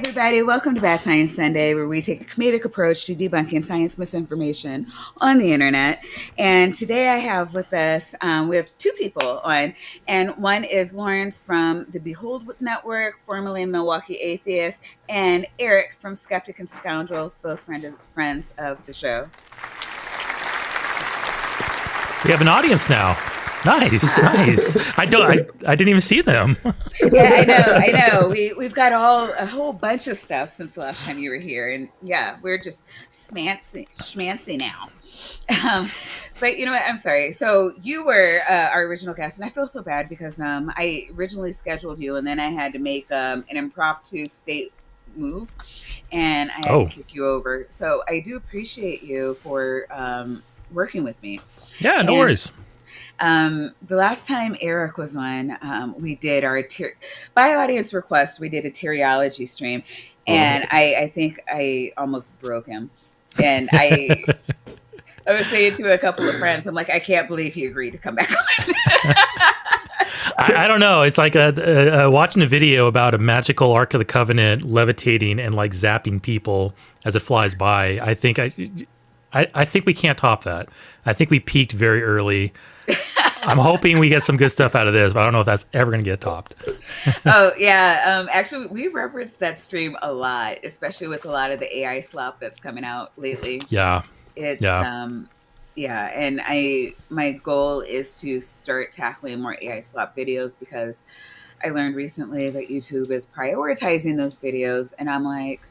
everybody. Welcome to Bad Science Sunday, where we take a comedic approach to debunking science misinformation on the internet. And today I have with us, we have two people on, and one is Lawrence from the Behold Network, formerly Milwaukee Atheist, and Eric from Skeptic and Scoundrels, both friends of the show. We have an audience now. Nice. I didn't even see them. Yeah, I know. We've got a whole bunch of stuff since the last time you were here, and yeah, we're just schmancy now. But you know what? I'm sorry. So you were our original guest, and I feel so bad because I originally scheduled you, and then I had to make an impromptu state move, and I had to kick you over. So I do appreciate you for working with me. Yeah, no worries. The last time Eric was on, we did our by audience request, we did a Teriology stream, and I think I almost broke him. And I was saying to a couple of friends, I'm like, I can't believe he agreed to come back on. I don't know. It's like watching a video about a magical Ark of the Covenant levitating and like zapping people as it flies by. I think we can't top that. I think we peaked very early. I'm hoping we get some good stuff out of this, but I don't know if that's ever going to get topped. Oh, yeah. Actually, we've referenced that stream a lot, especially with a lot of the AI slop that's coming out lately. Yeah. And my goal is to start tackling more AI slop videos because I learned recently that YouTube is prioritizing those videos, and I'm like,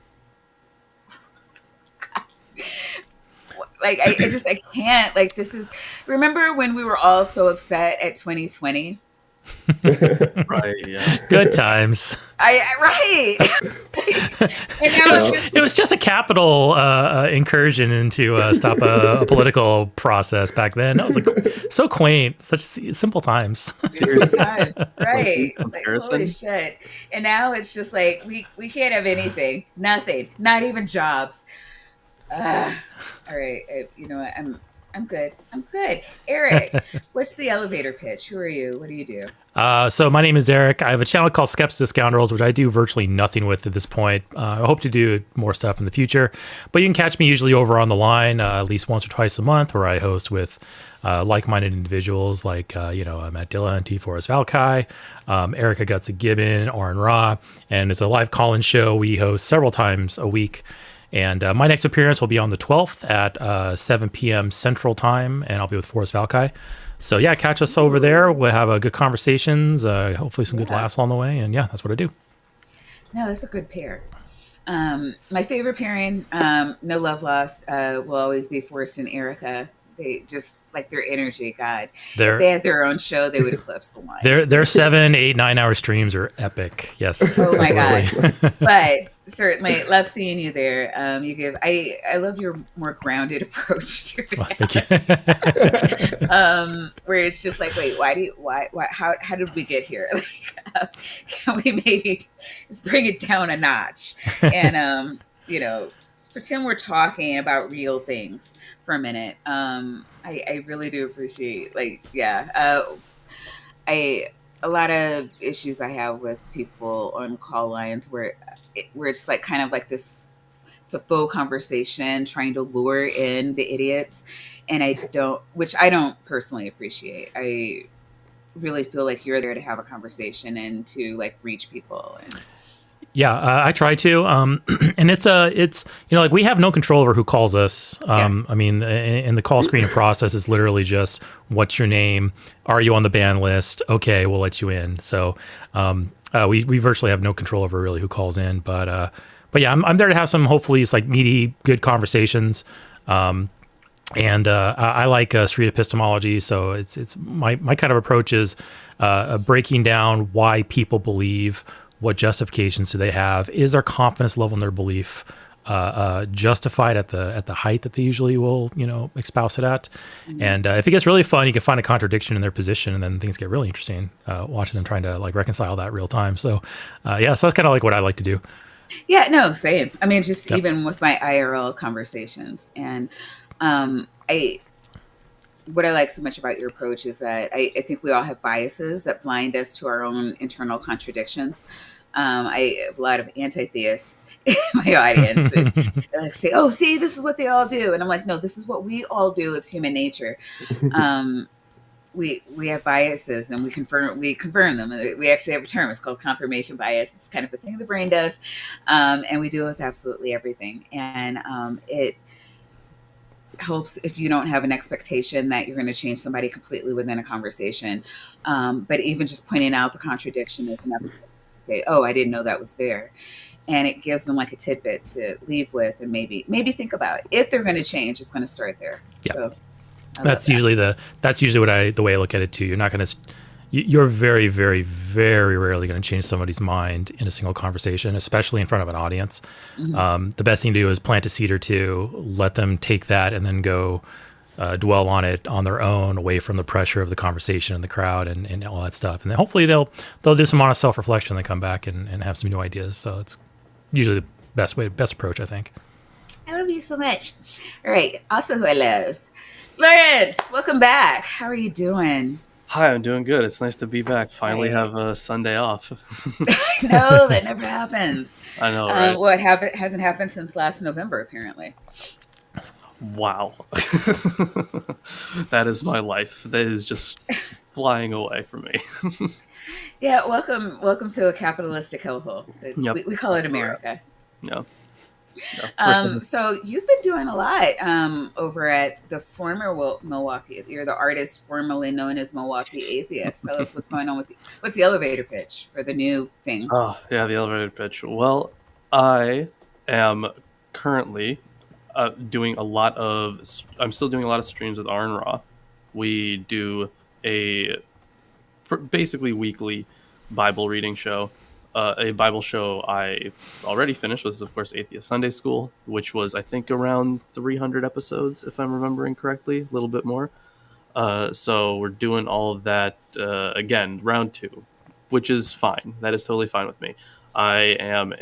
like, I can't, like, this is, remember when we were all so upset at 2020? Right, yeah. Good times. Right. And now it was just a capital incursion into stop a political process back then. That was like so quaint, such simple times. Seriously. Right. Like, holy shit. And now it's just like, we can't have anything, nothing, not even jobs. All right. You know what? I'm good. Eric, what's the elevator pitch? Who are you? What do you do? So my name is Eric. I have a channel called Skeptic and Scoundrels, which I do virtually nothing with at this point. I hope to do more stuff in the future, but you can catch me usually over on the line at least once or twice a month, where I host with like-minded individuals like Matt Dillon, T. Forrest Valkai, Erica Gutsa Gibbon, Oren Ra, and it's a live call-in show we host several times a week. And my next appearance will be on the 12th at 7 p.m. Central Time, and I'll be with Forrest Valkai. So yeah, catch us over there. We'll have good conversations, hopefully some good laughs along the way, and yeah, that's what I do. No, that's a good pair. My favorite pairing, no love lost, will always be Forrest and Erica. They just like their energy. God, if they had their own show, they would eclipse the line. Their 7, 8, 9 hour streams are epic. Yes. Oh my God. But certainly love seeing you there. I love your more grounded approach to it. Where it's just like, wait, how did we get here? Like, can we maybe just bring it down a notch and pretend we're talking about real things for a minute. I really do appreciate, a lot of issues I have with people on call lines where it's like kind of like this, it's a faux conversation trying to lure in the idiots, and which I don't personally appreciate. I really feel like you're there to have a conversation and to like reach people. And yeah, I try to, and it's like we have no control over who calls us. I mean, in the call screening process is literally just, what's your name? Are you on the ban list? Okay, we'll let you in. So we virtually have no control over really who calls in. But yeah, I'm there to have some, hopefully it's like meaty, good conversations. And I like street epistemology, so it's my kind of approach is breaking down why people believe. What justifications do they have? Is their confidence level in their belief justified at the height that they usually will, espouse it at? Mm-hmm. And if it gets really fun, you can find a contradiction in their position, and then things get really interesting. Watching them trying to like reconcile that real time. So, so that's kind of like what I like to do. Yeah, no, same. I mean, just even with my IRL conversations, and what I like so much about your approach is that I think we all have biases that blind us to our own internal contradictions. I have a lot of anti-theists in my audience that like say, "Oh, see, this is what they all do," and I'm like, "No, this is what we all do. It's human nature." Um, we have biases, and we confirm them. We actually have a term. It's called confirmation bias. It's kind of a thing the brain does, and we do it with absolutely everything. And it helps if you don't have an expectation that you're going to change somebody completely within a conversation. But even just pointing out the contradiction is enough to say, "Oh, I didn't know that was there." And it gives them like a tidbit to leave with, and maybe think about if they're going to change. It's going to start there. Yeah. So That's usually the way I look at it too. You're not going to, you're very, very, very rarely going to change somebody's mind in a single conversation, especially in front of an audience. The best thing to do is plant a seed or two, let them take that, and then go dwell on it on their own, away from the pressure of the conversation and the crowd and all that stuff. And then hopefully they'll do some honest self reflection and come back and have some new ideas. So it's usually the best approach, I think. I love you so much. All right. Also, who I love, Lawrence. Welcome back. How are you doing? Hi, I'm doing good. It's nice to be back. Finally have a Sunday off. No, that never happens. I know, right? Well, hasn't happened since last November, apparently. Wow. That is my life. That is just flying away from me. Yeah, welcome to a capitalistic hellhole. Yep. We call it America. Yeah. So you've been doing a lot over at the former Milwaukee. You're the artist formerly known as Milwaukee Atheist. Tell us what's going on what's the elevator pitch for the new thing? Oh, yeah, the elevator pitch. Well, I am currently I'm still doing a lot of streams with R and Raw. We do a basically weekly Bible reading show. A Bible show I already finished was, of course, Atheist Sunday School, which was, I think, around 300 episodes, if I'm remembering correctly, a little bit more. So we're doing all of that again, round 2, which is fine. That is totally fine with me. I am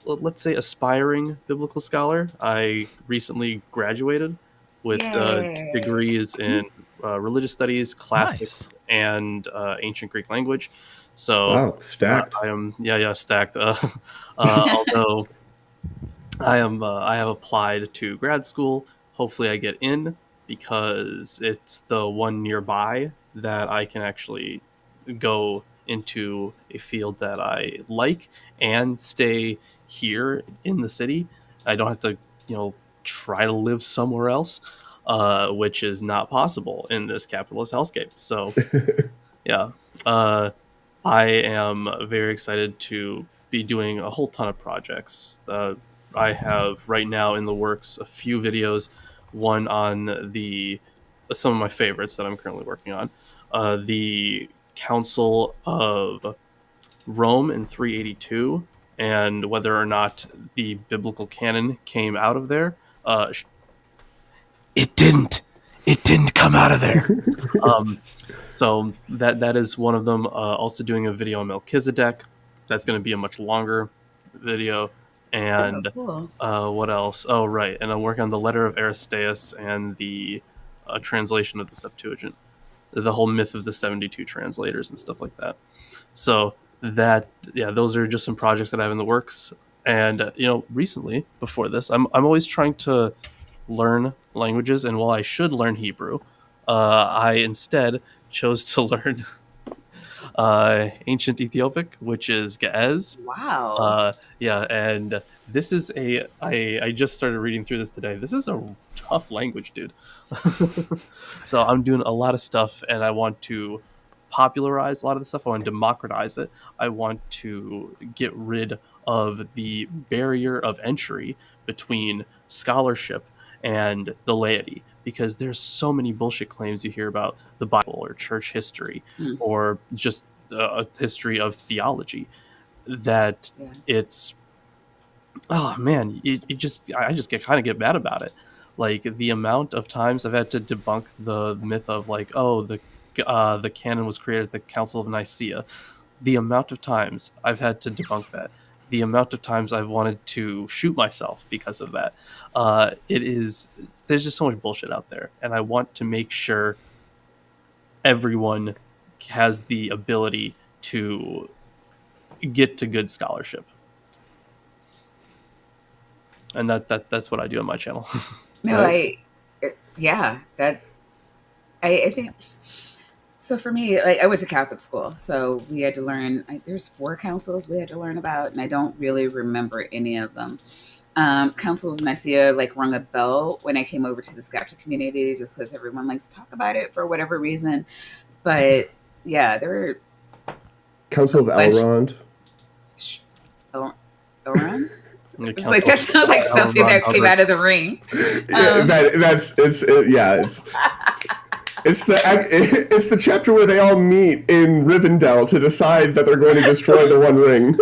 let's say, aspiring biblical scholar. I recently graduated with degrees in religious studies, classics, and ancient Greek language. So stacked. I am stacked. Although I have applied to grad school. Hopefully I get in, because it's the one nearby that I can actually go into a field that I like and stay here in the city. I don't have to, try to live somewhere else, which is not possible in this capitalist hellscape. So, yeah. I am very excited to be doing a whole ton of projects. I have right now in the works a few videos, one on some of my favorites that I'm currently working on. The Council of Rome in 382, and whether or not the biblical canon came out of there. It didn't come out of there. So that is one of them. Also doing a video on Melchizedek. That's going to be a much longer video. And cool. What else? Oh, right. And I'm working on the letter of Aristeas and the translation of the Septuagint. The whole myth of the 72 translators and stuff like that. So those are just some projects that I have in the works. And, recently, before this, I'm always trying to learn languages. And while I should learn Hebrew, I instead chose to learn ancient Ethiopic, which is Ge'ez. Wow. And this is I just started reading through this today. This is a tough language, dude. So I'm doing a lot of stuff, and I want to popularize a lot of the stuff. I want to democratize it. I want to get rid of the barrier of entry between scholarship and the laity, because there's so many bullshit claims you hear about the Bible or church history or just a history of theology that it's, oh man, I just get mad about it. Like, the amount of times I've had to debunk the myth of, like, the canon was created at the Council of Nicaea. The amount of times I've had to debunk that. The amount of times I've wanted to shoot myself because of that. There's just so much bullshit out there, and I want to make sure everyone has the ability to get to good scholarship. And that's what I do on my channel. No, Nice. I think so. For me, I went to Catholic school, so we had to learn. There's 4 councils we had to learn about, and I don't really remember any of them. Council of Nicaea like rung a bell when I came over to the skeptic community, just because everyone likes to talk about it for whatever reason. But yeah, there were Council of bunch- Elrond. Elrond. The It's like council- that sounds like something that came out of The Ring. It's the chapter where they all meet in Rivendell to decide that they're going to destroy the One Ring.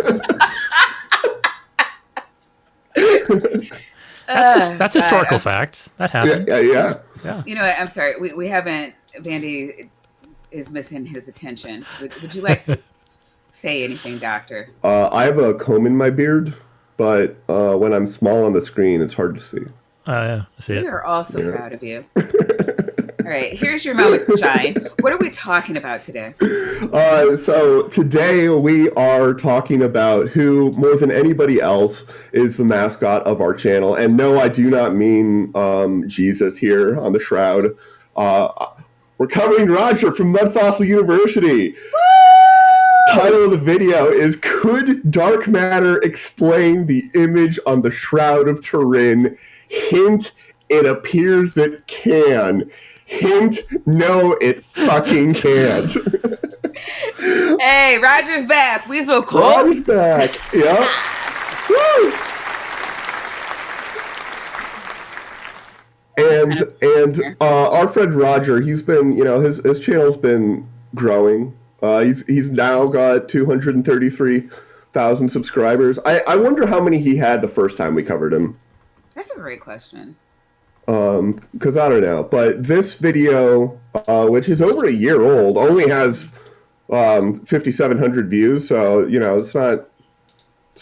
That's historical fact. That happened. Yeah. You know what? I'm sorry. We haven't. Vandy is missing his attention. Would you like to say anything, Doctor? I have a comb in my beard, but when I'm small on the screen, it's hard to see. Yeah, I see We it. are all so proud of you. All right, here's your moment to shine. What are we talking about today? So today we are talking about who, more than anybody else, is the mascot of our channel. And no, I do not mean Jesus here on the Shroud. We're covering Roger from Mud Fossil University. Woo! Title of the video is Could Dark Matter Explain the Image on the Shroud of Turin? Hint, it appears it can. Hint, no, it fucking can't. Hey, Roger's back. We so cool. Roger's back. Yep. Woo! And our friend Roger, he's been, his channel's been growing. He's now got 233,000 subscribers. I wonder how many he had the first time we covered him. That's a great question. Because I don't know. But this video, which is over a year old, only has 5,700 views. So, it's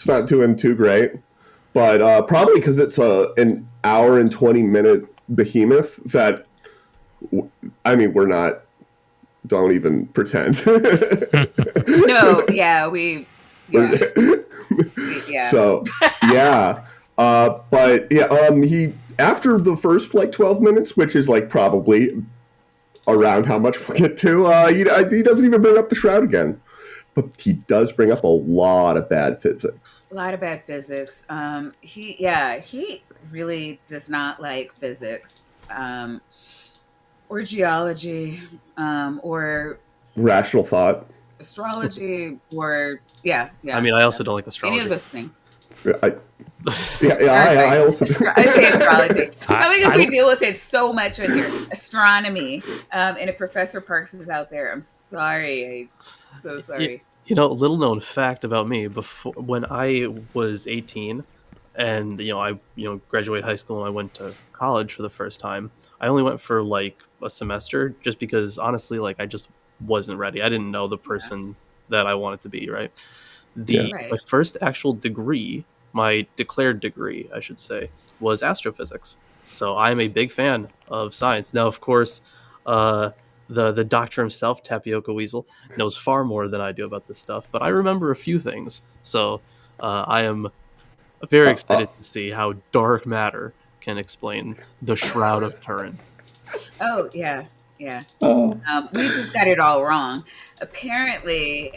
not doing too great. But probably because it's an hour and 20-minute behemoth that, we're not. Don't even pretend. No, yeah, yeah. So, yeah. But yeah, he after the first 12 minutes, which is probably around how much we'll get to, he doesn't even bring up the Shroud again. But he does bring up a lot of bad physics. A lot of bad physics. He really does not like physics, or geology, or rational thought, astrology, or yeah. I also don't like astrology. Any of those things. I also I say astrology. Because we deal with it so much in here. Astronomy. And if Professor Parks is out there, I'm sorry. I'm so sorry. A little known fact about me: when I was 18, and I graduated high school and I went to college for the first time, I only went for a semester, just because honestly, I just wasn't ready. I didn't know the person that I wanted to be. Right. My first actual degree, my declared degree, I should say, was astrophysics. So I'm a big fan of science. Now, of course, the doctor himself, Tapioca Weasel, knows far more than I do about this stuff, but I remember a few things. So I am very excited to see how dark matter can explain the Shroud of Turin. Oh, yeah. We just got it all wrong. Apparently,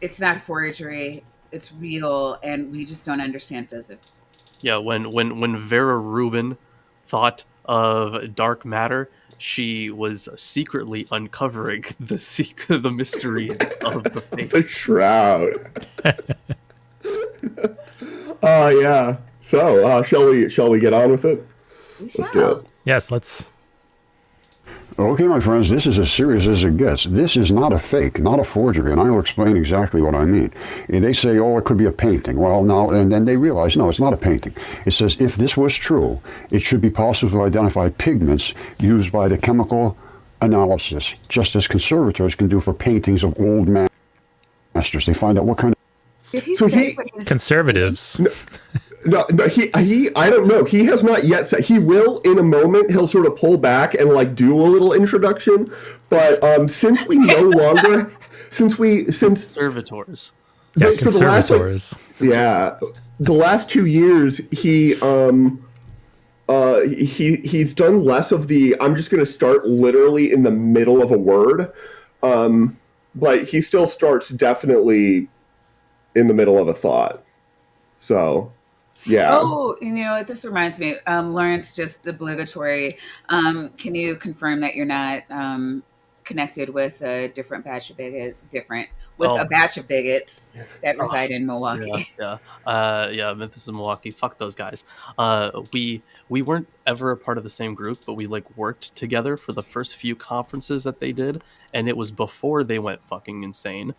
it's not forgery. It's real, and we just don't understand physics. Yeah, when Vera Rubin thought of dark matter, she was secretly uncovering the mysteries of the faith. The Shroud. Yeah. So, shall we get on with it? Let's do it. Yes, let's. Okay, my friends, this is as serious as it gets. This is not a fake, not a forgery, and I'll explain exactly what I mean. And they say, it could be a painting. Well, now, and then they realize, no, it's not a painting. It says, if this was true, it should be possible to identify pigments used by the chemical analysis, just as conservators can do for paintings of old masters. They find out what kind of... Did he say what his... Conservatives. No, he, I don't know. He has not yet said. He will in a moment. He'll sort of pull back and like do a little introduction. But since we no longer, since Servitors. Yeah, for the last like, conservators. yeah, the last 2 years he's done less of the. I'm just going to start literally in the middle of a word, but he still starts definitely in the middle of a thought. So. Yeah. Oh, you know what? This reminds me. Lawrence, just obligatory. Can you confirm that you're not connected with a different batch of Oh, a batch of bigots that oh, reside in yeah, Milwaukee? yeah, yeah. Memphis and Milwaukee. Fuck those guys. We weren't ever a part of the same group, but we like worked together for the first few conferences that they did, and it was before they went fucking insane.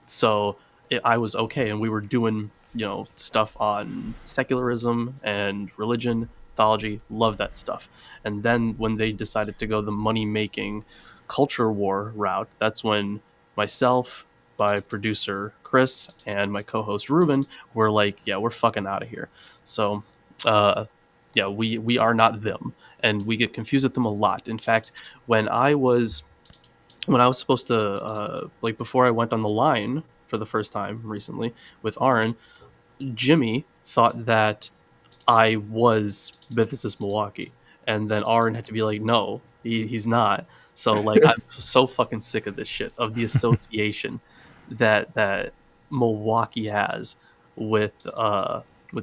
So I was okay, and we were doing stuff on secularism and religion, theology. Love that stuff. And then when they decided to go the money making culture war route, that's when myself, my producer Chris, and my co-host Ruben were like, yeah, we're fucking out of here. So yeah, we are not them, and we get confused with them a lot. In fact, when I was supposed to like before I went on the line for the first time recently with Aaron, Jimmy thought that I was Mythicist Milwaukee, and then Aaron had to be like, no, he's not. So like I'm so fucking sick of this shit, of the association that Milwaukee has with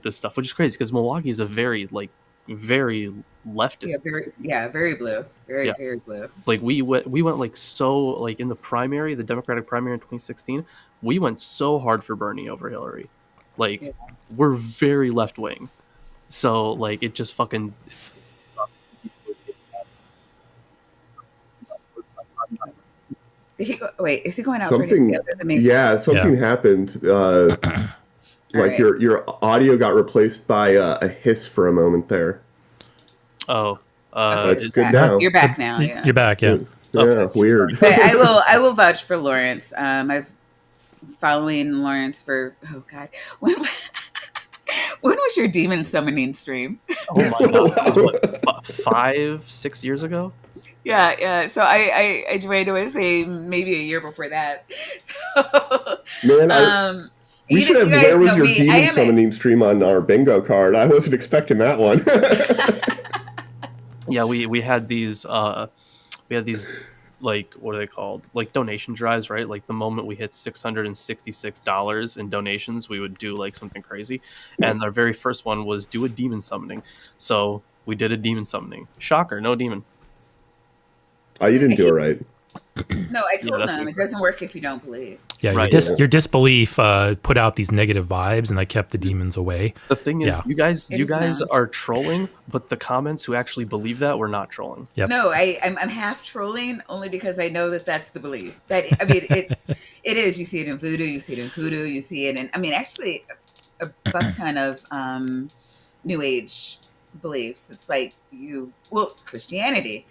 this stuff, which is crazy because Milwaukee is a very very Yeah, leftist very city. yeah, very blue, very Yeah, very blue. like we went like so like in the primary, the Democratic primary in 2016, we went so hard for Bernie over Hillary. Yeah. Like we're very left wing. So like it just fucking Did he go, wait, is he going out for anything Something, other than me? yeah, Yeah. something happened. All Like right. your audio got replaced by a hiss for a moment there. oh Okay, It's you're good back. now. You're back now. Yeah. You're back, yeah. Yeah, okay, sorry. weird. But I will vouch for Lawrence. I've following Lawrence for oh god, when when was your demon summoning stream? Oh my god, that was what 5 6 years ago. Yeah. So I joined. I would say maybe a year before that. So Man, um, we should you have guys where was know your me. I demon am a summoning stream on our bingo card. I wasn't expecting that one. Yeah, we had these like what are they called, like donation drives, right? Like the moment we hit $666 in donations, we would do like something crazy, and our very first one was do a demon summoning. So we did a demon summoning. Shocker, no demon. Oh, you didn't I do it keep right. no. I Yeah, told that's them it doesn't work if you don't believe. Yeah, right. your disbelief put out these negative vibes, and that kept the demons away. The thing is, Yeah. you It is guys known. are trolling, but the comments who actually believe that were not trolling. Yep. No, I'm half trolling only because I know that that's the belief. That I mean it is. You see it in voodoo, you see it in hoodoo, you see it in. I mean, actually, a buck ton of New Age beliefs. It's like Christianity.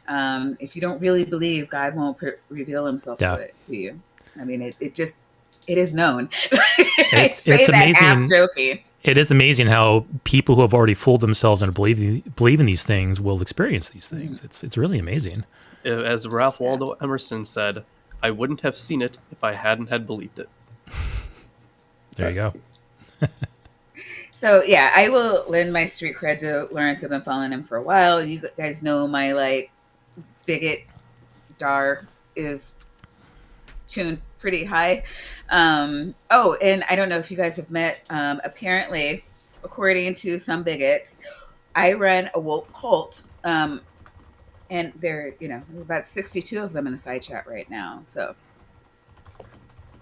If you don't really believe, God won't reveal Himself Yeah. to you. I mean, it is known. I It's say that half amazing. joking. It is amazing how people who have already fooled themselves and believe in these things will experience these things. It's really amazing. As Ralph Waldo Emerson said, I wouldn't have seen it if I hadn't had believed it. There you go. So yeah, I will lend my street cred to Lawrence. I've been following him for a while. You guys know my like bigot dar is tuned pretty high. Oh, and I don't know if you guys have met. Apparently, according to some bigots, I run a woke cult. And there, about 62 of them in the side chat right now. So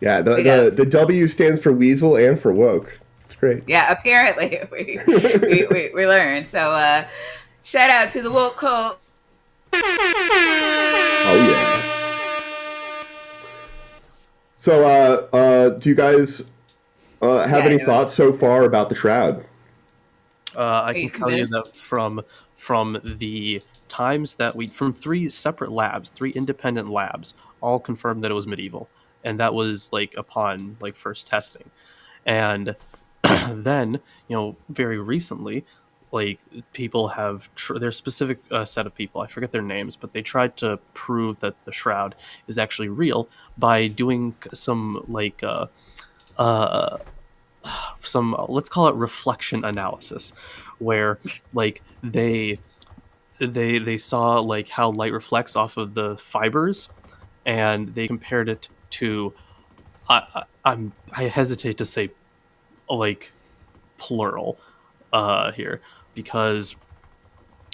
Yeah, big ups. the W stands for weasel and for woke. It's great. Yeah, apparently we learned. So shout out to the woke cult. Oh yeah. So, do you guys have Yeah, I any know. thoughts so far about the Shroud? I you can tell you that convinced? from the times that from three separate labs, three independent labs, all confirmed that it was medieval, and that was like upon like first testing, and then, very recently, like people have there's a specific set of people, I forget their names, but they tried to prove that the shroud is actually real by doing some uh some, let's call it reflection analysis, where like they saw like how light reflects off of the fibers, and they compared it to I hesitate to say like plural here, because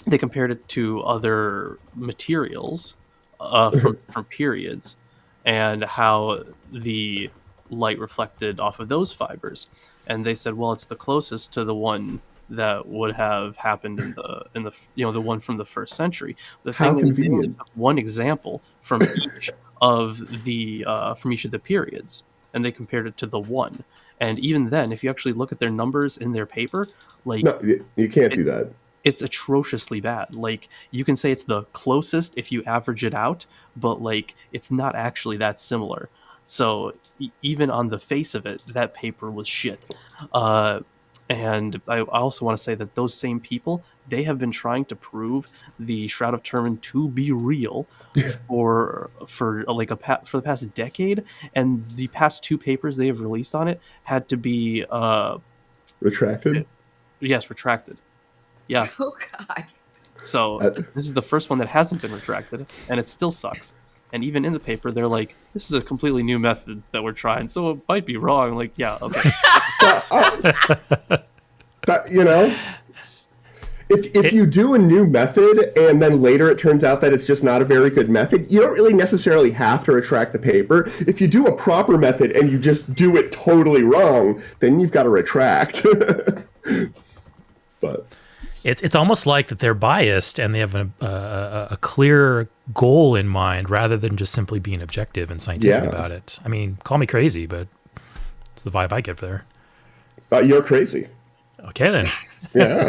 they compared it to other materials from periods, and how the light reflected off of those fibers, and they said, well, it's the closest to the one that would have happened in the the one from the first century. The How thing is, they only convenient. took one example from each of the periods, and they compared it to the one. And even then, if you actually look at their numbers in their paper, like No, you can't do that. it's atrociously bad. Like, you can say it's the closest if you average it out, but like it's not actually that similar. So even on the face of it, that paper was shit. And I also want to say that those same people, they have been trying to prove the Shroud of Turin to be real for for the past decade, and the past two papers they have released on it had to be Retracted. yes, retracted. Yeah. Oh God. So this is the first one that hasn't been retracted, and it still sucks. And even in the paper, they're like, "This is a completely new method that we're trying, so it might be wrong." Like, yeah, okay. If you do a new method and then later it turns out that it's just not a very good method, you don't really necessarily have to retract the paper. If you do a proper method and you just do it totally wrong, then you've got to retract. But It's almost like that they're biased and they have a clear goal in mind rather than just simply being objective and scientific about it. I mean, call me crazy, but it's the vibe I get there. You're crazy. Okay, then. Yeah.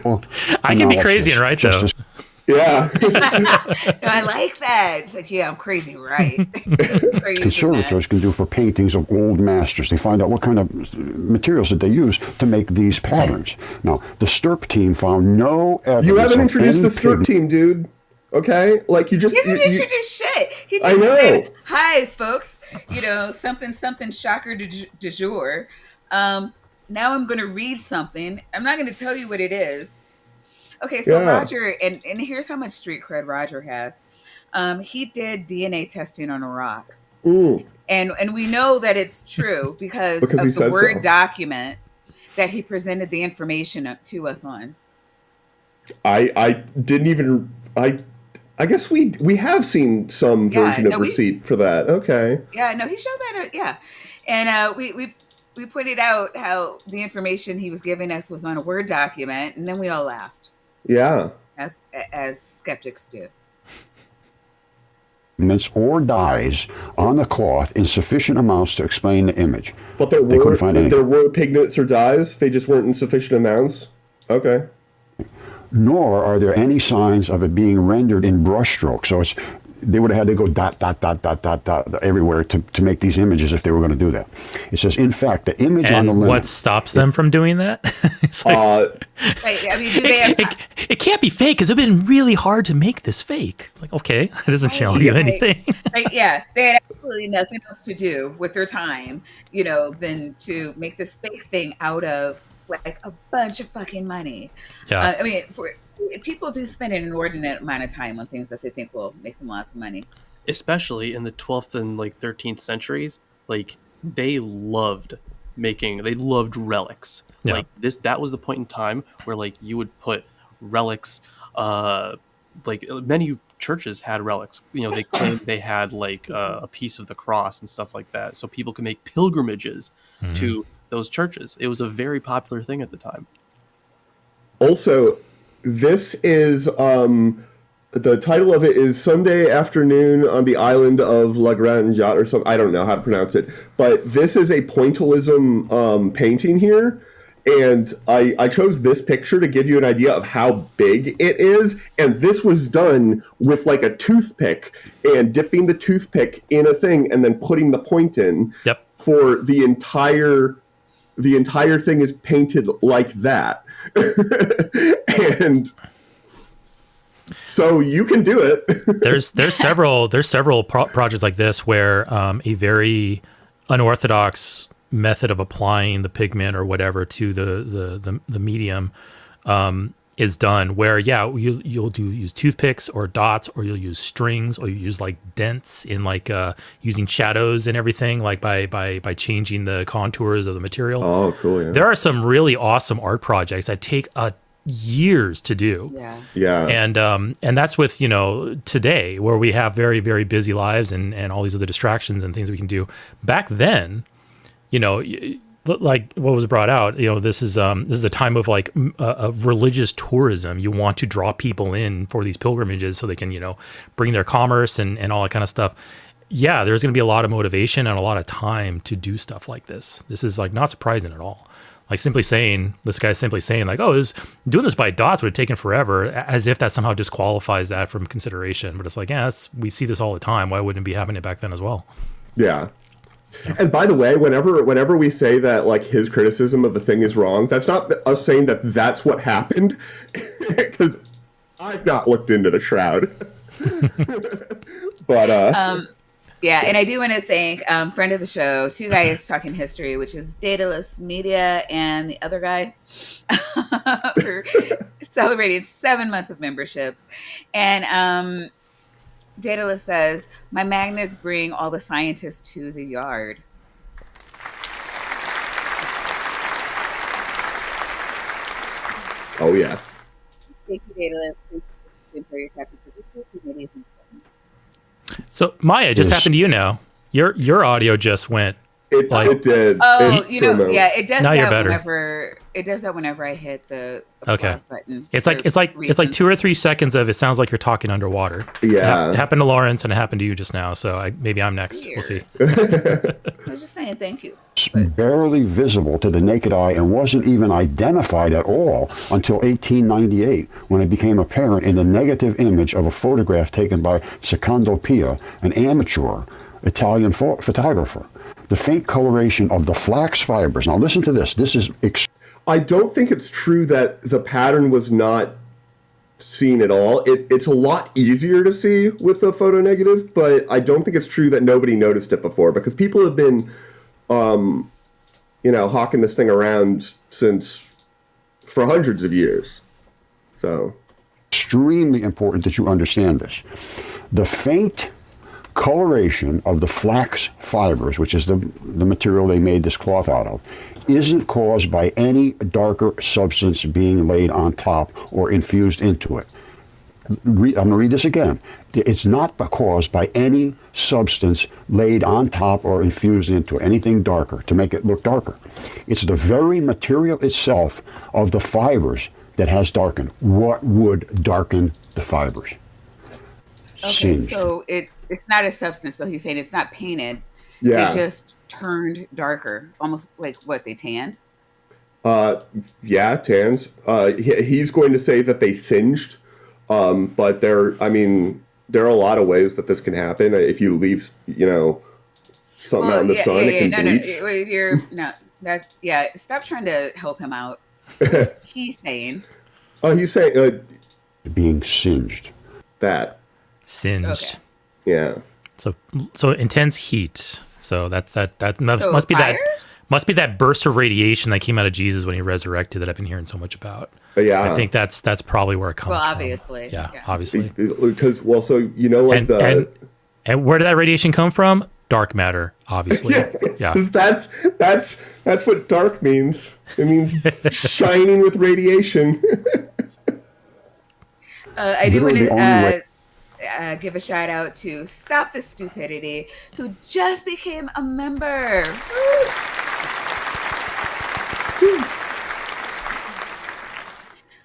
Well, I can be analysis, crazy and right, just though. as No, Yeah. I like that. It's like, yeah, I'm crazy, right? Crazy conservators can do for paintings of old masters. They find out what kind of materials that they use to make these patterns. Now, the STURP team found no evidence. You haven't of introduced any the STURP team, dude. Okay? Like, you just... He didn't introduce shit. He I just know. said, "Hi, folks. Something shocker du jour. Now I'm going to read something. I'm not going to tell you what it is." Okay, so Yeah. Roger, and here's how much street cred Roger has. He did DNA testing on a rock. Ooh. And we know that it's true because Because he of the said Word so. document that he presented the information to us on. I didn't even... I guess we have seen some version of receipt for that. Okay. Yeah, no, he showed that. Yeah. And we pointed out how the information he was giving us was on a Word document, and then we all laughed, Yeah. as skeptics do. or dyes on the cloth in sufficient amounts to explain the image. But They couldn't find anything. there were pigments or dyes. They just weren't in sufficient amounts. Okay. Nor are there any signs of it being rendered in brushstroke. So they would have had to go dot, dot, dot, dot, dot, dot everywhere to make these images if they were going to do that. It says, in fact, the image on the And linen... what stops them from doing that? It's like, I mean, do they have it can't be fake because it would have been really hard to make this fake. Like, okay, that doesn't tell you anything. yeah, they had absolutely nothing else to do with their time, than to make this fake thing out of like a bunch of fucking money. Yeah. I mean, people do spend an inordinate amount of time on things that they think will make them lots of money. Especially in the 12th and like 13th centuries, like they loved relics. Yeah. Like that was the point in time where like you would put relics, like many churches had relics. They claimed they had like a piece of the cross and stuff like that, so people could make pilgrimages to those churches. It was a very popular thing at the time. Also, this is the title of it is Sunday Afternoon on the Island of La Grande Jatte or something. I don't know how to pronounce it, but this is a pointillism painting here. And I chose this picture to give you an idea of how big it is. And this was done with like a toothpick and dipping the toothpick in a thing and then putting the point in Yep. for the entire the entire thing is painted like that. And so you can do it. There's several projects like this where a very unorthodox method of applying the pigment or whatever to the medium is done, where you'll use toothpicks or dots, or you'll use strings, or you use like dents in like using shadows and everything, like by changing the contours of the material. Oh, cool. Yeah. There are some really awesome art projects that take years to do. Yeah. And that's with, today, where we have very, very busy lives and all these other distractions and things we can do. Back then, like what was brought out, this is a time of like religious tourism. You want to draw people in for these pilgrimages so they can, bring their commerce and all that kind of stuff. Yeah, there's going to be a lot of motivation and a lot of time to do stuff like this. This is like not surprising at all. Like this guy's simply saying like, oh, doing this by dots would have taken forever, as if that somehow disqualifies that from consideration. But it's like, we see this all the time. Why wouldn't it be happening it back then as well? Yeah. And by the way, whenever we say that like his criticism of the thing is wrong, that's not us saying that that's what happened, because I've not looked into the Shroud. But yeah, and I do want to thank friend of the show, Two Guys Talking History, which is Daedalus Media, and the other guy for celebrating 7 months of memberships. And Daedalus says, my magnets bring all the scientists to the yard. Oh, yeah. Thank you, Daedalus. Thank you for your sacrifice. So, Maya, just happened to you now. Your audio just went. It did. Oh, it does now that you're better. whenever I hit the applause button. It's like 2 or 3 seconds of it sounds like you're talking underwater. Yeah. It happened to Lawrence and it happened to you just now. So maybe I'm next. Weird. We'll see. I was just saying thank you. Barely visible to the naked eye and wasn't even identified at all until 1898, when it became apparent in the negative image of a photograph taken by Secondo Pia, an amateur Italian photographer. The faint coloration of the flax fibers. Now listen to this. This is I don't think it's true that the pattern was not seen at all. It's a lot easier to see with the photo negative, but I don't think it's true that nobody noticed it before, because people have been, hawking this thing around for hundreds of years. So extremely important that you understand this. The faint coloration of the flax fibers, which is the material they made this cloth out of, isn't caused by any darker substance being laid on top or infused into it. I'm going to read this again. It's not caused by any substance laid on top or infused into it, anything darker, to make it look darker. It's the very material itself of the fibers that has darkened. What would darken the fibers? Okay, Singed. so it's not a substance. So he's saying it's not painted. yeah. They just turned darker, almost like what they tanned. Yeah, tans. He's going to say that they singed, but there are a lot of ways that this can happen. If you leave, something out in the sun, it can bleach. Stop trying to help him out. He's saying. Oh, he's saying being singed. that. Singed. Okay. Yeah. So intense heat. So that must be fire? must be that burst of radiation that came out of Jesus when he resurrected that I've been hearing so much about. Yeah. I think that's probably where it comes from. Well, obviously. Yeah, obviously. Because And where did that radiation come from? Dark matter, obviously. Yeah. 'Cause that's what dark means. It means shining with radiation. I do want Literally the only way- to give a shout out to Stop the Stupidity, who just became a member. Woo!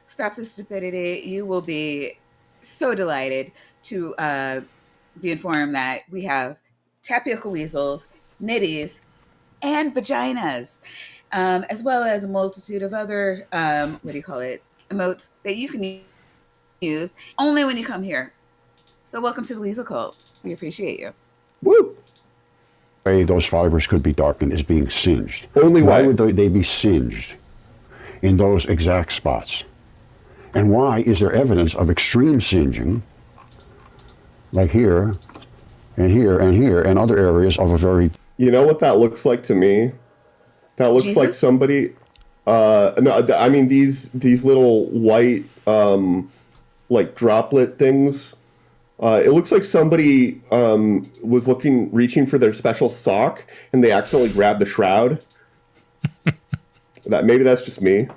Stop the Stupidity. You will be so delighted to be informed that we have tapioca weasels, nitties, and vaginas, as well as a multitude of other, emotes that you can use only when you come here. So welcome to the Weasel Cult. We appreciate you. Woo! way those fibers could be darkened is being singed. Only why way. would they be singed in those exact spots? And why is there evidence of extreme singeing, like here, and here, and here, and other areas of a very... You know what that looks like to me? That looks Jesus? like somebody. No, I mean these little white like droplet things. It looks like somebody was reaching for their special sock, and they accidentally grabbed the shroud. Maybe that's just me.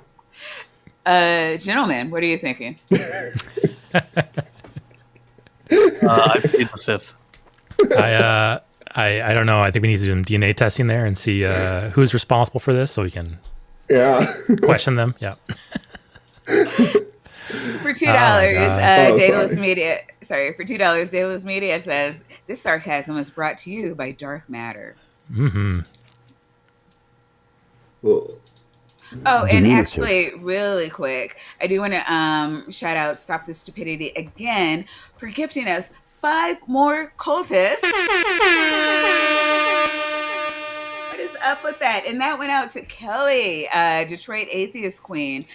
Gentlemen, what are you thinking? I plead the fifth. I don't know. I think we need to do some DNA testing there and see who's responsible for this, so we can question them. Yeah. For $2, Daedalus Media. Sorry, for $2, Daedalus Media says this sarcasm was brought to you by dark matter. Mm-hmm. Oh, and actually, really quick, I do want to shout out Stop the Stupidity again for gifting us 5 more cultists. What is up with that? And that went out to Kelly, Detroit Atheist Queen,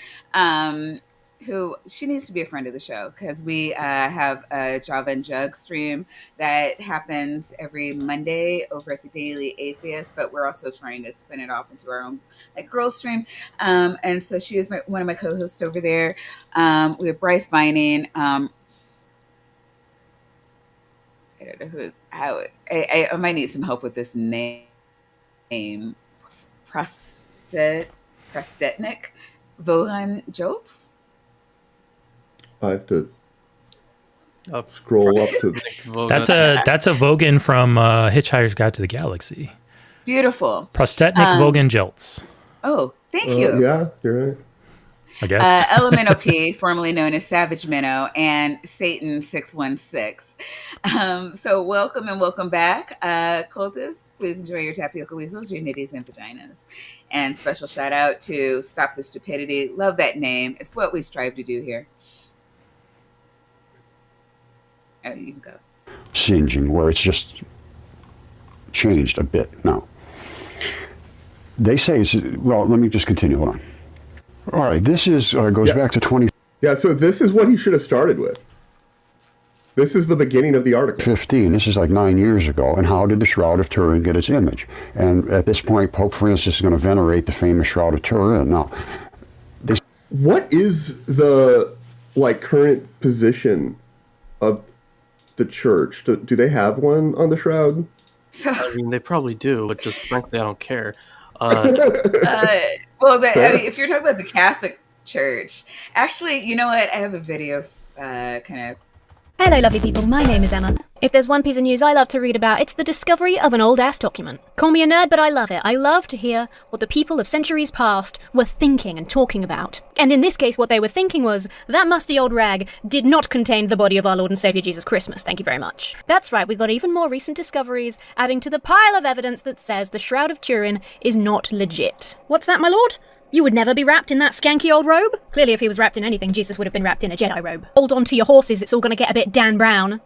who she needs to be a friend of the show because we have a Java and Jug stream that happens every Monday over at the Daily Atheist, but we're also trying to spin it off into our own like girl stream. And so she is one of my co-hosts over there. We have Bryce Vining. I don't know I might need some help with this name. Prostetnik Vohan Jolts. I have to scroll up to. That's a Vogan from Hitchhiker's Guide to the Galaxy. Beautiful. Prostetnik Vogan Jilts. Oh, thank you. Yeah, you're right. I guess. Elemental P, formerly known as Savage Minnow, and Satan 616. So welcome and welcome back, cultists. Please enjoy your tapioca weasels, your nitties and vaginas. And special shout out to Stop the Stupidity. Love that name. It's what we strive to do here. Oh, you can go. Singeing, where it's just changed a bit now. They say, well, let me just continue. Hold on. All right, this is goes back to 2015. Yeah, so this is what he should have started with. This is the beginning of the article. This is like 9 years ago. And how did the Shroud of Turin get its image? And at this point, Pope Francis is going to venerate the famous Shroud of Turin. Now, what is the current position of the church? Do they have one on the shroud? I mean, they probably do, but just frankly, I don't care. If you're talking about the Catholic Church, actually, you know what? I have a video Hello, lovely people. My name is Emma. If there's one piece of news I love to read about, it's the discovery of an old-ass document. Call me a nerd, but I love it. I love to hear what the people of centuries past were thinking and talking about. And in this case, what they were thinking was, that musty old rag did not contain the body of our Lord and Saviour Jesus Christmas. Thank you very much. That's right, we got even more recent discoveries, adding to the pile of evidence that says the Shroud of Turin is not legit. What's that, my lord? You would never be wrapped in that skanky old robe? Clearly, if he was wrapped in anything, Jesus would have been wrapped in a Jedi robe. Hold on to your horses, it's all going to get a bit Dan Brown.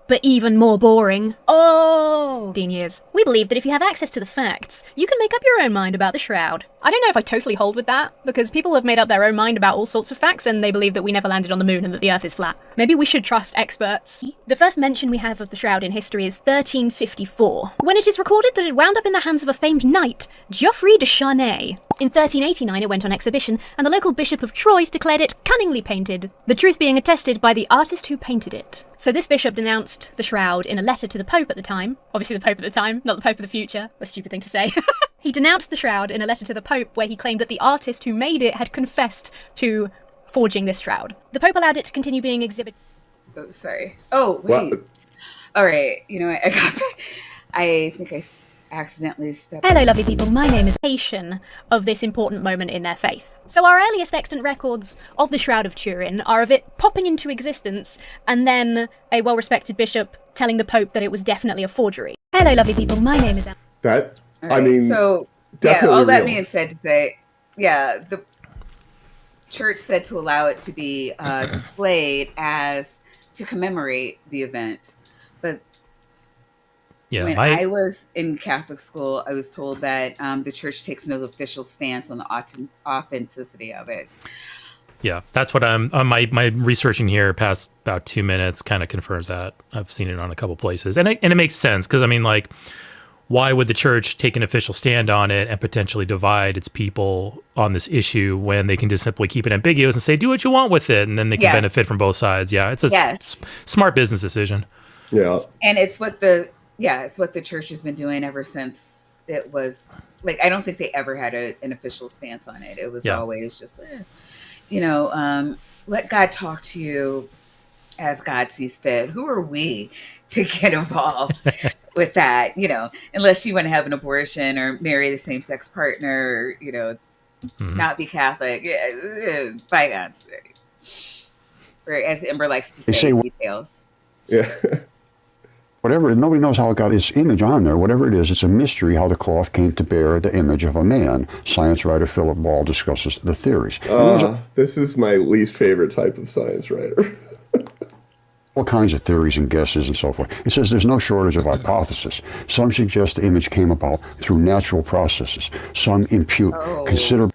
But even more boring. Oh, Dean years. We believe that if you have access to the facts, you can make up your own mind about the Shroud. I don't know if I totally hold with that, because people have made up their own mind about all sorts of facts, and they believe that we never landed on the moon and that the Earth is flat. Maybe we should trust experts. The first mention we have of the Shroud in history is 1354, when it is recorded that it wound up in the hands of a famed knight, Geoffrey de Charnay. In 1389 it went on exhibition, and the local Bishop of Troyes declared it cunningly painted, the truth being attested by the artist who painted it. So this bishop denounced the Shroud in a letter to the Pope at the time. Obviously the Pope at the time, not the Pope of the future. A stupid thing to say. He denounced the Shroud in a letter to the Pope where he claimed that the artist who made it had confessed to forging this Shroud. The Pope allowed it to continue being exhibited. Oh, sorry. Oh, wait. What? All right. You know what? I think I accidentally stepped. Hello, lovely people. My name is of this important moment in their faith. So our earliest extant records of the Shroud of Turin are of it popping into existence and then a well-respected bishop telling the Pope that it was definitely a forgery. Hello, lovely people. My name is That, All I right, mean, so definitely all that real. being said to say, the church said to allow it to be displayed as to commemorate the event, but Yeah, When I was in Catholic school, I was told that the church takes no official stance on the authenticity of it. yeah, that's what I'm my researching here past about 2 minutes kind of confirms that. I've seen it on a couple places, and it makes sense because I mean, like, why would the church take an official stand on it and potentially divide its people on this issue when they can just simply keep it ambiguous and say do what you want with it, and then they can benefit from both sides? Yeah, it's a smart business decision. Yeah, and it's what the church has been doing ever since it was like. I don't think they ever had an official stance on it. It was always just, let God talk to you as God sees fit. Who are we to get involved with that? Unless you want to have an abortion or marry the same sex partner, it's not be Catholic. Bygones. Or as Ember likes to say, details. Yeah. Whatever, nobody knows how it got its image on there. Whatever it is, it's a mystery how the cloth came to bear the image of a man. Science writer Philip Ball discusses the theories. This is my least favorite type of science writer. All kinds of theories and guesses and so forth. It says there's no shortage of hypotheses. Some suggest the image came about through natural processes. Some impute considerable...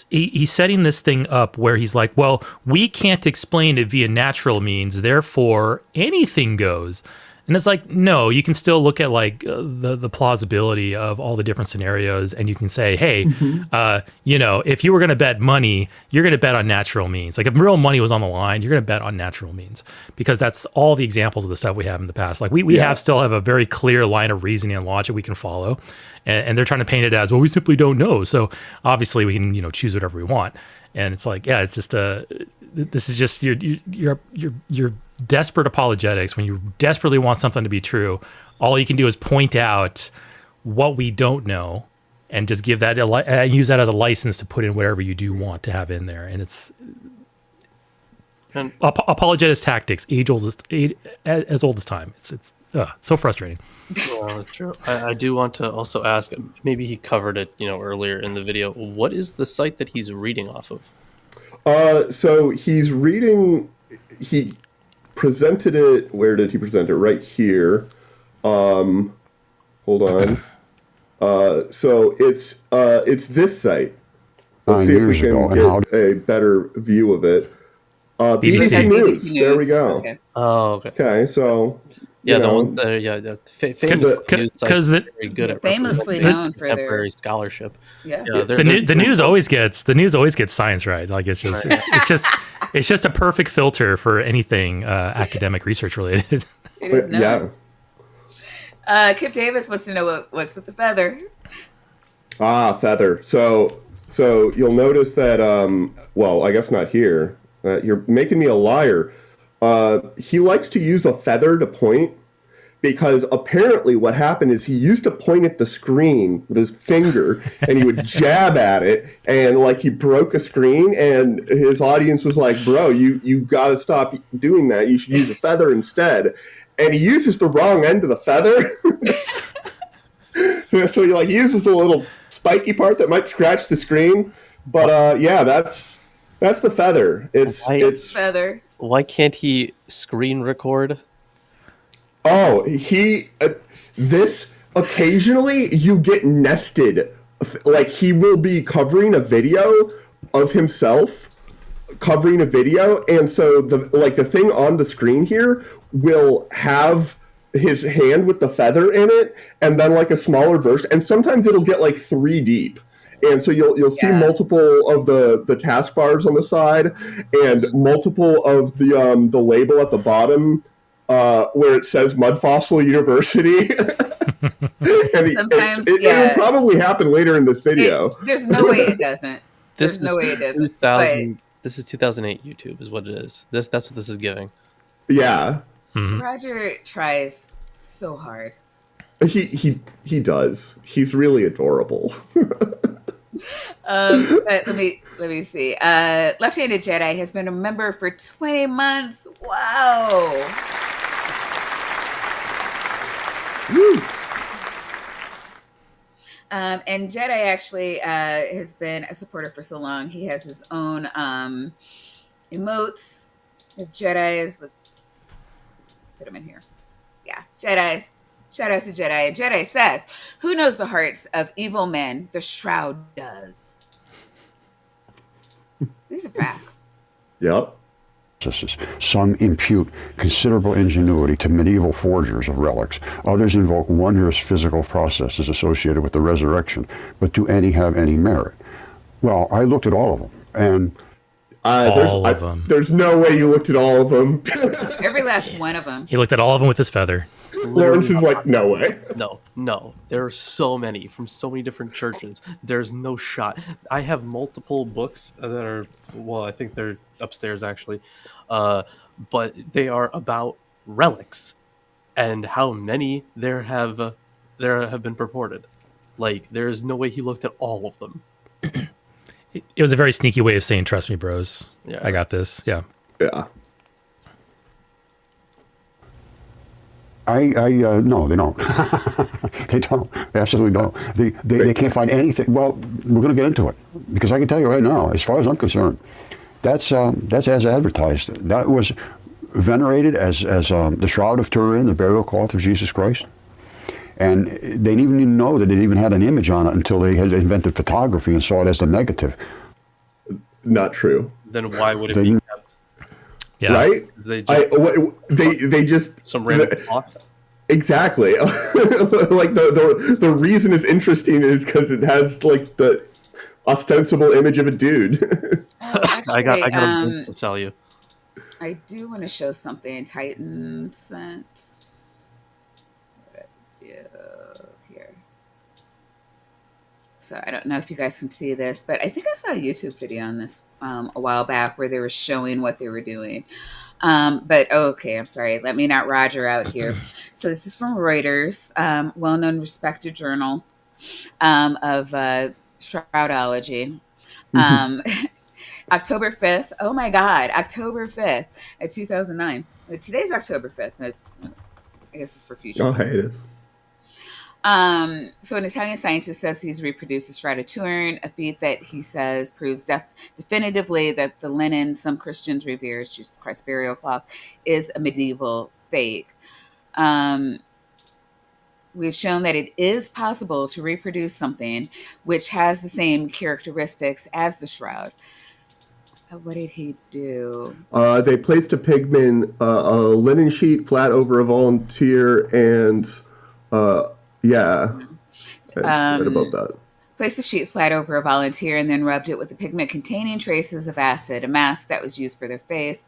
He's setting this thing up where he's like, well, we can't explain it via natural means, therefore anything goes. And it's like, no, you can still look at like the plausibility of all the different scenarios, and you can say, hey, if you were going to bet money, you're going to bet on natural means. Like if real money was on the line, you're going to bet on natural means, because that's all the examples of the stuff we have in the past. Like we still have a very clear line of reasoning and logic we can follow, and they're trying to paint it as, well, we simply don't know. So obviously we can choose whatever we want, and it's like, yeah, it's just this is just your desperate apologetics. When you desperately want something to be true, all you can do is point out what we don't know and just give that use that as a license to put in whatever you do want to have in there. And it's apologetics tactics, as old as time. It's so frustrating. Well, that's true. I do want to also ask, maybe he covered it earlier in the video, what is the site that he's reading off of? So he's reading, he presented it, where did he present it? Right here. Hold on. So it's this site. Let's see if we can get a better view of it. BBC News. There we go. Okay. Oh, okay. Okay, so yeah, the one that because very good at famously known for contemporary scholarship. Yeah, the news always gets science right. Like it's just a perfect filter for anything academic research related. It is known. Yeah. Kip Davis wants to know what's with the feather. Feather. So you'll notice that. Well, I guess not here. You're making me a liar. He likes to use a feather to point, because apparently what happened is he used to point at the screen with his finger and he would jab at it, and like he broke a screen, and his audience was like, bro, you got to stop doing that. You should use a feather instead. And he uses the wrong end of the feather. So he uses the little spiky part that might scratch the screen. But that's the feather. It's feather. Why can't he screen record? Oh, this occasionally you get nested. Like he will be covering a video of himself covering a video, and so the thing on the screen here will have his hand with the feather in it, and then like a smaller version, and sometimes it'll get like 3 deep. And so you'll see multiple of the taskbars on the side, and multiple of the label at the bottom where it says Mud Fossil University. And it will probably happen later in this video. There's no way it doesn't. There's no way it doesn't. This is 2008 YouTube is what it is. That's what this is giving. Yeah. Mm-hmm. Roger tries so hard. He does. He's really adorable. But let me see. Left-Handed Jedi has been a member for 20 months. Wow. Woo. And Jedi actually has been a supporter for so long. He has his own emotes. If Jedi is put them in here. Yeah, Jedi's. Shout out to Jedi. And Jedi says, "Who knows the hearts of evil men? The Shroud does." These are facts. Yep. Some impute considerable ingenuity to medieval forgers of relics. Others invoke wondrous physical processes associated with the resurrection. But do any have any merit? Well, I looked at all of them, and all of them. There's no way you looked at all of them. Every last one of them. He looked at all of them with his feather. Lawrence is like, no way. No. There are so many from so many different churches. There's no shot. I have multiple books that are, well, I think they're upstairs actually, but they are about relics and how many there have been purported. Like, there's no way he looked at all of them. It was a very sneaky way of saying, "Trust me, bros. Yeah. I got this." Yeah. Yeah. No, they don't. They don't. They absolutely don't. They can't find anything. Well, we're going to get into it because I can tell you right now, as far as I'm concerned, that's as advertised. That was venerated as the Shroud of Turin, the burial cloth of Jesus Christ. And they didn't even know that it even had an image on it until they had invented photography and saw it as the negative. Not true. Then why would it be kept? Yeah. Right? They just just some random cloth. Exactly. Like the reason it's interesting is because it has like the ostensible image of a dude. Oh, actually, I got a book to sell you. I do want to show something. Titan sent. What did I do here? So I don't know if you guys can see this, but I think I saw a YouTube video on this a while back where they were showing what they were doing. But okay, I'm sorry. Let me not Roger out here. So this is from Reuters, well-known, respected journal of shroudology. October 5th. Oh my God, October 5th of 2009. Today's October 5th. I guess it's for future. Oh, hey, it is. So an Italian scientist says he's reproduced the Shroud of Turin, a feat that he says proves definitively that the linen some Christians revere as Jesus Christ's burial cloth is a medieval fake. We've shown that it is possible to reproduce something which has the same characteristics as the shroud. What did he do? They placed a pigment, a linen sheet flat over a volunteer, and yeah, I read about that. Placed the sheet flat over a volunteer and then rubbed it with a pigment containing traces of acid, a mask that was used for their face.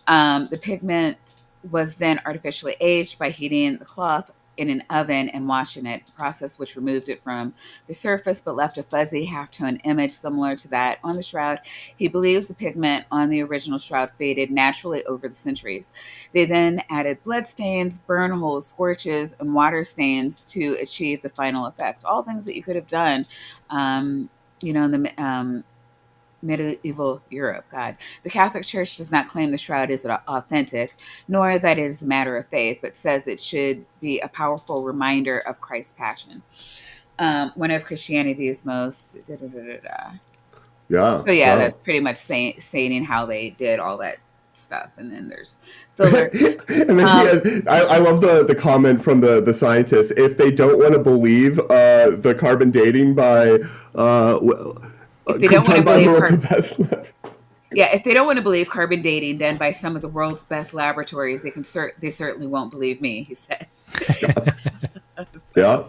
The pigment was then artificially aged by heating the cloth in an oven and washing it, a process which removed it from the surface but left a fuzzy halftone image similar to that on the shroud. He believes the pigment on the original shroud faded naturally over the centuries. They then added blood stains, burn holes, scorches, and water stains to achieve the final effect. All things that you could have done, in the medieval Europe. God, the Catholic Church does not claim the shroud is authentic, nor that it is a matter of faith, but says it should be a powerful reminder of Christ's passion. One of Christianity's most. Yeah. So yeah, that's pretty much saying how they did all that stuff, and then there's filler. And then I love the comment from the scientist. If they don't want to believe the carbon dating by if they don't want to believe if they don't want to believe carbon dating done by some of the world's best laboratories, they certainly won't believe me, he says. Yeah.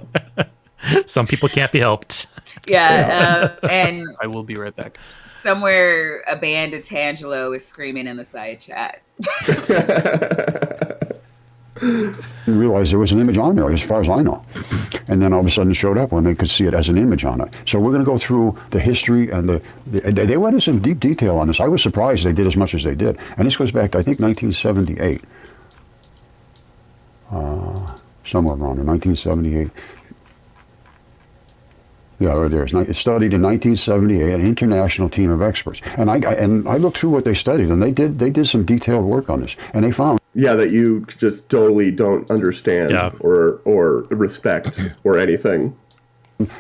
Some people can't be helped. Yeah, and I will be right back. Somewhere a band of Tangelo is screaming in the side chat. Realized there was an image on there, as far as I know. And then all of a sudden it showed up when they could see it as an image on it. So we're going to go through the history, and they went into some deep detail on this. I was surprised they did as much as they did. And this goes back to, I think, 1978. Somewhere around there, 1978. Yeah, right there. It studied in 1978, an international team of experts. And I looked through what they studied, and they did some detailed work on this. And they found that you just totally don't understand or respect or anything.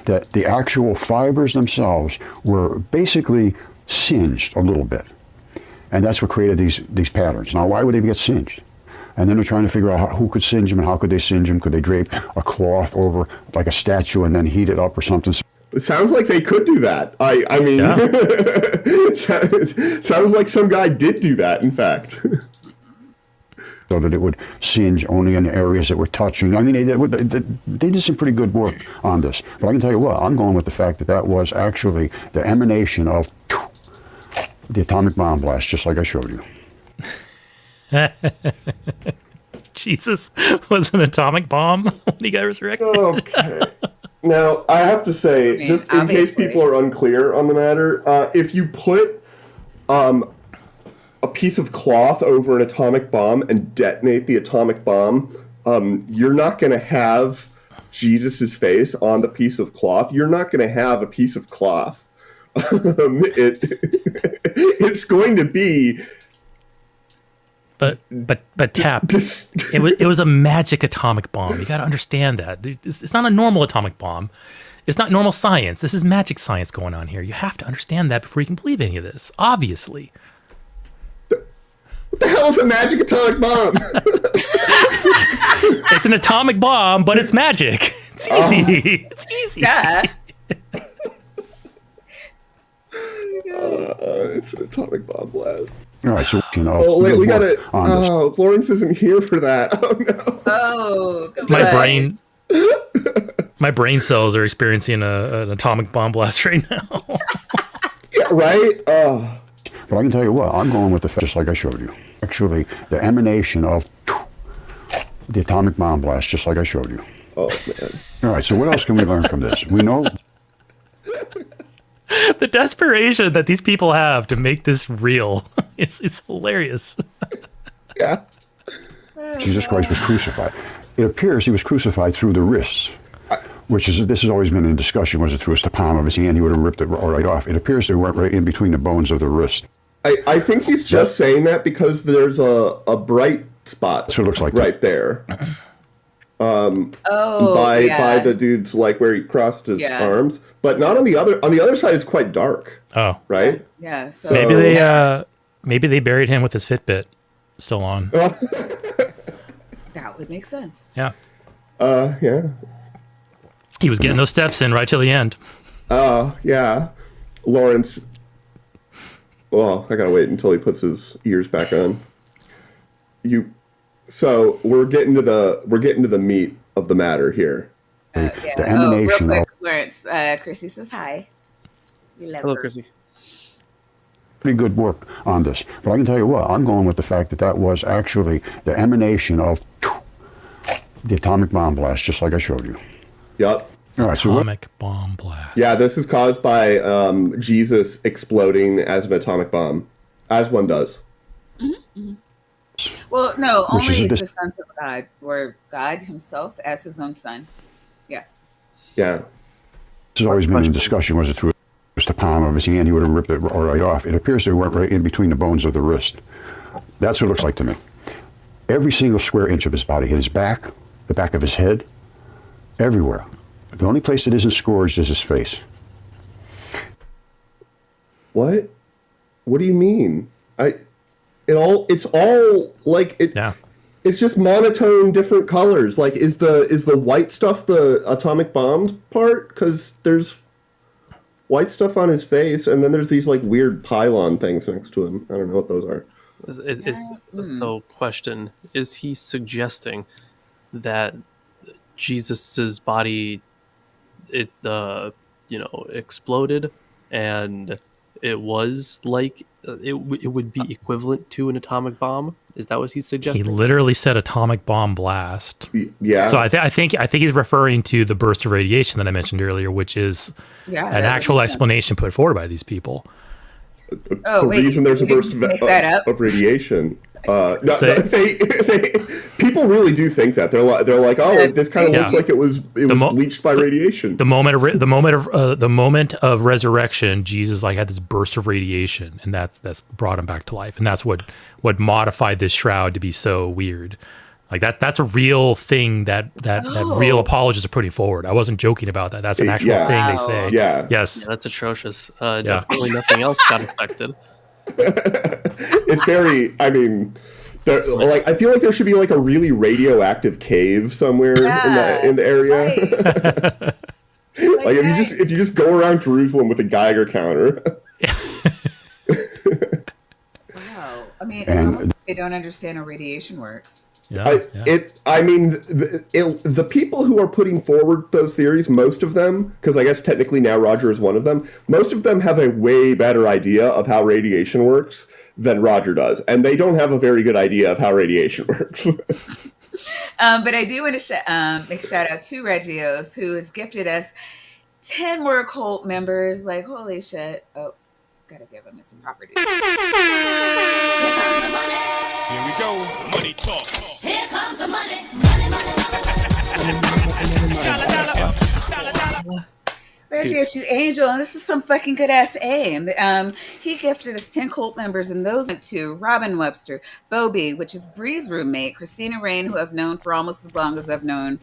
That the actual fibers themselves were basically singed a little bit. And that's what created these patterns. Now, why would they get singed? And then they're trying to figure out who could singe him and how could they singe him. Could they drape a cloth over like a statue and then heat it up or something? It sounds like they could do that. I mean, Yeah. it sounds like some guy did do that, in fact. So that it would singe only in areas that were touching. I mean, they did some pretty good work on this. But I can tell you what, I'm going with the fact that that was actually the emanation of the atomic bomb blast, just like I showed you. Jesus was an atomic bomb when he got resurrected. Okay. Now, I have to say, mean, just in case obviously. people are unclear on the matter, if you put a piece of cloth over an atomic bomb and detonate the atomic bomb, you're not going to have Jesus's face on the piece of cloth. You're not going to have a piece of cloth. It's going to be... But Tap, it was a magic atomic bomb. You got to understand that. It's not a normal atomic bomb. It's not normal science. This is magic science going on here. You have to understand that before you can believe any of this. Obviously. What the hell is a magic atomic bomb? It's an atomic bomb, but it's magic. It's easy. It's easy. Yeah. It's an atomic bomb blast. All right, so Oh, wait, we good gotta... work on this. Oh, Lawrence isn't here for that. Oh, no. Oh, come My on. my brain cells are experiencing an atomic bomb blast right now. Yeah, right? Oh. But I can tell you what, I'm going with the fact, just like I showed you. Actually, the emanation of the atomic bomb blast, just like I showed you. Oh, man. All right, so what else can we learn from this? We know The desperation that these people have to make this real, it's hilarious. Yeah. Jesus Christ was crucified. It appears he was crucified through the wrists, this has always been in discussion. Was it through the palm of his hand? He would have ripped it right off. It appears they went right in between the bones of the wrist. I think he's just saying that because there's a bright spot That's what it looks like. right there. Oh, By the dude's, like, where he crossed his arms. But not on the other. On the other side, it's quite dark, Oh, right? Yeah. So maybe they buried him with his Fitbit still on. that would make sense. Yeah, Yeah. he was getting those steps in right till the end. Yeah. Lawrence. Well, I gotta wait until he puts his ears back on. So we're getting to the meat of the matter here. Yeah. The emanation real of quick, Lawrence. Chrissy says hi. We love Hello, her. Chrissy. pretty good work on this. But I can tell you what, I'm going with the fact that that was actually the emanation of the atomic bomb blast, just like I showed you. Yep. All right, so Atomic bomb blast. Yeah, this is caused by Jesus exploding as an atomic bomb, as one does. Well, no, Which is only a the sons of God, or God himself as his own son. Yeah. Yeah. this has always been in discussion. Was it through the palm of his hand? He would have ripped it right off. It appears they went right in between the bones of the wrist. That's what it looks like to me. Every single square inch of his body, his back, the back of his head, everywhere. The only place that isn't scourged is his face. What? What do you mean? It's all like it. Yeah. It's just monotone, different colors. Like, is the white stuff the atomic bombs part? Because there's white stuff on his face, and then there's these like weird pylon things next to him. I don't know what those are. So, question: is he suggesting that Jesus's body, exploded, and it was like it would be equivalent to an atomic bomb? Is that what he's He suggesting? literally said atomic bomb blast. Yeah. So I think he's referring to the burst of radiation that I mentioned earlier, which is Yeah. an actual explanation put forward by these people. Oh, the wait, reason there's a you burst didn't make that up? of radiation. No, So- people really do think that they're like, oh, this kind of looks Yeah. like it was bleached by radiation. The moment of resurrection, Jesus like had this burst of radiation, and that's brought him back to life, and that's what modified this shroud to be so weird. Like that's a real thing that real apologists are putting forward. I wasn't joking about that. That's an actual Yeah. thing they Wow. say. Yeah. Yes. Yeah, that's atrocious. Definitely nothing else got affected. It's very. I mean, Like, I feel like there should be like a really radioactive cave somewhere in the area. Right. Like if you just go around Jerusalem with a Geiger counter. Wow. I mean, it's almost like they don't understand how radiation works. I mean, the people who are putting forward those theories, most of them, because I guess technically now Roger is one of them, most of them have a way better idea of how radiation works than Roger does. And they don't have a very good idea of how radiation works. But I do want to make a shout out to Regios, who has gifted us 10 more cult members. Like, holy shit. Oh, gotta give him some property. Here comes the money. Here we go. Money talk. Here comes the money. Money, money, money. Regios, you angel, and this is some fucking good ass aim. He gifted us 10 cult members, and those went to Robin Webster, Bobby, which is Bree's roommate, Christina Rain, who I've known for almost as long as I've known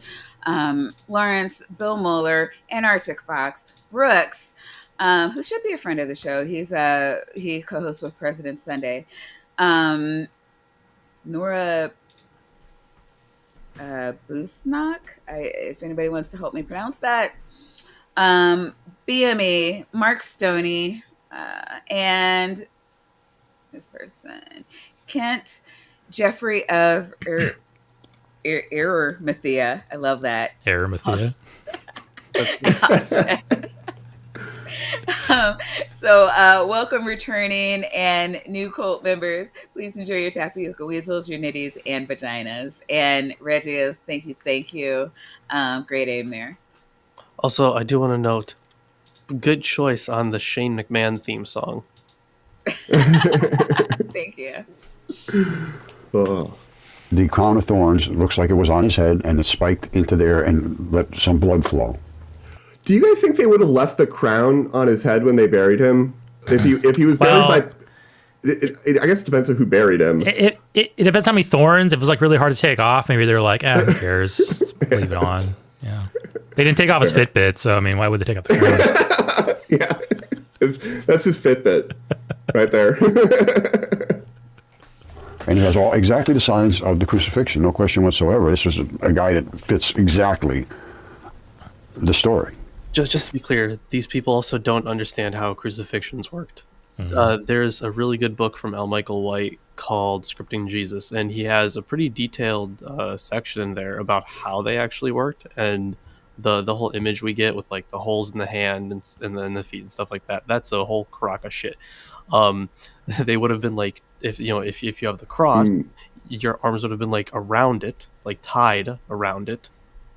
Lawrence, Bill Mueller, Antarctic Fox, Brooks, who should be a friend of the show. He co-hosts with President Sunday. Nora Busnak, if anybody wants to help me pronounce that. BME, Mark Stoney, and this person, Kent Jeffrey of Arimathea. I love that. Arimathea. Welcome returning and new cult members. Please enjoy your tapioca weasels, your nitties, and vaginas. And Regios, thank you. Great aim there. Also, I do want to note, good choice on the Shane McMahon theme song. Thank you. The crown of thorns looks like it was on his head, and it spiked into there and let some blood flow. Do you guys think they would have left the crown on his head when they buried him? If he was buried by... I guess it depends on who buried him. It depends how many thorns. If it was like really hard to take off, maybe they were like, who cares? Let's leave it on. Yeah. They didn't take off his Fitbit, so I mean, why would they take off the crown? Yeah. That's his Fitbit right there. And he has exactly the signs of the crucifixion, no question whatsoever. This is a guy that fits exactly the story. Just to be clear, these people also don't understand how crucifixions worked. Mm-hmm. There's a really good book from L. Michael White called Scripting Jesus, and he has a pretty detailed section in there about how they actually worked, and the whole image we get with like the holes in the hand and then the feet and stuff like that. That's a whole crock of shit. They would have been like, if you have the cross, your arms would have been like around it, like tied around it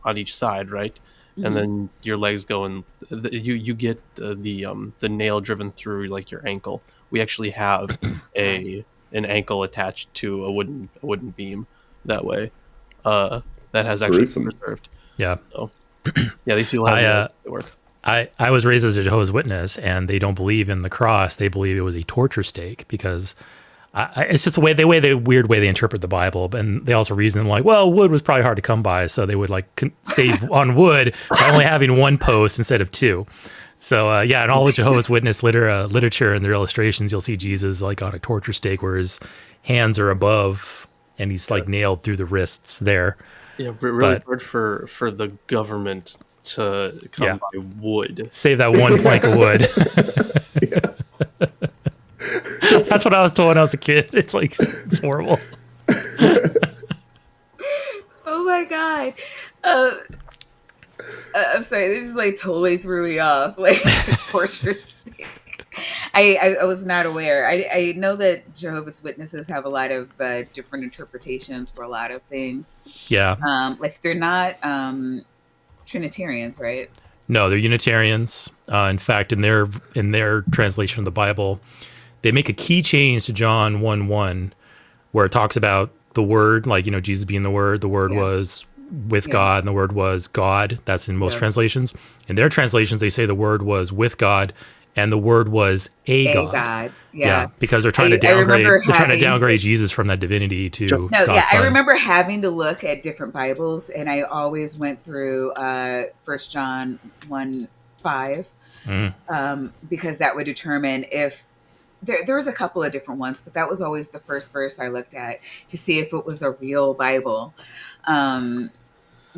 on each side, right? And then your legs go and you get the nail driven through like your ankle. We actually have an ankle attached to a wooden beam that way. That has actually been preserved. Yeah. So yeah, these people have to work. I was raised as a Jehovah's Witness, and they don't believe in the cross. They believe it was a torture stake because it's just the weird way they interpret the Bible. And they also reason like, well, wood was probably hard to come by, so they would like save on wood by only having one post instead of two. So in all the Jehovah's Witness literature and their illustrations, you'll see Jesus like on a torture stake where his hands are above and he's like nailed through the wrists there. Yeah, really hard for the government to come by wood. Save that one plank of wood. That's what I was told when I was a kid. It's like, it's horrible. Oh my God. I'm sorry, this just like totally threw me off. Like, torture stake. I was not aware. I know that Jehovah's Witnesses have a lot of different interpretations for a lot of things. Yeah. Like they're not Trinitarians, right? No, they're Unitarians. In fact, in their translation of the Bible, they make a key change to John 1:1, where it talks about the Word, like, Jesus being the Word. The Word was with God, and the Word was God. That's in most translations. In their translations, they say the Word was with God, and the Word was a God. Yeah, because they're trying to downgrade. They're trying to downgrade Jesus from that divinity to God's Son. I remember having to look at different Bibles, and I always went through 1 John 1:5, because that would determine if there was a couple of different ones, but that was always the first verse I looked at to see if it was a real Bible.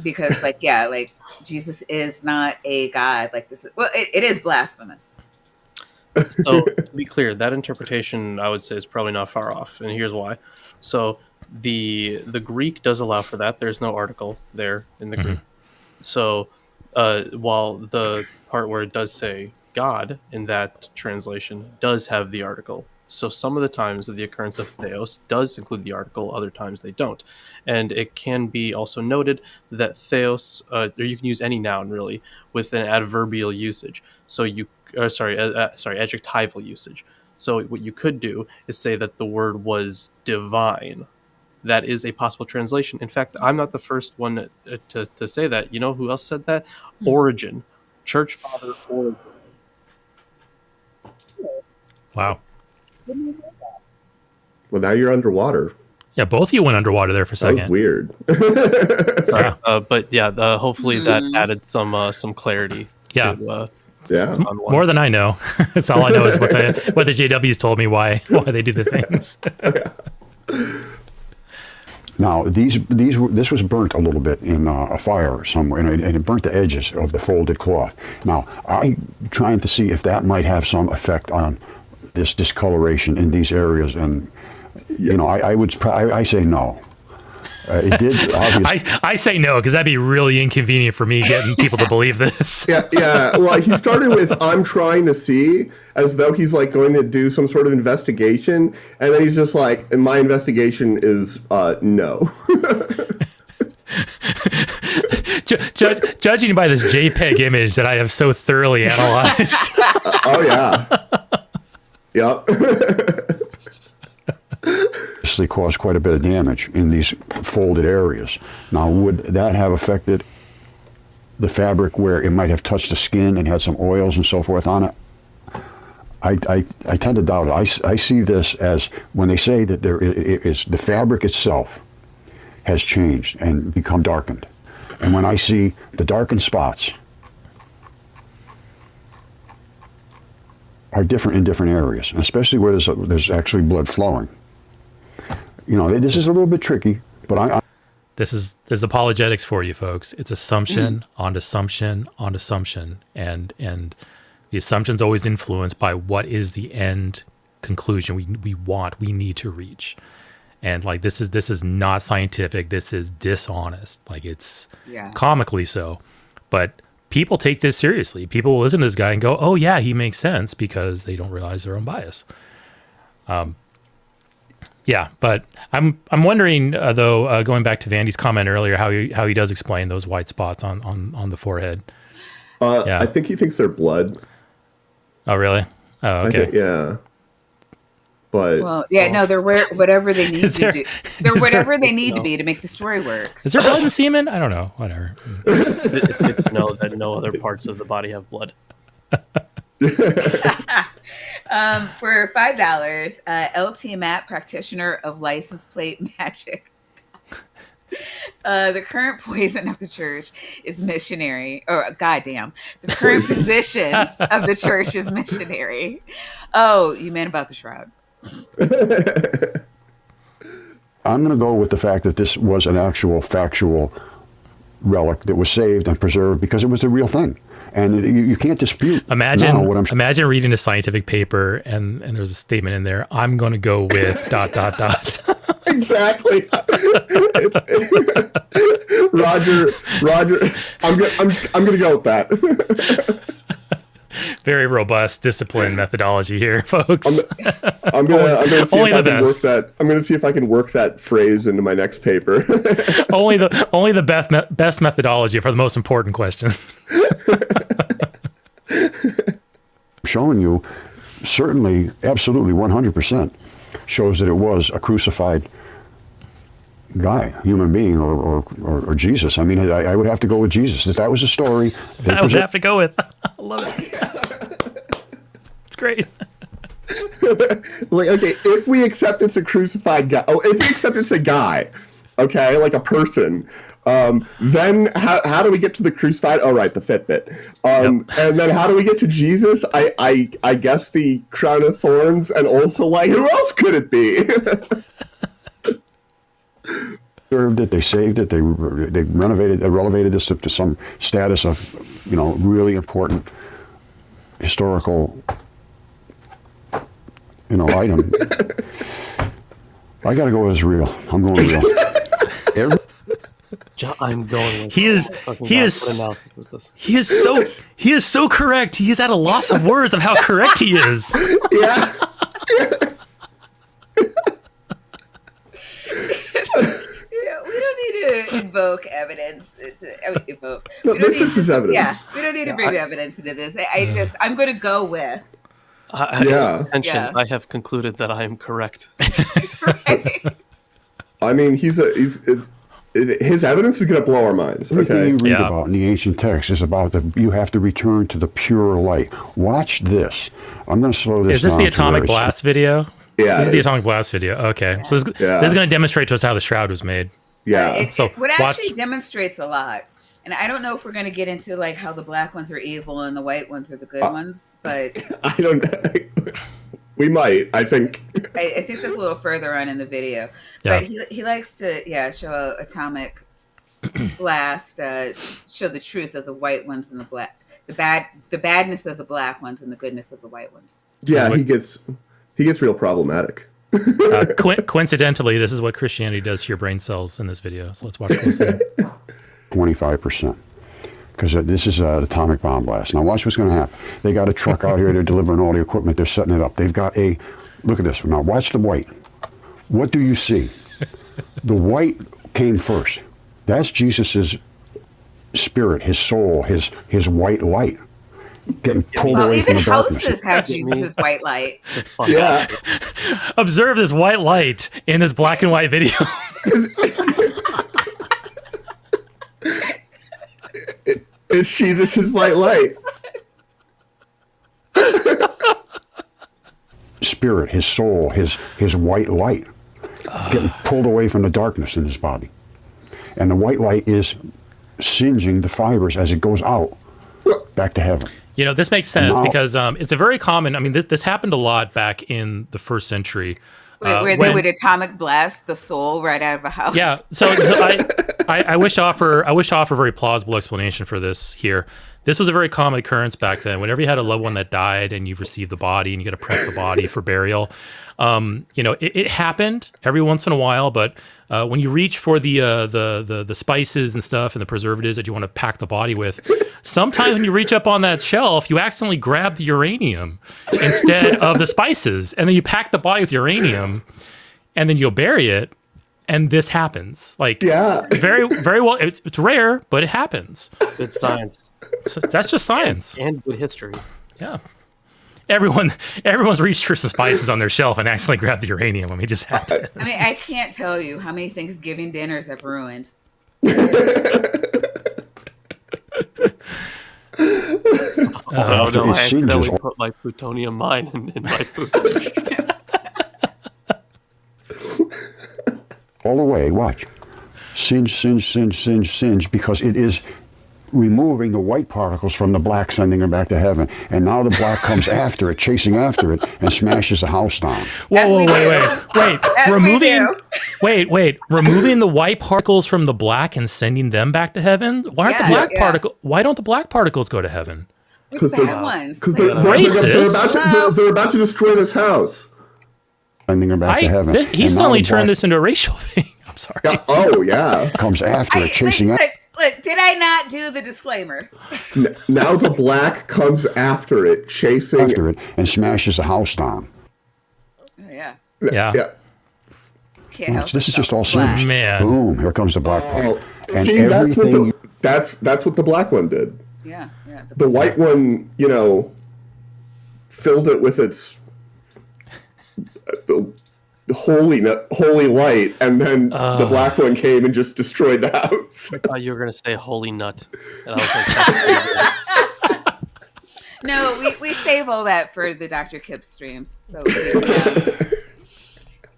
Because like, yeah, like Jesus is not a God. Like this is, well, it is blasphemous. So to be clear, that interpretation I would say is probably not far off, and here's why. So the Greek does allow for that. There's no article there in the Greek. So while the part where it does say God in that translation does have the article, so some of the times the occurrence of theos does include the article, other times they don't. And it can be also noted that theos, or you can use any noun really, with an adverbial usage. So adjectival usage. So what you could do is say that the word was divine. That is a possible translation. In fact, I'm not the first one to say that. You know who else said that? Origen. Church Father Origen. Wow. Well, now you're underwater. Yeah, both of you went underwater there for a That was second. weird. Yeah. But yeah, hopefully that added some clarity. Yeah. To, Yeah. More than I know. That's all I know is what the JWs told me why they do the things. Now, this was burnt a little bit in a fire somewhere, and it burnt the edges of the folded cloth. Now, I'm trying to see if that might have some effect on this discoloration in these areas, and I say no. It did. Obviously. I say no because that'd be really inconvenient for me getting people to believe this. Yeah. Well, he started with "I'm trying to see," as though he's like going to do some sort of investigation, and then he's just like, "And my investigation is no." Judging by this JPEG image that I have so thoroughly analyzed. Oh yeah. Yep. Obviously caused quite a bit of damage in these folded areas. Now, would that have affected the fabric where it might have touched the skin and had some oils and so forth on it? I tend to doubt it. I see this as when they say that there is the fabric itself has changed and become darkened. And when I see the darkened spots are different in different areas, and especially where there's actually blood flowing. This is a little bit tricky, but There's apologetics for you folks. It's assumption on assumption on assumption, and the assumption's always influenced by what is the end conclusion we need to reach. And like this is not scientific. This is dishonest. Like it's comically so, but people take this seriously. People will listen to this guy and go, "Oh yeah, he makes sense," because they don't realize their own bias. Yeah, but I'm wondering though, going back to Vandy's comment earlier, how he does explain those white spots on the forehead. I think he thinks they're blood. Oh really? Oh okay. Yeah. But no, they're whatever they need to do. They're whatever they need to be to make the story work. Is there blood in semen? I don't know. Whatever. It's good to know that no other parts of the body have blood. For $5, LT Matt, practitioner of license plate magic. The current poison of the church is missionary. Or goddamn, the current position of the church is missionary. Oh, you meant about the shroud. I'm going to go with the fact that this was an actual factual relic that was saved and preserved because it was the real thing. And you can't dispute. Imagine reading a scientific paper and there's a statement in there. I'm going to go with ... Exactly. Roger. I'm going to go with that. Very robust, disciplined methodology here, folks. I'm gonna see if I can work that. I'm gonna see if I can work that phrase into my next paper. only the best methodology for the most important questions. Showing you, certainly, absolutely, 100% shows that it was a crucified guy, human being, or Jesus. I mean, I would have to go with Jesus. If that was a story, I would have to go with. I love it. It's great. Like, okay, if we accept it's a crucified guy, if we accept it's a guy, okay, like a person, Then how do we get to the crucified? Oh, right, the Fitbit. And then how do we get to Jesus? I guess the crown of thorns, and also, like, who else could it be? Served it, they saved it, they elevated this up to some status of, really important historical, item. I gotta go as real. I'm going real. I'm going. He is so correct. He is at a loss of words of how correct he is. Yeah. We don't need to invoke evidence. This is evidence. Yeah, we don't need to bring evidence into this. I'm going to go with. I have concluded that I am correct. Right. I mean, his evidence is going to blow our minds. Everything you read Yeah. about in the ancient text is about you have to return to the pure light. Watch this. I'm going to slow this down. Is this the to atomic where it's- blast video? Yeah, This is it the is. atomic blast video. Okay. So this is going to demonstrate to us how the shroud was made. Yeah. It watch- actually demonstrates a lot. And I don't know if we're going to get into like how the black ones are evil and the white ones are the good ones, but I don't. We might. I think. I think that's a little further on in the video. Yeah. But he likes to show atomic blast, show the truth of the white ones and the black, the badness of the black ones and the goodness of the white ones. Yeah, he gets real problematic. Coincidentally, this is what Christianity does to your brain cells in this video. So let's watch closely. 25%. Because this is an atomic bomb blast. Now watch what's going to happen. They got a truck out here. They're delivering all the equipment. They're setting it up. They've got look at this. Now watch the white. What do you see? The white came first. That's Jesus's spirit, his soul, his white light. Getting pulled Well, away from even the darkness. houses have Jesus' white light. Yeah. Observe this white light in this black and white video. It's Jesus' white light. Spirit, his soul, his white light. Getting pulled away from the darkness in his body. And the white light is singeing the fibers as it goes out back to heaven. You know, this makes sense Now- because it's a very common. I mean, this happened a lot back in the first century. Where they would atomic blast the soul right out of a house. Yeah. So I wish to offer a very plausible explanation for this here. This was a very common occurrence back then. Whenever you had a loved one that died and you've received the body and you got to prep the body for burial, it happened every once in a while. But when you reach for the spices and stuff and the preservatives that you want to pack the body with, sometimes when you reach up on that shelf, you accidentally grab the uranium instead of the spices, and then you pack the body with uranium, and then you'll bury it. And this happens. Very, very well. It's rare, but it happens. Good science. So that's just science. And good history. Yeah. Everyone's reached for some spices on their shelf and accidentally grabbed the uranium. I mean, it just happened. I mean, I can't tell you how many Thanksgiving dinners I've ruined. Oh no! I it seems accidentally as- put my plutonium mine in my food. All the way, watch. Singe, singe, singe, singe, singe, because it is removing the white particles from the black, sending them back to heaven. And now the black comes after it, chasing after it, and smashes the house down. Whoa, we wait. As we Removing, do. removing the white particles from the black and sending them back to heaven. Why don't the black particles go to heaven? With bad ones. Because Like, they're about to destroy this house. Sending them back to heaven. He And now suddenly the turned black this into a racial thing. I'm sorry. Yeah. Oh, yeah. comes after it, chasing after look, did I not do the disclaimer? Now the black comes after it, chasing it, and smashes the house down. Oh, yeah. Yeah. Yeah. Can't help This is just myself. all Black. singed. Man. Boom, here comes the black part. Oh, And see, that's everything... what the black one did. Yeah. The white one, filled it with its the holy light, and then the black one came and just destroyed the house. I thought you were gonna say holy nut, and I was like, No, we save all that for the Dr. Kip streams. So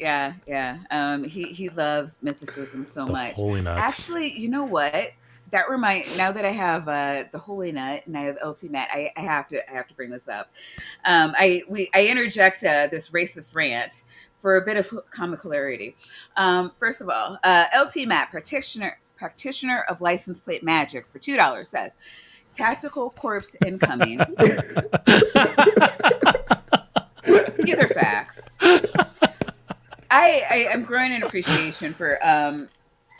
Yeah. He loves mythicism so The much. holy nuts. Actually, you know what? Now that I have the holy nut and I have LT Matt, I have to bring this up. I interject this racist rant for a bit of comic hilarity. First of all, LT Matt, practitioner of license plate magic for $2 says, "Tactical corpse incoming." These are facts. I am growing an appreciation for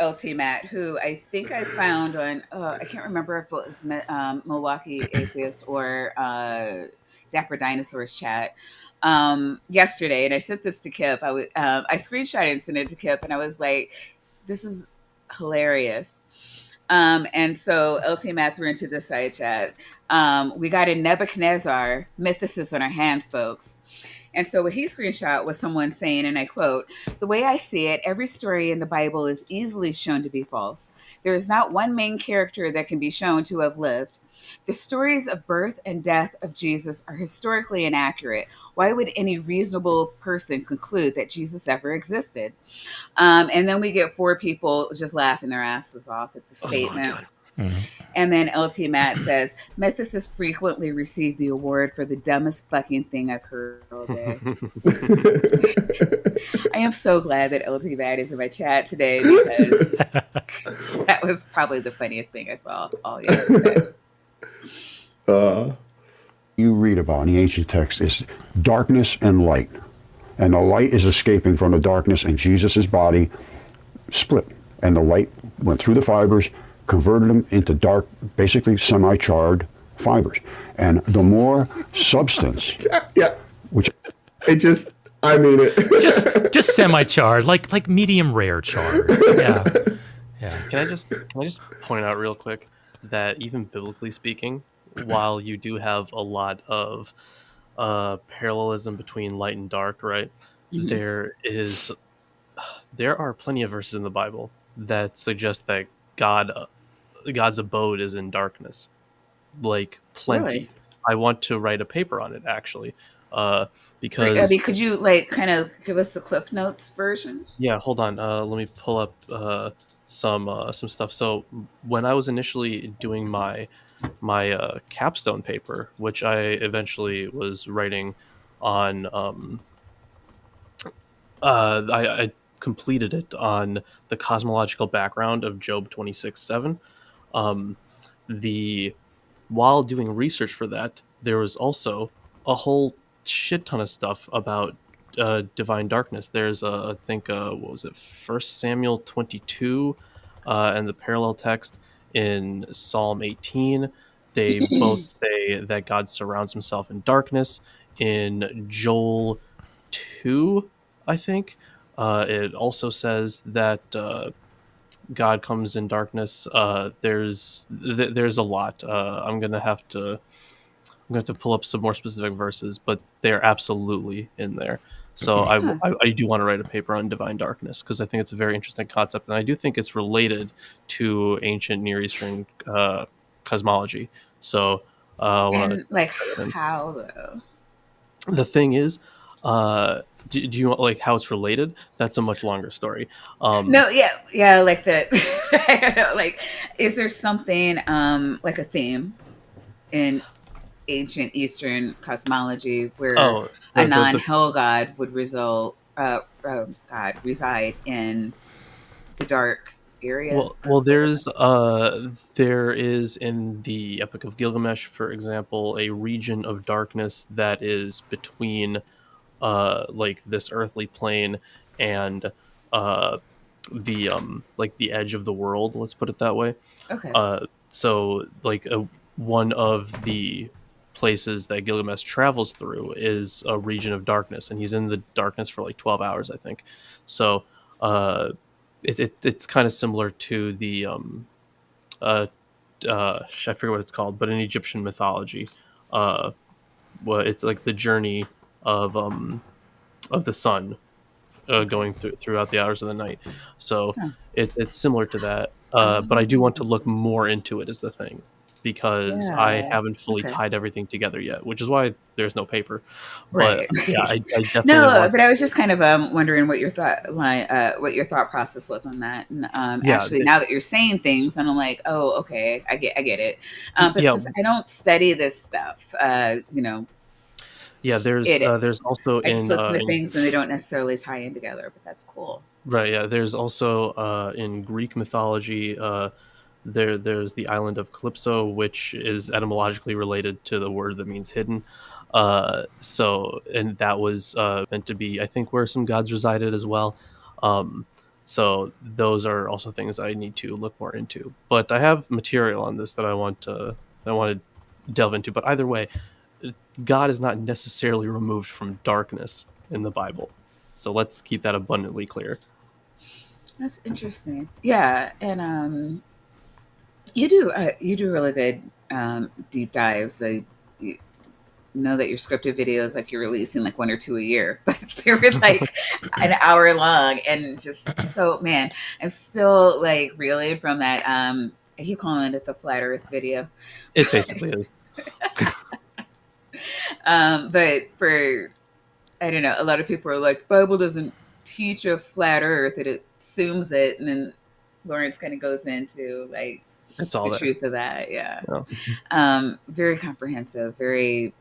LT Matt, who I think I found on I can't remember if it was Milwaukee Atheist or Dapper Dinosaurs chat yesterday, and I sent this to Kip. I screenshot it and sent it to Kip, and I was like, "This is hilarious." And so LT Matt threw into the side chat. We got a Nebuchadnezzar mythicist on our hands, folks. And so what he screenshot was someone saying, and I quote, "The way I see it, every story in the Bible is easily shown to be false. There is not one main character that can be shown to have lived. The stories of birth and death of Jesus are historically inaccurate. Why would any reasonable person conclude that Jesus ever existed?" And then we get four people just laughing their asses off at the statement. And then LT Matt says, "Mythicists frequently receive the award for the dumbest fucking thing I've heard all day." I am so glad that LT Matt is in my chat today because that was probably the funniest thing I saw all yesterday. You read about in the ancient text is darkness and light. And the light is escaping from the darkness, and Jesus' body split. And the light went through the fibers, converted them into dark, basically semi-charred fibers. And the more substance, Yeah. which I mean it. just semi-charred, like medium rare charred. Yeah. Can I just point out real quick that even biblically speaking, while you do have a lot of parallelism between light and dark, right? Mm-hmm. There are plenty of verses in the Bible that suggest that God's abode is in darkness, like plenty. Really? I want to write a paper on it actually, I because mean, could you kind of give us the Cliff Notes version? yeah, hold on. Let me pull up some stuff. So when I was initially doing my capstone paper, which I eventually was writing on, I completed it on the cosmological background of Job 26:7. The While doing research for that, there was also a whole shit ton of stuff about divine darkness. There's I think what was it, First Samuel 22, and the parallel text in Psalm 18. They both say that God surrounds himself in darkness. In Joel 2, I think, it also says that God comes in darkness. There's a lot. I'm gonna have to pull up some more specific verses, but they're absolutely in there. So I do want to write a paper on divine darkness because I think it's a very interesting concept, and I do think it's related to ancient Near Eastern cosmology. So And how though? the thing is, do you want like how it's related? That's a much longer story. No, yeah, like that. I don't know, like, is there something like a theme in ancient Eastern cosmology where a non-hell god would reside in the dark areas? Well, there is in the Epic of Gilgamesh, for example, a region of darkness that is between like this earthly plane and like the edge of the world. Let's put it that way. Okay. So like one of the places that Gilgamesh travels through is a region of darkness, and he's in the darkness for like 12 hours, I think. So it's kind of similar to the I forget what it's called, but in Egyptian mythology, well, it's like the journey of the sun going throughout the hours of the night. So it's similar to that, but I do want to look more into it, is the thing. because I Yeah. haven't fully Okay. tied everything together yet, which is why there's no paper. But Right. yeah, I definitely No, want. but I was just kind of wondering what your what your thought process was on that. And Yeah, actually, now that you're saying things, and I'm like, oh, okay, I get it. But yeah, since I don't study this stuff, yeah. it There's also I just listen to in things and they don't necessarily tie in together. But that's cool. right, yeah. There's also in Greek mythology, there's the island of Calypso, which is etymologically related to the word that means hidden. So and that was meant to be, I think, where some gods resided as well. Um, so those are also things I need to look more into. But I have material on this that I want to delve into. But either way, God is not necessarily removed from darkness in the Bible. So let's keep that abundantly clear. That's interesting. Yeah, and you do really good deep dives. You know that your scripted videos, like you're releasing like one or two a year, but they were like an hour long, and just so man, I'm still like reeling from that. I keep calling it the flat Earth video, It basically is. but for I don't know, a lot of people are like, Bible doesn't teach a flat Earth; it assumes it, and then Lawrence kind of goes into like It's all the there. truth of that. Yeah, Yeah. very comprehensive, very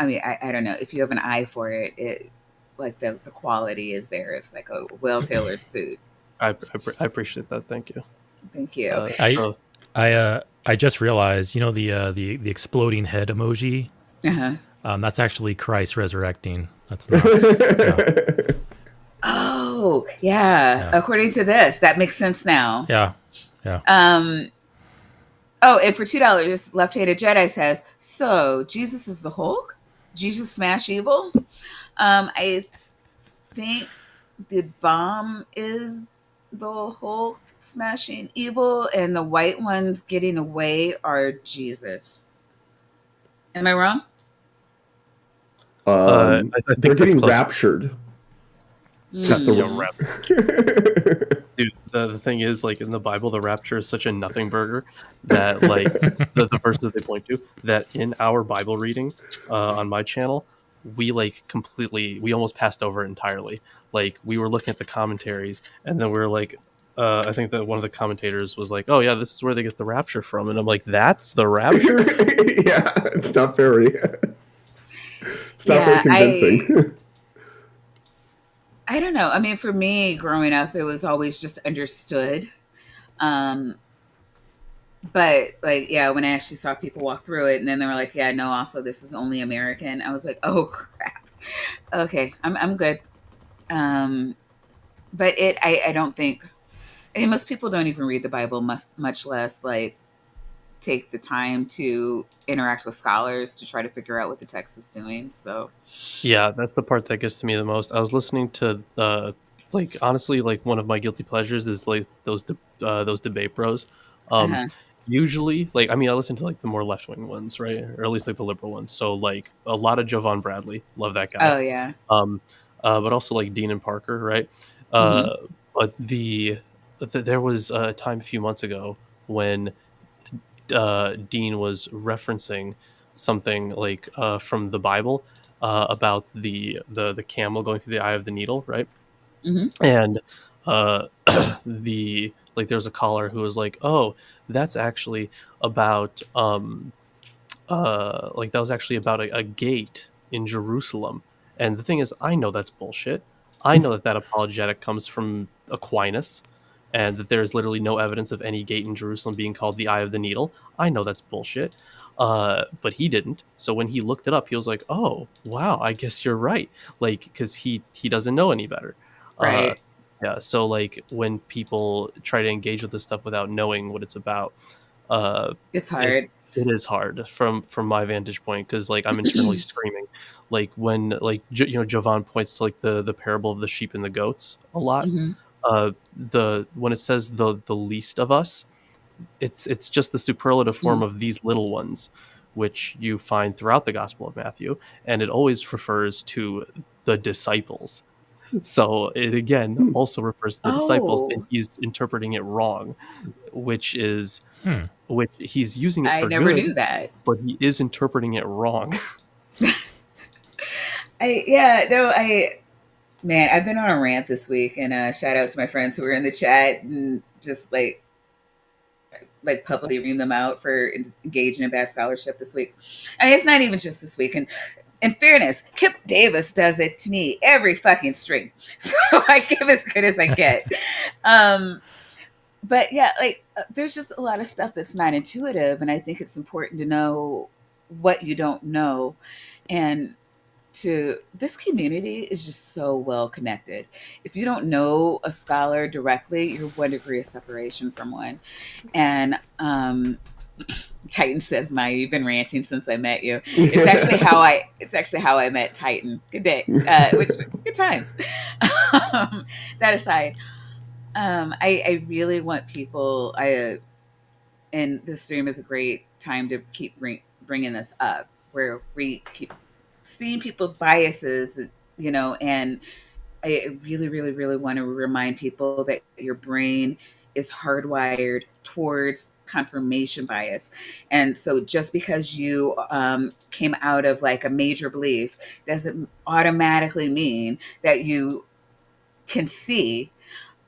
I mean, I don't know if you have an eye for it. It like the quality is there. It's like a well tailored suit. I appreciate that. Thank you. Thank you. I So I just realized, you know, the exploding head emoji. Uh-huh. That's actually Christ resurrecting. That's nuts. Oh yeah. Yeah, According to this, that makes sense now. yeah, yeah. Um. Oh, and for $2, Left-Handed Jedi says, "So Jesus is the Hulk. Jesus smash evil." I think the bomb is the Hulk smashing evil, and the white ones getting away are Jesus. Am I wrong? I They're think that's getting close. raptured. That's Hmm. Yeah, the rap. Dude, the thing is, like in the Bible, the rapture is such a nothing burger that like the verses they point to, that in our Bible reading on my channel, we like completely, we almost passed over it entirely. Like we were looking at the commentaries, and then we were like, I think that one of the commentators was like, "Oh yeah, this is where they get the rapture from," and I'm like, "That's the rapture." Yeah, it's not very. It's not very Yeah, convincing. I don't know. I mean, for me, growing up, it was always just understood. Um, but like, yeah, when I actually saw people walk through it, and then they were like, "Yeah, no, also this is only American," I was like, "Oh crap." Okay, I'm good. Um, but I don't think. I mean, most people don't even read the Bible, much less like take the time to interact with scholars to try to figure out what the text is doing. So, Yeah, that's the part that gets to me the most. I was listening to like honestly, like one of my guilty pleasures is like those debate bros. Um, uh-huh. usually, like I mean, I listen to like the more left wing ones, right, or at least like the liberal ones. So like a lot of Jovan Bradley, love that guy. Oh yeah. Um, but also like Dean and Parker, right? Hmm. But there was a time a few months ago when Dean was referencing something like from the Bible about the camel going through the eye of the needle, right? Hmm. And the like, there was a caller who was like, "Oh, that's actually about like that was actually about a gate in Jerusalem." And the thing is, I know that's bullshit. I know that that apologetic comes from Aquinas, and that there is literally no evidence of any gate in Jerusalem being called the Eye of the Needle. I know that's bullshit. But he didn't. So when he looked it up, he was like, "Oh, wow, I guess you're right." Like, because he doesn't know any better. Uh, Right. yeah. So like when people try to engage with this stuff without knowing what it's about, uh, It's it hard. it is hard from my vantage point, because like I'm internally screaming, like when like Jovan points to like the parable of the sheep and the goats a lot. Hmm. The when it says the least of us, it's just the superlative Hmm. form of these little ones, which you find throughout the Gospel of Matthew, and it always refers to the disciples. So it again also refers to the disciples, and Oh, he's interpreting it wrong, which he's using it I for never good, knew that. but he is interpreting it wrong. Man, I've been on a rant this week, and shout out to my friends who were in the chat and just like publicly ream them out for engaging in bad scholarship this week. I mean, it's not even just this week. And in fairness, Kip Davis does it to me every fucking stream, so I give as good as I get. But yeah, there's just a lot of stuff that's not intuitive, and I think it's important to know what you don't know. And this community is just so well connected. If you don't know a scholar directly, you're 1 degree of separation from one. And Titan says, "Maya, you've been ranting since I met you." It's actually how I met Titan. Good day, good times. That aside, I really want people. And this stream is a great time to keep bringing this up, where we keep seeing people's biases, and I really, really, really want to remind people that your brain is hardwired towards confirmation bias. And so just because you came out of like a major belief doesn't automatically mean that you can see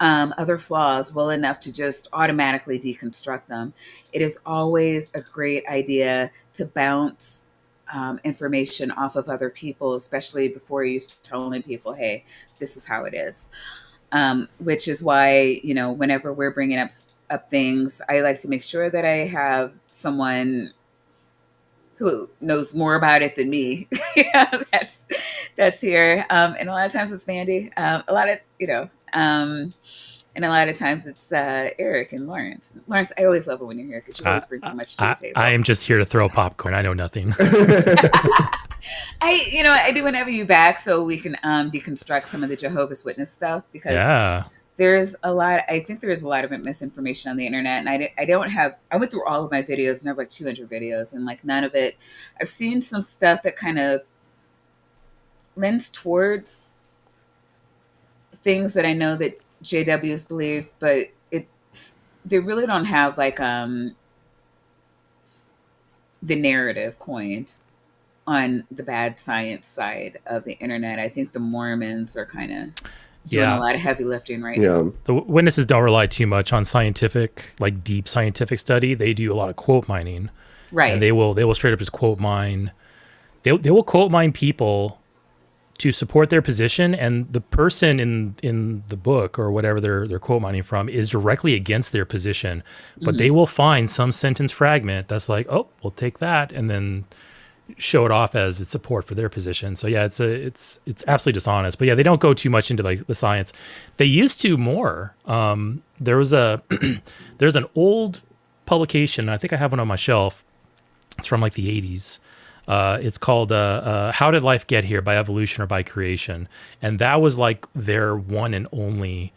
other flaws well enough to just automatically deconstruct them. It is always a great idea to bounce information off of other people, especially before you start telling people, hey, this is how it is. Which is why, whenever we're bringing up things, I like to make sure that I have someone who knows more about it than me. Yeah, that's here. And a lot of times it's Mandy. And a lot of times it's Eric and Lawrence. Lawrence, I always love it when you're here because you always bring so much to the table. I am just here to throw popcorn. I know nothing. I do want to have you back so we can deconstruct some of the Jehovah's Witness stuff, because I think there's a lot of misinformation on the internet, and I went through all of my videos, and I have like 200 videos, and like none of it, I've seen some stuff that kind of lends towards things that I know that JWs believe, but they really don't have like the narrative coined on the bad science side of the internet. I think the Mormons are kind of doing a lot of heavy lifting right now. The witnesses don't rely too much on scientific, like deep scientific study. They do a lot of quote mining, right? And they will straight up just quote mine. They will quote mine people to support their position, and the person in the book or whatever they're quote mining from is directly against their position, but they will find some sentence fragment that's like, oh, we'll take that, and then show it off as its support for their position. So yeah, it's absolutely dishonest. But yeah, they don't go too much into like the science. They used to more. There's an old publication. I think I have one on my shelf. It's from like the 80s. It's called How Did Life Get Here, by Evolution or by Creation? And that was like their one and only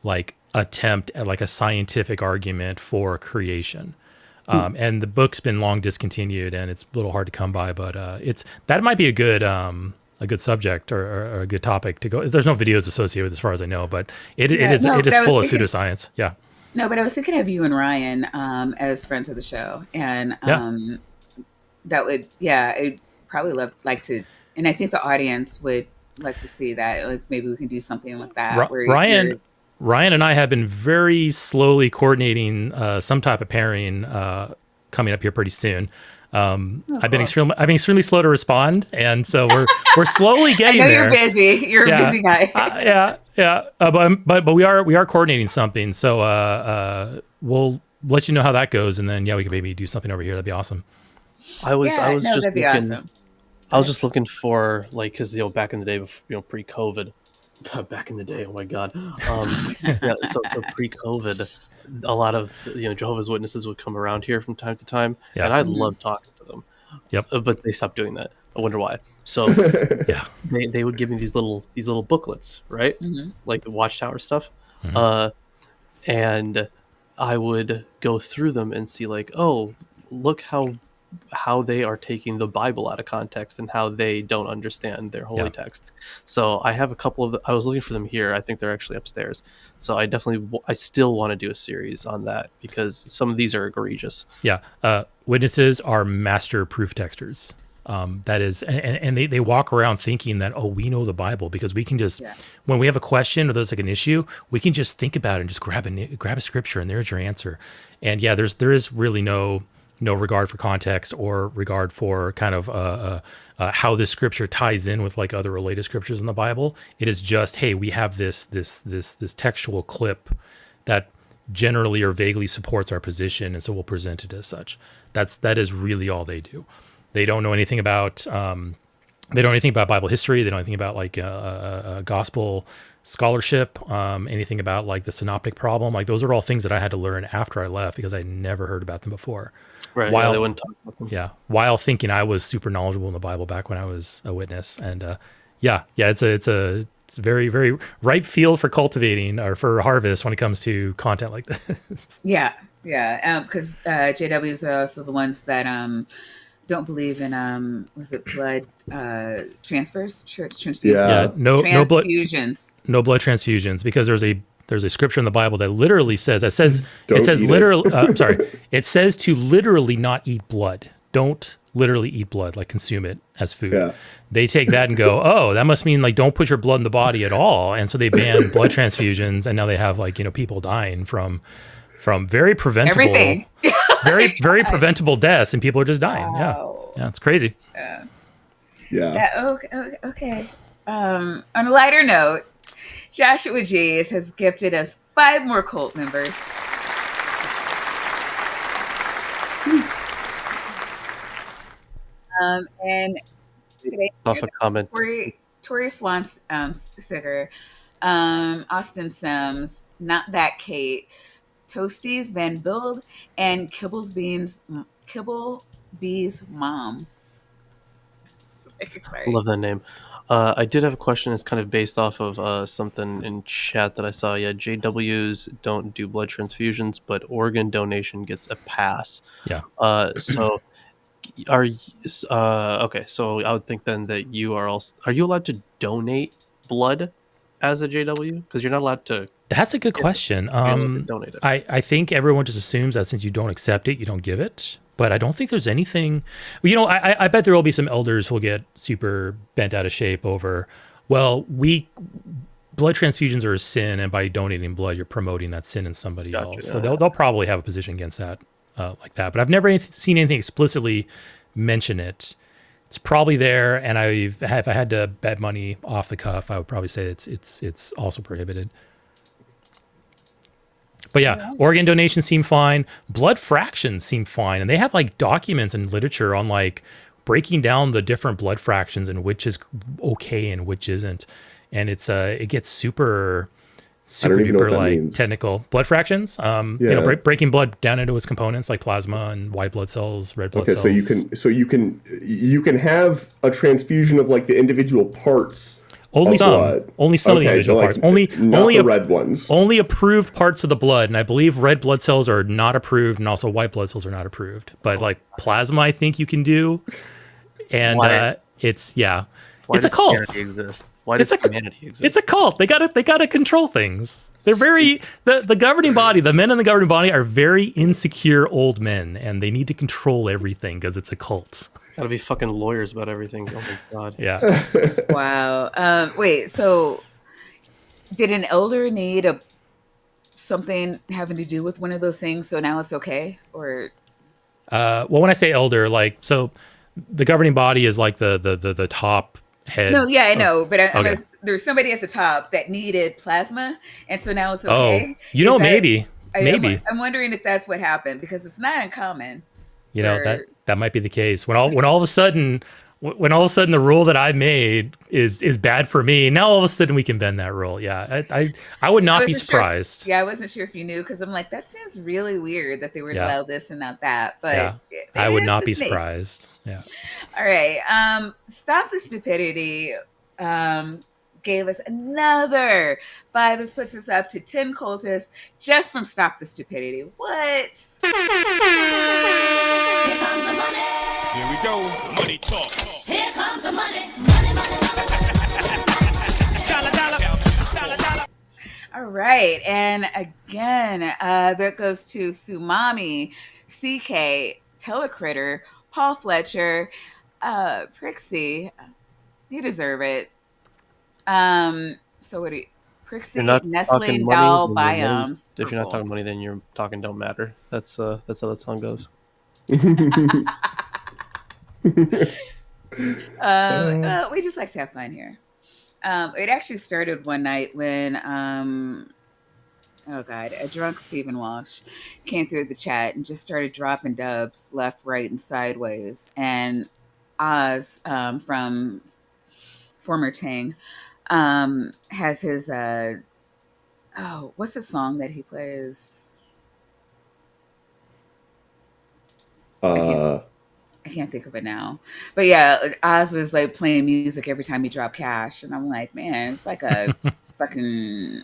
like attempt at like a scientific argument for creation. And the book's been long discontinued, and it's a little hard to come by, but that might be a good subject or a good topic to go. There's no videos associated with it as far as I know, but it is full of pseudoscience. Yeah. No, but I was thinking of you and Ryan as friends of the show, and that would, I'd probably like to, and I think the audience would like to see that. Like maybe we can do something with that. Ryan and I have been very slowly coordinating some type of pairing coming up here pretty soon. I've been extremely slow to respond, and so we're slowly getting there. I know you're busy. You're a busy guy. But we are coordinating something. So we'll let you know how that goes, and then we can maybe do something over here. That'd be awesome. I was just looking. Awesome. I was just looking for because back in the day, pre-COVID. Back in the day, oh my god. So pre-COVID, a lot of Jehovah's Witnesses would come around here from time to time, and I love talking to them. Yep. But they stopped doing that. I wonder why. So they would give me these little booklets, right? Like the Watchtower stuff. And I would go through them and see like, oh, look how how they are taking the Bible out of context and how they don't understand their holy text. So I have a couple of I was looking for them here. I think they're actually upstairs. So I still want to do a series on that because some of these are egregious. Yeah. Witnesses are master proof texters. That is, and they walk around thinking that, oh, we know the Bible because we can just, when we have a question or there's like an issue, we can just think about it and just grab a scripture and there's your answer. And yeah, there is really no regard for context or regard for kind of how this scripture ties in with like other related scriptures in the Bible. It is just, hey, we have this textual clip that generally or vaguely supports our position, and so we'll present it as such. That is really all they do. They don't know anything about Bible history. They don't know anything about like gospel scholarship, anything about like the synoptic problem. Like those are all things that I had to learn after I left because I never heard about them before. Right. While, they wouldn't talk about them. Yeah. While thinking I was super knowledgeable in the Bible back when I was a witness. And it's a very, very ripe field for cultivating or for harvest when it comes to content like this. Yeah. Because JWs are also the ones that don't believe in was it blood transfers? Transfusions. Yeah. No blood transfusions. No blood transfusions because there's a scripture in the Bible that literally says it says to literally not eat blood. Don't literally eat blood, like consume it as food. Yeah. They take that and go, oh, that must mean like don't put your blood in the body at all. And so they ban blood transfusions, and now they have like, people dying from very preventable Everything. very, very preventable deaths, and people are just dying. Wow. Yeah, it's crazy. Yeah. Okay. On a lighter note, Joshua G's has gifted us 5 more cult members. And today, Off a comment. Tori Swan Sicker, Austin Sims, Not That Kate, Toasties Van Bild, and Kibble Bee's mom. I love that name. I did have a question. It's kind of based off of something in chat that I saw. Yeah, JWs don't do blood transfusions, but organ donation gets a pass. Yeah. So are okay? So I would think then that you are also. Are you allowed to donate blood as a JW? Because you're not allowed to. That's a good question. Donate it. I think everyone just assumes that since you don't accept it, you don't give it. But I don't think there's anything. I bet there will be some elders who'll get super bent out of shape over, blood transfusions are a sin, and by donating blood, you're promoting that sin in somebody else. So they'll probably have a position against that, like that. But I've never seen anything explicitly mention it. It's probably there, and if I had to bet money off the cuff, I would probably say it's also prohibited. But yeah, organ donations seem fine. Blood fractions seem fine. And they have like documents and literature on like breaking down the different blood fractions and which is okay and which isn't. And it gets super duper like means. Technical. Blood fractions, breaking blood down into its components like plasma and white blood cells, red blood cells. So you can have a transfusion of like the individual parts. Only some of the individual parts. Only the red ones. Only approved parts of the blood, and I believe red blood cells are not approved, and also white blood cells are not approved. But like plasma, I think you can do, and it's a cult. Why does humanity exist? It's a cult. They gotta control things. They're very the governing body. The men in the governing body are very insecure old men, and they need to control everything because it's a cult. Gotta be fucking lawyers about everything. Oh my god. Yeah. Wow. Wait. So, did an elder need something having to do with one of those things? So now it's okay, or? When I say elder, like, so the governing body is like the top head. No, yeah, I know, but there's somebody at the top that needed plasma, and so now it's okay. Oh, maybe. I'm wondering if that's what happened because it's not uncommon. That might be the case. When all of a sudden the rule that I made is bad for me, now all of a sudden we can bend that rule. Yeah, I would not be surprised. I wasn't sure if you knew because I'm like, that seems really weird that they would allow this and not that. But I would not be surprised. Yeah. All right. Stop the Stupidity gave us another 5. This puts us up to 10 cultists just from Stop the Stupidity. What? Here comes the money. Here we go. Money talk. Here comes the money. Money, money, Dollar, dollar, dollar, dollar. All right. And again, that goes to Sumami, CK, Telecritter, Paul Fletcher, Prixie. You deserve it. So what do you, If you're Prixie, not Nestle, talking and money, Doll, then you're money. Biomes. If you're not Purple. talking money, then you're talking don't matter. That's how that song goes. We just like to have fun here. It actually started one night when, oh God, a drunk Stephen Walsh came through the chat and just started dropping dubs left, right, and sideways. And Oz from former Tang has his, what's the song that he plays? Uh, I can't think of it now. But yeah, Oz was like playing music every time he dropped cash. And I'm like, man, it's like a fucking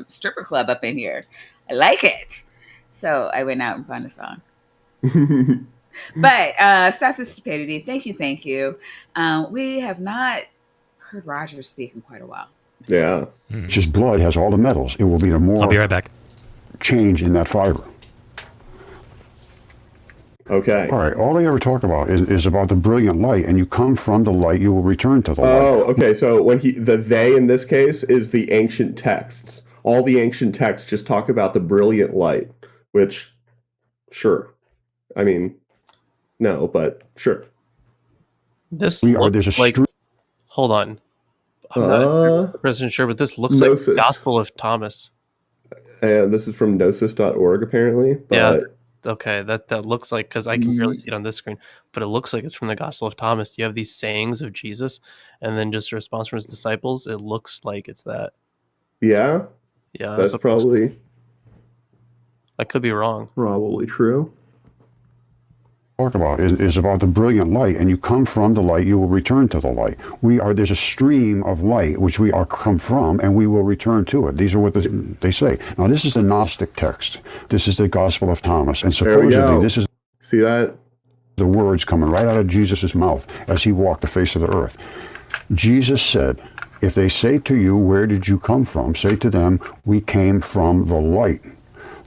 stripper club up in here. I like it. So I went out and found a song. But stop the stupidity. Thank you. We have not heard Roger speak in quite a while. yeah. Just blood has all the metals. It will be the more I'll be right back. change in that fiber. Okay. All right, all they ever talk about is about the brilliant light, and you come from the light, you will return to the light. Oh, okay. So when the they in this case is the ancient texts. All the ancient texts just talk about the brilliant light, which, sure. I mean, no, but sure. This We are, looks there's a like. Hold on. I'm not 100% sure, but this looks like Gnosis. the Gospel of Thomas. And this is from gnosis.org, apparently. But Yeah. Okay, that looks like, because I can barely see it on this screen, but it looks like it's from the Gospel of Thomas. You have these sayings of Jesus, and then just a response from his disciples. It looks like it's that. yeah, Yeah, that's what it looks like. probably I could be wrong. true. talk about is about the brilliant light, and you come from the light, you will return to the light. There's a stream of light which we are come from, and we will return to it. These are what they say. Now, this is the Gnostic text. This is the Gospel of Thomas, and There we go. supposedly this is See that? the words coming right out of Jesus' mouth as he walked the face of the earth. Jesus said, "If they say to you, 'Where did you come from?' say to them, 'We came from the light,'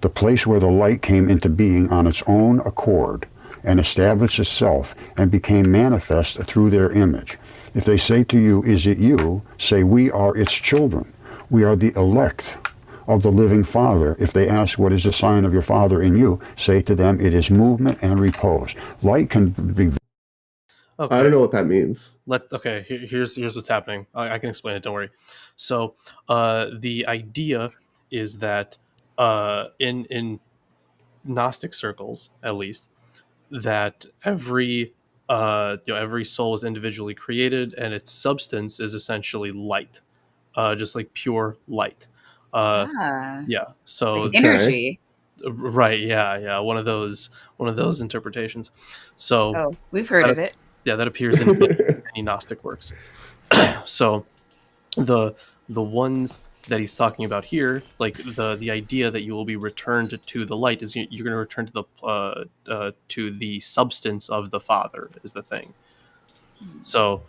the place where the light came into being on its own accord and established itself and became manifest through their image. If they say to you, 'Is it you?' say, 'We are its children. We are the elect of the living Father.' If they ask, 'What is the sign of your Father in you?' say to them, 'It is movement and repose.'" Light can be... Okay. I don't know what that means. Here's what's happening. I can explain it. Don't worry. So, the idea is that in Gnostic circles, at least, that every soul is individually created, and its substance is essentially light, just like pure light. Yeah. So Like energy. right. Yeah. One of those interpretations. So Oh, we've heard of it. yeah, that appears in many Gnostic works. So the ones that he's talking about here, like the idea that you will be returned to the light, is you're going to return to the substance of the Father, is the thing. So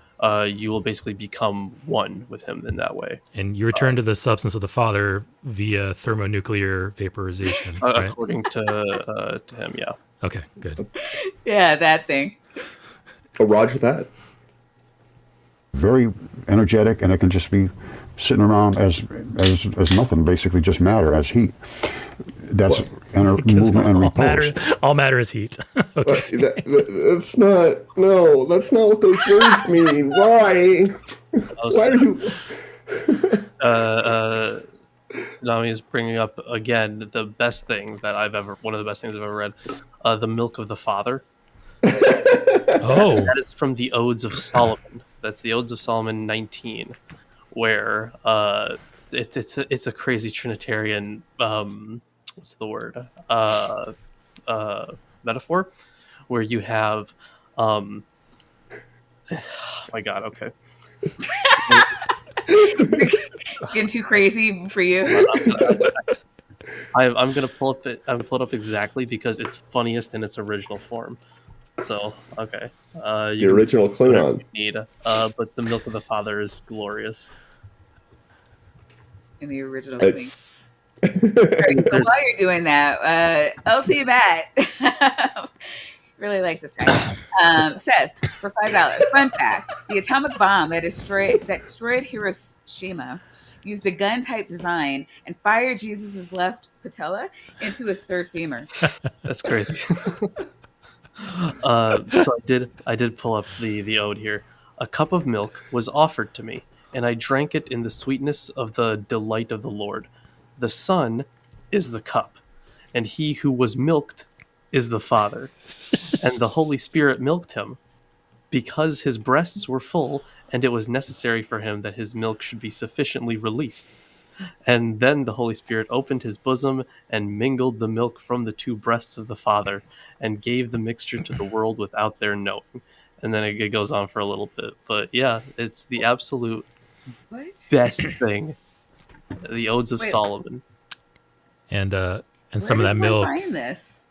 you will basically become one with him in that way. And you return to the substance of the Father via thermonuclear vaporization, right? According to him, yeah. Okay, good. Yeah, that thing. Oh, roger that. very energetic, and it can just be sitting around as nothing, basically just matter, as heat. That's movement and repose. All matter is heat. Okay. That's not. No, that's not what those words mean. Why? Why are you? Nami is bringing up again one of the best things I've ever read, the Milk of the Father. Oh, That is from the Odes of Solomon. That's the Odes of Solomon 19, where it's a crazy Trinitarian what's the word metaphor, where you have oh my god, okay. It's getting too crazy for you. I'm gonna pull it up exactly because it's funniest in its original form. So okay, The original whatever Klingon. you need. But the milk of the father is glorious. In the original I- thing. All right, so There's- while you're doing that, LT Matt, really like this guy, says for $5. Fun fact: the atomic bomb that destroyed Hiroshima used a gun-type design and fired Jesus' left patella into his third femur. That's crazy. So I did pull up the ode here. A cup of milk was offered to me, and I drank it in the sweetness of the delight of the Lord. The Son is the cup, and he who was milked is the Father, and the Holy Spirit milked him, because his breasts were full, and it was necessary for him that his milk should be sufficiently released. And then the Holy Spirit opened his bosom and mingled the milk from the two breasts of the Father, and gave the mixture to the world without their knowing. And then it goes on for a little bit. But yeah, it's the absolute What? best thing. The Odes of Wait. Solomon. And Where some of does that one milk, find this?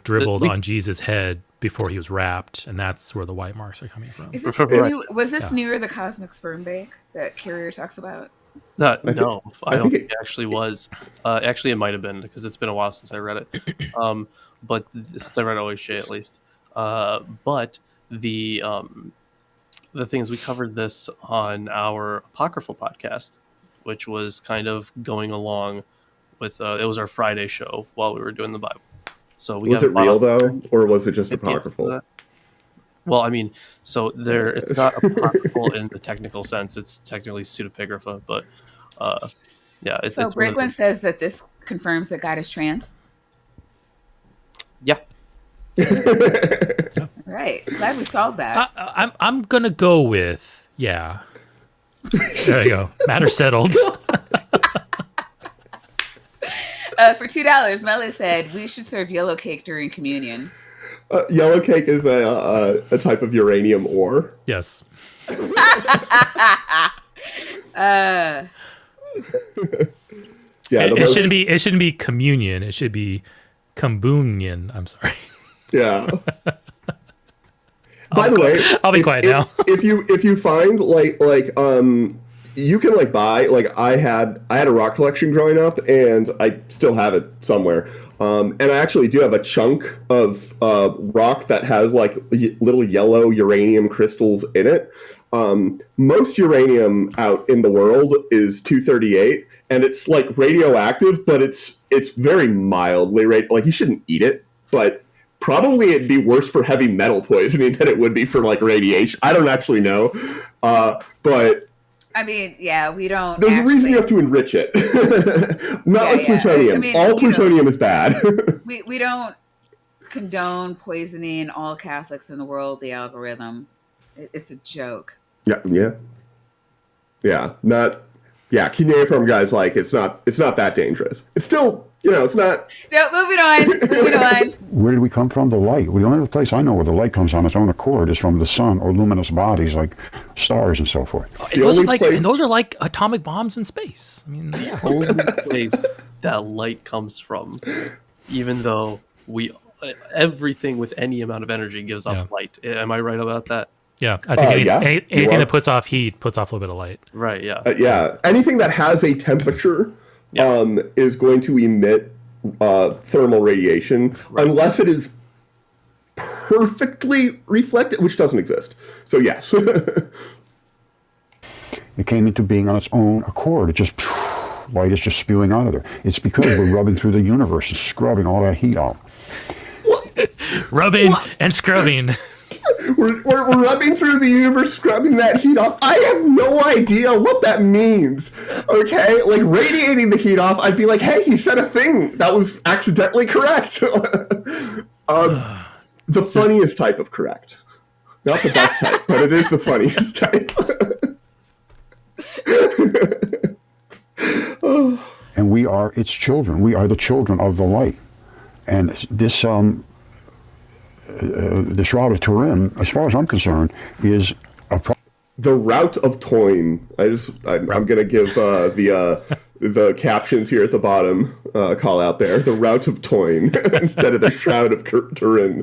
dribbled We- on Jesus' head before he was wrapped, and that's where the white marks are coming from. Is this Right. was this Yeah. near the cosmic sperm bank that Carrier talks about? No, think- I I don't think think it actually was. Actually, it might have been because it's been a while since I read it. But since I read OHJ at least. But the thing is, we covered this on our apocryphal podcast, which was kind of going along with. It was our Friday show while we were doing the Bible. So we Was have it real about though, or was it just 50 episodes of apocryphal? that. Well, I mean, so there it's not apocryphal in the technical sense. It's technically pseudepigrapha, but yeah. It's So it's one of Brigwin the- says that this confirms that God is trans. yeah. Right. Glad we solved that. I'm gonna go with yeah. There you go. Matter settled. For $2, Melly said we should serve yellow cake during communion. Yellow cake is a type of uranium ore. Yes. Uh, Yeah, It, the it most- shouldn't be. It shouldn't be communion. It should be communion. I'm sorry. Yeah. By the way, I'll be quiet now. If you find you can like buy like I had a rock collection growing up, and I still have it somewhere. And I actually do have a chunk of rock that has like little yellow uranium crystals in it. Most uranium out in the world is 238, and it's like radioactive, but it's very mildly like you shouldn't eat it, but probably it'd be worse for heavy metal poisoning than it would be for like radiation. I don't actually know, but I mean, yeah, we don't. there's a reason actually- you have to enrich it. Not Yeah, like yeah. plutonium. I mean, All you know- plutonium is bad. We don't condone poisoning all Catholics in the world. The algorithm, it's a joke. Yeah. Cuneiform guys like it's not that dangerous. It's still it's not. No, moving on. Where did we come from? The light. The only other place I know where the light comes on its own accord is from the sun or luminous bodies like stars and so forth. And those only place- are like atomic bombs in space. I mean, yeah. Only place that light comes from, even though everything with any amount of energy gives off Yeah. light. Am I right about that? Yeah, I think yeah, you anything are. that puts off heat puts off a little bit of light. Right. Yeah. Yeah, anything that has a temperature Yeah. is going to emit thermal radiation unless it is perfectly reflected, which doesn't exist. So yes. It came into being on its own accord. It just light is just spewing out of there. It's because we're rubbing through the universe and scrubbing all that heat out. Rubbing and scrubbing. We're rubbing through the universe, scrubbing that heat off. I have no idea what that means. Okay, like radiating the heat off, I'd be like, hey, he said a thing that was accidentally correct. The funniest type of correct. Not the best type, but it is the funniest type. And we are its children. We are the children of the light. And this, the Shroud of Turin, as far as I'm concerned, is The Route of Toyn. I'm going to give the captions here at the bottom. call out there. The Route of Turin instead of the Shroud of Turin.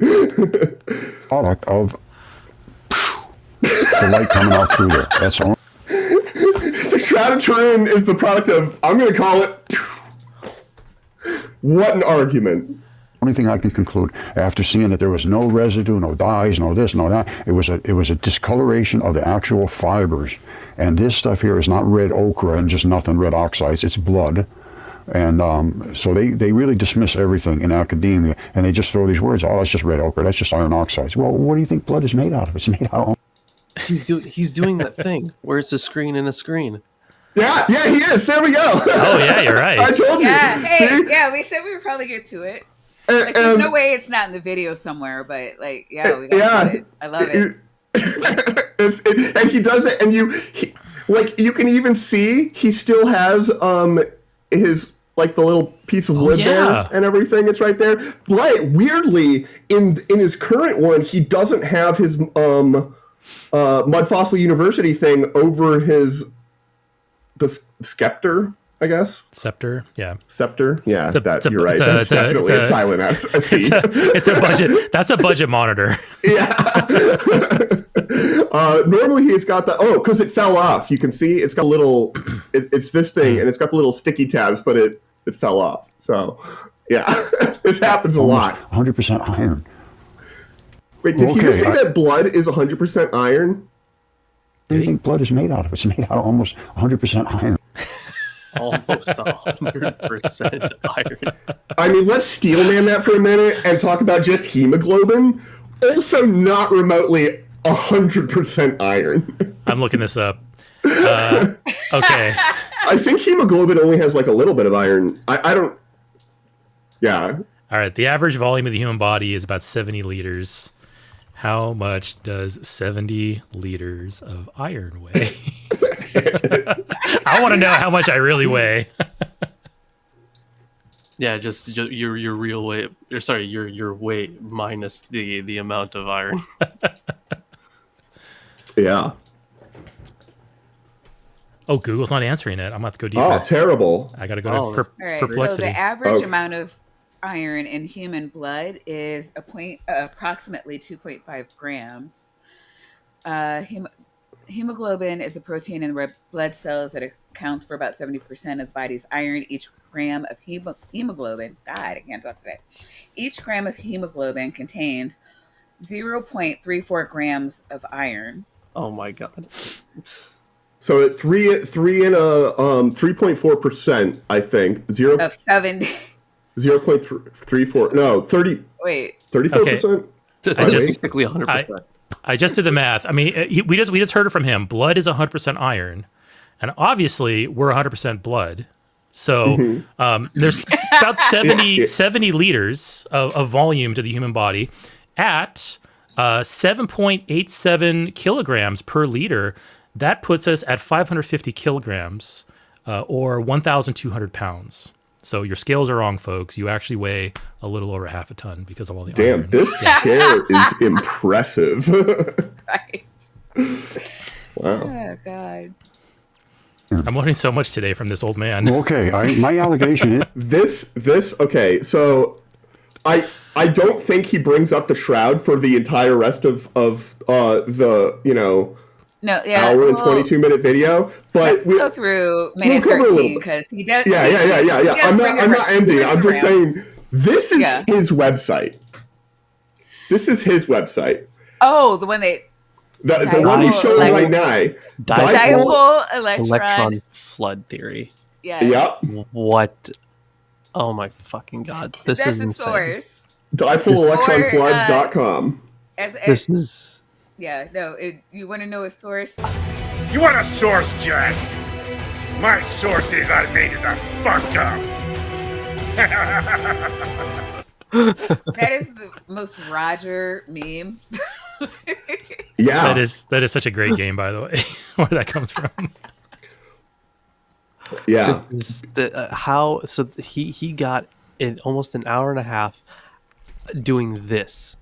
Product of the light coming out through there. That's all. The Shroud of Turin is the product of, I'm going to call it. What an argument. Only thing I can conclude after seeing that there was no residue, no dyes, no this, no that, it was a discoloration of the actual fibers. And this stuff here is not red ochre and just nothing red oxides, it's blood. And so they really dismiss everything in academia, and they just throw these words, oh, that's just red ochre, that's just iron oxides. Well, what do you think blood is made out of? It's made out of... He's doing that thing where it's a screen and a screen. Yeah, he is. There we go. Oh, yeah, you're right. I told you. Yeah, hey, See? yeah, we said we would probably get to it. Like, there's no way it's not in the video somewhere, but like, yeah, we got it. I love it. And he does it, and you can even see he still has his like the little piece of wood there and everything. It's right there. But weirdly, in his current one, he doesn't have his Mud Fossil University thing over the scepter. I guess. Scepter, yeah. Scepter, yeah. You're right. That's definitely a silent S. It's a budget. That's a budget monitor. Yeah. Normally he's got because it fell off. You can see it's got a little. It's this thing, and it's got the little sticky tabs, but it fell off. So, yeah, this happens a lot. 100% iron. Wait, did he just say that blood is 100% iron? What do you think blood is made out of? It's made out of almost 100% iron. Almost 100% iron. I mean, let's steelman that for a minute and talk about just hemoglobin. Also, not remotely 100% iron. I'm looking this up. Okay. I think hemoglobin only has like a little bit of iron. I don't. Yeah. All right. The average volume of the human body is about 70 liters. How much does 70 liters of iron weigh? I want to know how much I really weigh. Yeah, just your real weight. Or sorry, your weight minus the amount of iron. Yeah. Oh, Google's not answering it. I'm about to go deeper. Oh, terrible. I got to go to All right, perplexity. so the average amount of iron in human blood is approximately 2.5 grams. Hemoglobin is a protein in red blood cells that accounts for about 70% of the body's iron. Each gram of hemoglobin, God, I can't talk today. Each gram of hemoglobin contains 0.34 grams of iron. Oh my God. So at 3.4%, I think. Of 70. 0.34. No, 30. Wait. 34%? That's basically 100%. I just did the math. I mean, we just heard it from him. Blood is 100% iron, and obviously we're 100% blood. So there's about 70 liters of volume to the human body at 7.87 kilograms per liter. That puts us at 550 kilograms or 1,200 pounds. So your scales are wrong, folks. You actually weigh a little over half a ton because of all the iron. Damn, this chair is impressive. Right. Wow. Oh, God. I'm learning so much today from this old man. Okay, my allegation is... Okay, so I don't think he brings up the shroud for the entire rest of the, No, yeah, hour and 22-minute video, but let's go through minute 13 because he does. Yeah. I'm not ending. I'm just saying this is his website. This is his website. Oh, the one they. The one he's showing right now. Dipole electron flood theory. Yeah. Yep. What? Oh my fucking God! This That's is the insane. source. Dipoleelectronflood.com. This is. Yeah, no, you want to know a source? You want a source, Jack? My sources are made in the fuck up. That is the most Roger meme. Yeah. That is such a great game, by the way, where that comes from. Yeah. So he got in almost an hour and a half doing this.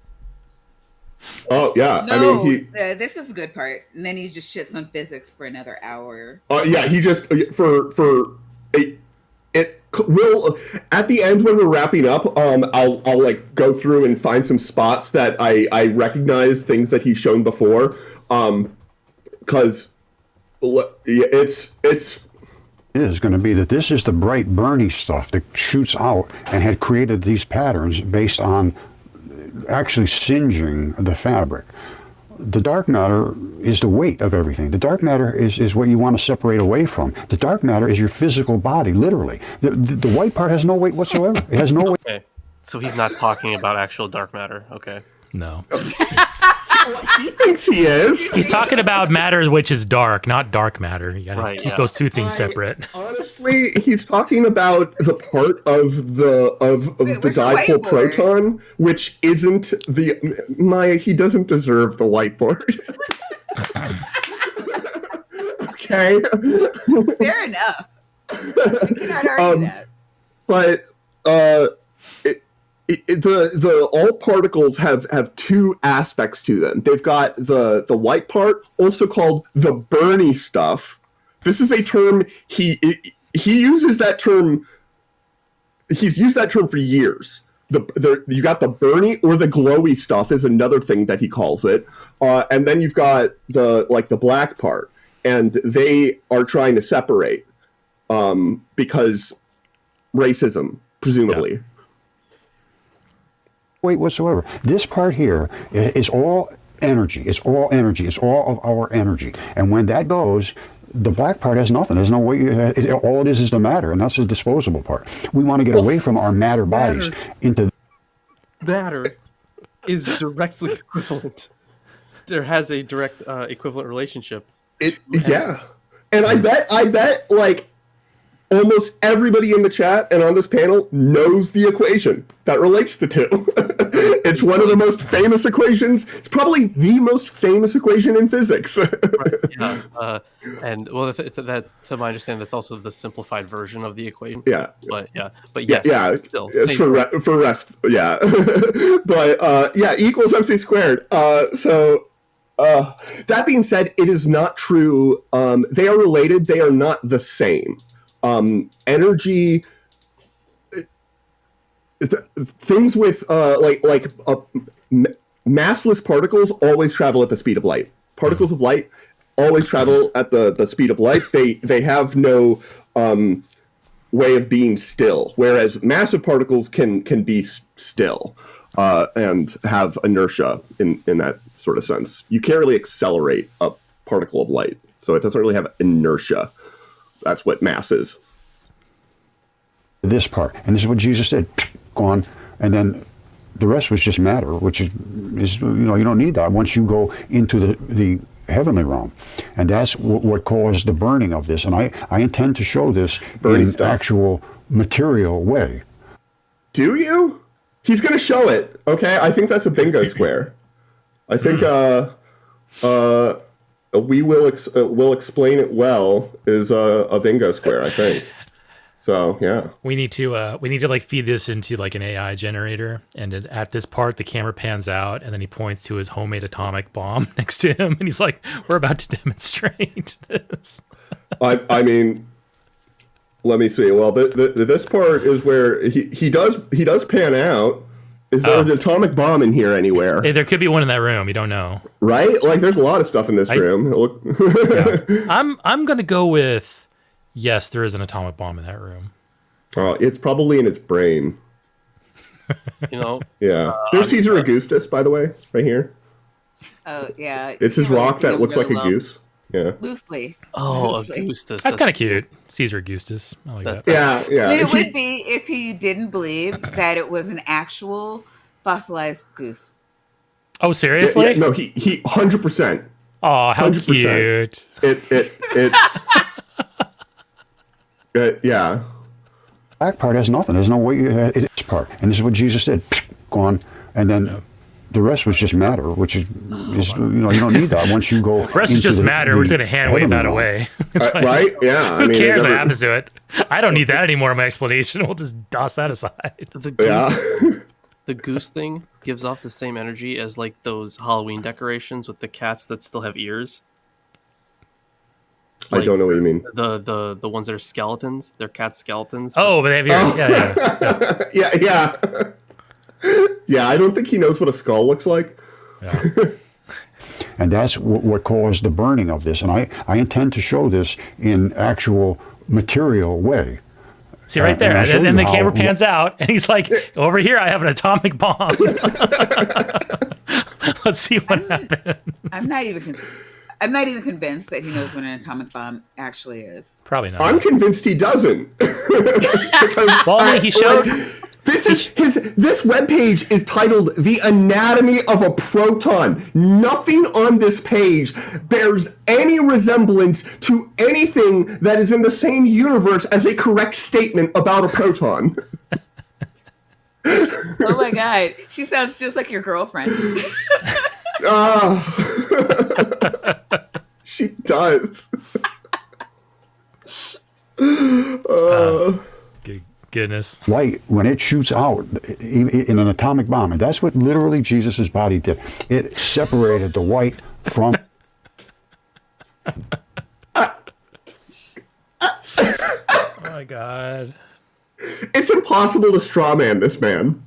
Oh yeah, No, I mean this is the good part, and then he just shits on physics for another hour. yeah, he just it we'll at the end when we're wrapping up, I'll like go through and find some spots that I recognize things that he's shown before, because it's is going to be that this is the bright Bernie stuff that shoots out and had created these patterns based on actually singeing the fabric. The dark matter is the weight of everything. The dark matter is what you want to separate away from. The dark matter is your physical body, literally. The white part has no weight whatsoever. It has no weight. Okay, so he's not talking about actual dark matter. Okay. No. he thinks he is. He's talking about matter which is dark, not dark matter. You gotta Right, keep yeah. those two things separate. Honestly, he's talking about the part of the Wait, the where's the dipole whiteboard? proton, which isn't the he doesn't deserve the whiteboard. Okay. Fair enough. I cannot argue that. But the all particles have two aspects to them. They've got the white part, also called the Bernie stuff. This is a term he uses that term. He's used that term for years. You got the Bernie or the glowy stuff is another thing that he calls it, and then you've got the black part, and they are trying to separate because racism, presumably. Yeah. Weight whatsoever. This part here is all energy. It's all energy. It's all of our energy. And when that goes, the black part has nothing. There's no weight. All it is the matter, and that's the disposable part. We want to get away from our matter bodies into. Matter is directly equivalent. There has a direct equivalent relationship. Yeah, and I bet like almost everybody in the chat and on this panel knows the equation that relates the two. It's one of the most famous equations. It's probably the most famous equation in physics. Right, yeah, and well, that to my understanding, that's also the simplified version of the equation. Yeah. But yes, yeah. still, It's same for rest. Yeah, but equals MC squared. So that being said, it is not true. They are related. They are not the same. Energy. Things with massless particles always travel at the speed of light. Particles of light always travel at the speed of light. They have no way of being still, whereas massive particles can be still and have inertia in that sort of sense. You can't really accelerate a particle of light, so it doesn't really have inertia. That's what mass is. This part, and this is what Jesus did. Gone, and then the rest was just matter, which is you don't need that once you go into the heavenly realm, and that's what caused the burning of this. And I intend to show this in an actual material way. Do you? He's going to show it. Okay, I think that's a bingo square. I think we'll explain it well is a bingo square. I think. So yeah, we need to like feed this into like an AI generator, and at this part the camera pans out, and then he points to his homemade atomic bomb next to him, and he's like, "We're about to demonstrate this." I mean, let me see. Well, this part is where he does pan out. Is there an atomic bomb in here anywhere? Hey, there could be one in that room. You don't know, right? Like, there's a lot of stuff in this room. Yeah. I'm gonna go with. Yes, there is an atomic bomb in that room. Oh, it's probably in its brain. Yeah. There's Caesar Augustus, by the way, right here. Oh, yeah. It's his rock that looks like a goose. Yeah. Loosely. Oh, Loosely. Augustus. That's kind of cute. Caesar Augustus. I like that. Yeah. I mean, it would be if he didn't believe that it was an actual fossilized goose. Oh, seriously? No, he 100%. Oh, how 100%. cute. Yeah. Black part has nothing. There's no weight. It's part, and this is what Jesus did. Gone, and then the rest was just matter, which is you don't need that once you go. The rest is just matter. We're just gonna hand wave that away. Like, right? Yeah. Who cares what happens to it? I don't need that anymore in my explanation. We'll just toss that aside. The goose thing gives off the same energy as like those Halloween decorations with the cats that still have ears. I don't know what you mean. The ones that are skeletons. They're cat skeletons. Oh, but they have ears. Yeah. Yeah, I don't think he knows what a skull looks like. Yeah. And that's what caused the burning of this. And I intend to show this in actual material way. See right there, and and the camera pans out, and he's like, "Over here, I have an atomic bomb." Let's see what happens. I'm not even convinced that he knows what an atomic bomb actually is. Probably not. I'm convinced he doesn't. Because Well, he showed. this webpage is titled "The Anatomy of a Proton." Nothing on this page bears any resemblance to anything that is in the same universe as a correct statement about a proton. Oh my god, she sounds just like your girlfriend. She does. Goodness. Light, when it shoots out in an atomic bomb, and that's what literally Jesus' body did. It separated the white from... Oh my god. It's impossible to strawman this man.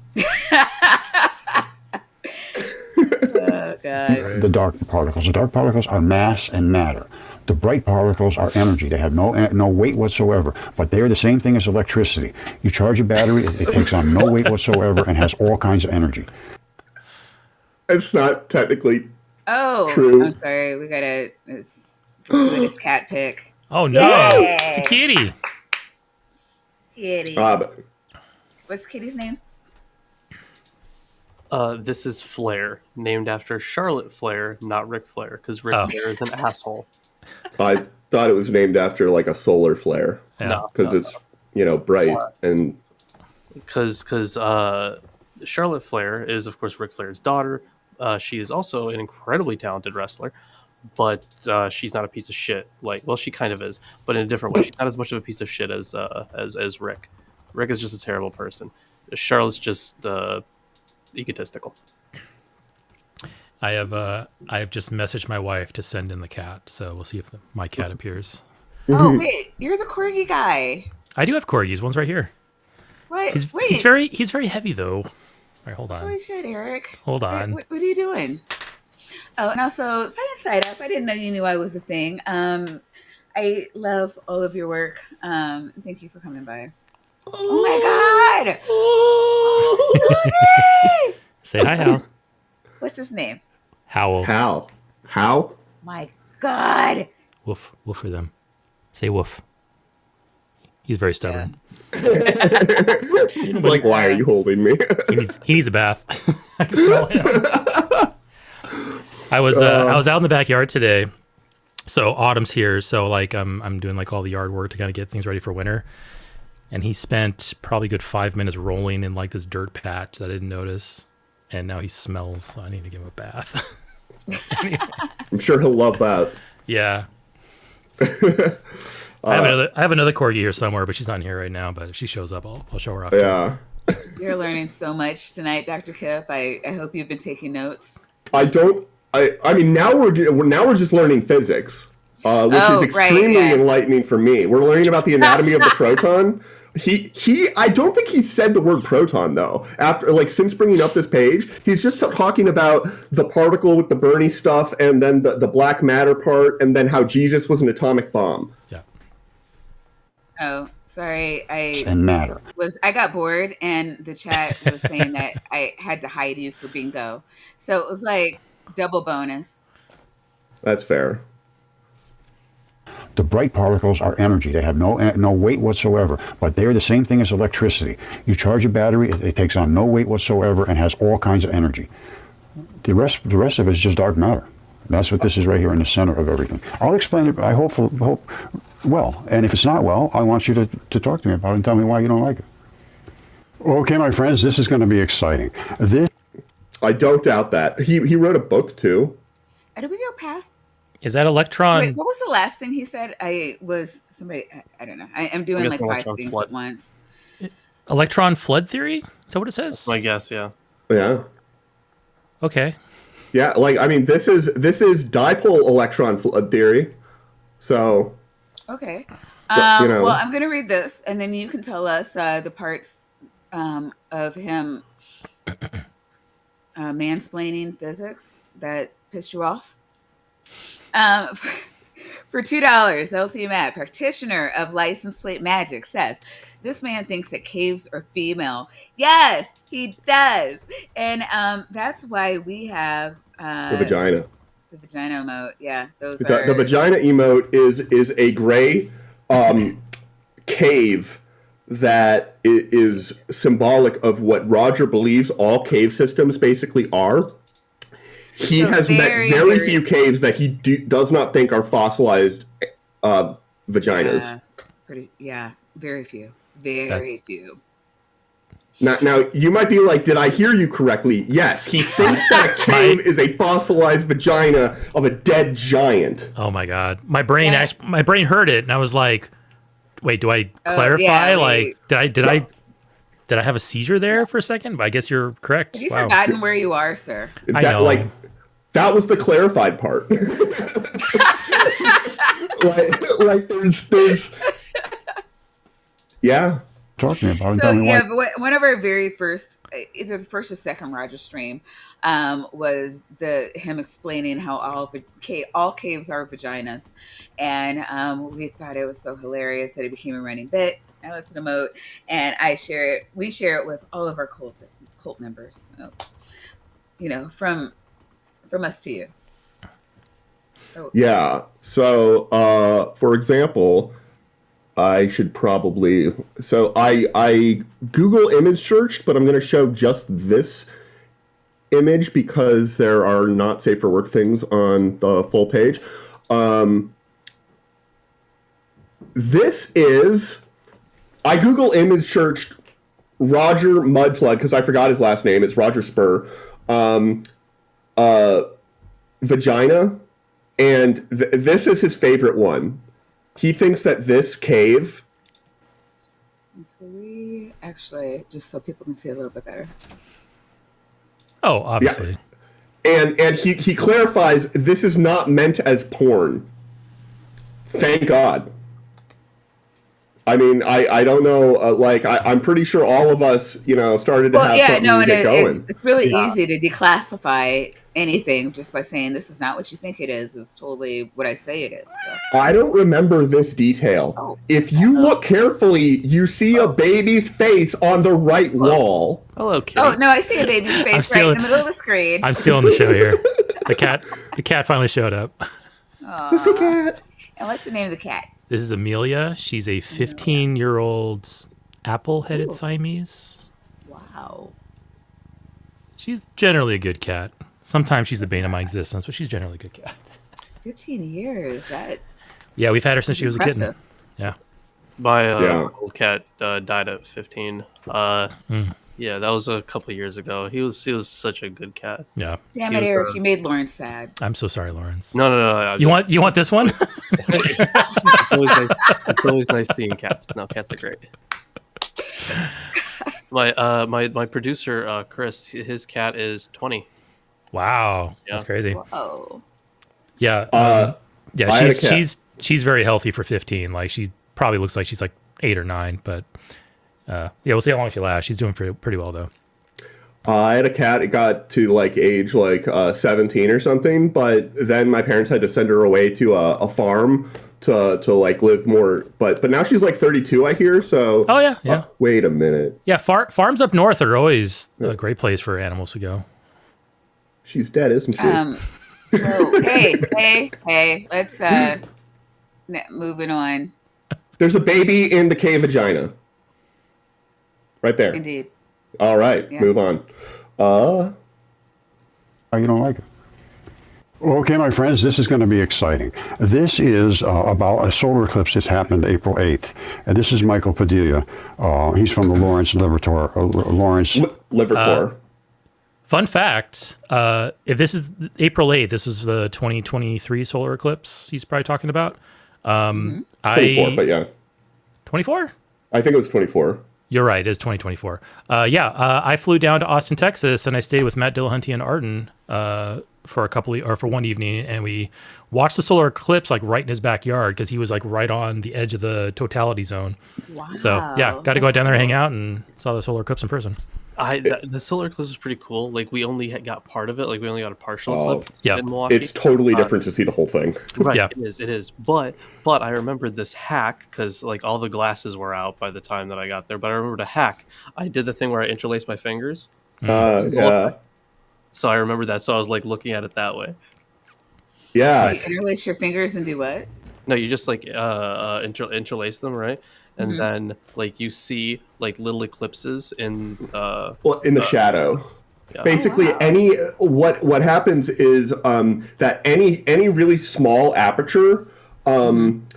Oh god. the dark particles. The dark particles are mass and matter. The bright particles are energy. They have no weight whatsoever, but they are the same thing as electricity. You charge a battery, it takes on no weight whatsoever and has all kinds of energy. It's not technically Oh, true. I'm sorry. We gotta. It's gratuitous cat pick. Oh no, Yay! it's a kitty. Kitty. But What's Kitty's name? This is Flair, named after Charlotte Flair, not Ric Flair, because Ric Flair is an asshole. I thought it was named after like a solar flare Yeah. because it's bright and Because Charlotte Flair is, of course, Ric Flair's daughter. She is also an incredibly talented wrestler, but she's not a piece of shit. Well, she kind of is, but in a different way. She's not as much of a piece of shit as Rick. Rick is just a terrible person. Charlotte's just egotistical. I have just messaged my wife to send in the cat, so we'll see if my cat appears. Oh wait, you're the corgi guy. I do have corgis. One's right here. What? Wait. He's very heavy though. All right, hold on. Holy shit, Eric. Hold on. What are you doing? Oh, and also, Science Side Up. I didn't know you knew I was a thing. I love all of your work. Thank you for coming by. Oh my god! Oh, Say hi, Hal. what's his name? Howl. how? My god! Woof. Woof for them. Say woof. He's very stubborn. Like, why are you holding me? He needs a bath. I can smell him. I was out in the backyard today. So autumn's here. So like I'm doing like all the yard work to kind of get things ready for winter. And he spent probably a good 5 minutes rolling in like this dirt patch that I didn't notice. And now he smells. So I need to give him a bath. I'm sure he'll love that. Yeah. I have another corgi here somewhere, but she's not in here right now. But if she shows up, I'll show her off. Yeah. You're learning so much tonight, Dr. Kip. I hope you've been taking notes. I mean, now we're just learning physics, which is extremely enlightening for me. We're learning about the anatomy of the proton. I don't think he said the word proton though. After since bringing up this page, he's just talking about the particle with the Bernie stuff, and then the black matter part, and then how Jesus was an atomic bomb. Yeah. Oh, sorry. And matter. I got bored, and the chat was saying that I had to hide you for bingo, so it was like double bonus. That's fair. The bright particles are energy. They have no weight whatsoever, but they are the same thing as electricity. You charge a battery, it takes on no weight whatsoever and has all kinds of energy. The rest of it is just dark matter. That's what this is right here in the center of everything. I'll explain it, I hope well. And if it's not well, I want you to talk to me about it and tell me why you don't like it. Okay, my friends, this is going to be exciting. I don't doubt that. He wrote a book too. Did we go past? Is that Electron? Wait, what was the last thing he said? I don't know. I'm doing like 5 things at once. Electron flood theory? Is that what it says? I guess, yeah. Yeah. Okay. Yeah, this is dipole electron flood theory. So Okay. You know. Well, I'm going to read this, and then you can tell us the parts of him mansplaining physics that pissed you off. Um, for $2, LT Matt, practitioner of license plate magic, says this man thinks that caves are female. Yes, he does, and that's why we have The vagina. the vagina emote. Yeah, those The are vagina emote is a gray cave that is symbolic of what Roger believes all cave systems basically are. He So has very, met very very- few caves that he does not think are fossilized vaginas. very few, very few. Now, you might be like, did I hear you correctly? Yes, he thinks that a cave is a fossilized vagina of a dead giant. Oh my god, my brain Yeah. my brain heard it, and I was like, "Wait, do I clarify? yeah, like, did I have a seizure there for a second?" But I guess you're correct. Have you Wow. forgotten where you are, sir? I know. That was the clarified part. there's yeah. Talking about it. So I mean, yeah, but one of our very first, either the first or second Roger stream, was him explaining how all caves are vaginas, and we thought it was so hilarious that it became a running bit. I listen to Moat, and we share it with all of our cult members. So, from us to you. Oh. Yeah. So, for example, I should probably. So I Google image searched, but I'm going to show just this image because there are not safe for work things on the full page. This is. I Google image searched Roger Mudflood because I forgot his last name. It's Roger Spur. Vagina, and this is his favorite one. He thinks that this cave. Can we actually, just so people can see a little bit better? Oh, obviously. Yeah. And he clarifies this is not meant as porn. Thank God. I mean, I don't know. I'm pretty sure all of us, started to have something to get going. It's really easy to declassify anything just by saying this is not what you think it is totally what I say it is. So. I don't remember this detail. Oh. If you look carefully, you see a baby's face on the right wall. Hello, kitty. Oh no, I see a baby's face right in the middle of the screen. I'm still in the show here. The cat finally showed up. It's a cat. And what's the name of the cat? This is Amelia. She's a 15-year-old apple-headed Siamese. Wow. She's generally a good cat. Sometimes she's the bane of my existence, but she's generally a good cat. 15 years. That. Yeah, we've had her since she was a kitten. Impressive. Yeah. My old cat died at 15. Yeah, that was a couple years ago. He was such a good cat. Yeah. Damn He it, was, Eric! You made Lawrence sad. I'm so sorry, Lawrence. No. You want this one? It's always nice seeing cats. No, cats are great. My producer Chris, his cat is 20. Wow, Yeah. that's crazy. Oh. Yeah. Yeah, I had a cat. she's very healthy for 15. Like she probably looks like she's like 8 or 9, but yeah, we'll see how long she lasts. She's doing pretty well though. I had a cat. It got to age 17 or something, but then my parents had to send her away to a farm to live more. But now she's 32, I hear. So Oh yeah. Wait a minute. Yeah, farms up north are always a great place for animals to go. She's dead, isn't she? Oh, hey. Let's moving on. There's a baby in the cave vagina. Right there. Indeed. All right, Yeah. move on. Oh, you don't like it? Okay, my friends, this is going to be exciting. This is about a solar eclipse that happened April 8th. And this is Michael Padilla. He's from the Lawrence Livertor. Fun fact, if this is April 8th, this is the 2023 solar eclipse he's probably talking about. 24, but yeah. 24? I think it was 24. You're right, it is 2024. I flew down to Austin, Texas, and I stayed with Matt Dillahunty and Arden for for one evening, and we watched the solar eclipse like right in his backyard because he was like right on the edge of the totality zone. Wow. So yeah, got to go down there and hang out, and saw the solar eclipse in person. The solar eclipse was pretty cool. Like we only got part of it. Like we only got a partial eclipse yeah. in Milwaukee. It's totally different to see the whole thing. Right, Yeah. it is. But I remembered this hack because like all the glasses were out by the time that I got there. But I remembered a hack. I did the thing where I interlaced my fingers. Yeah. So I remember that. So I was like looking at it that way. Yeah. So you interlace your fingers and do what? No, you just like interlace them, right? And then like you see like little eclipses in Well, in the shadow. Yeah. Basically, what happens is that any really small aperture, when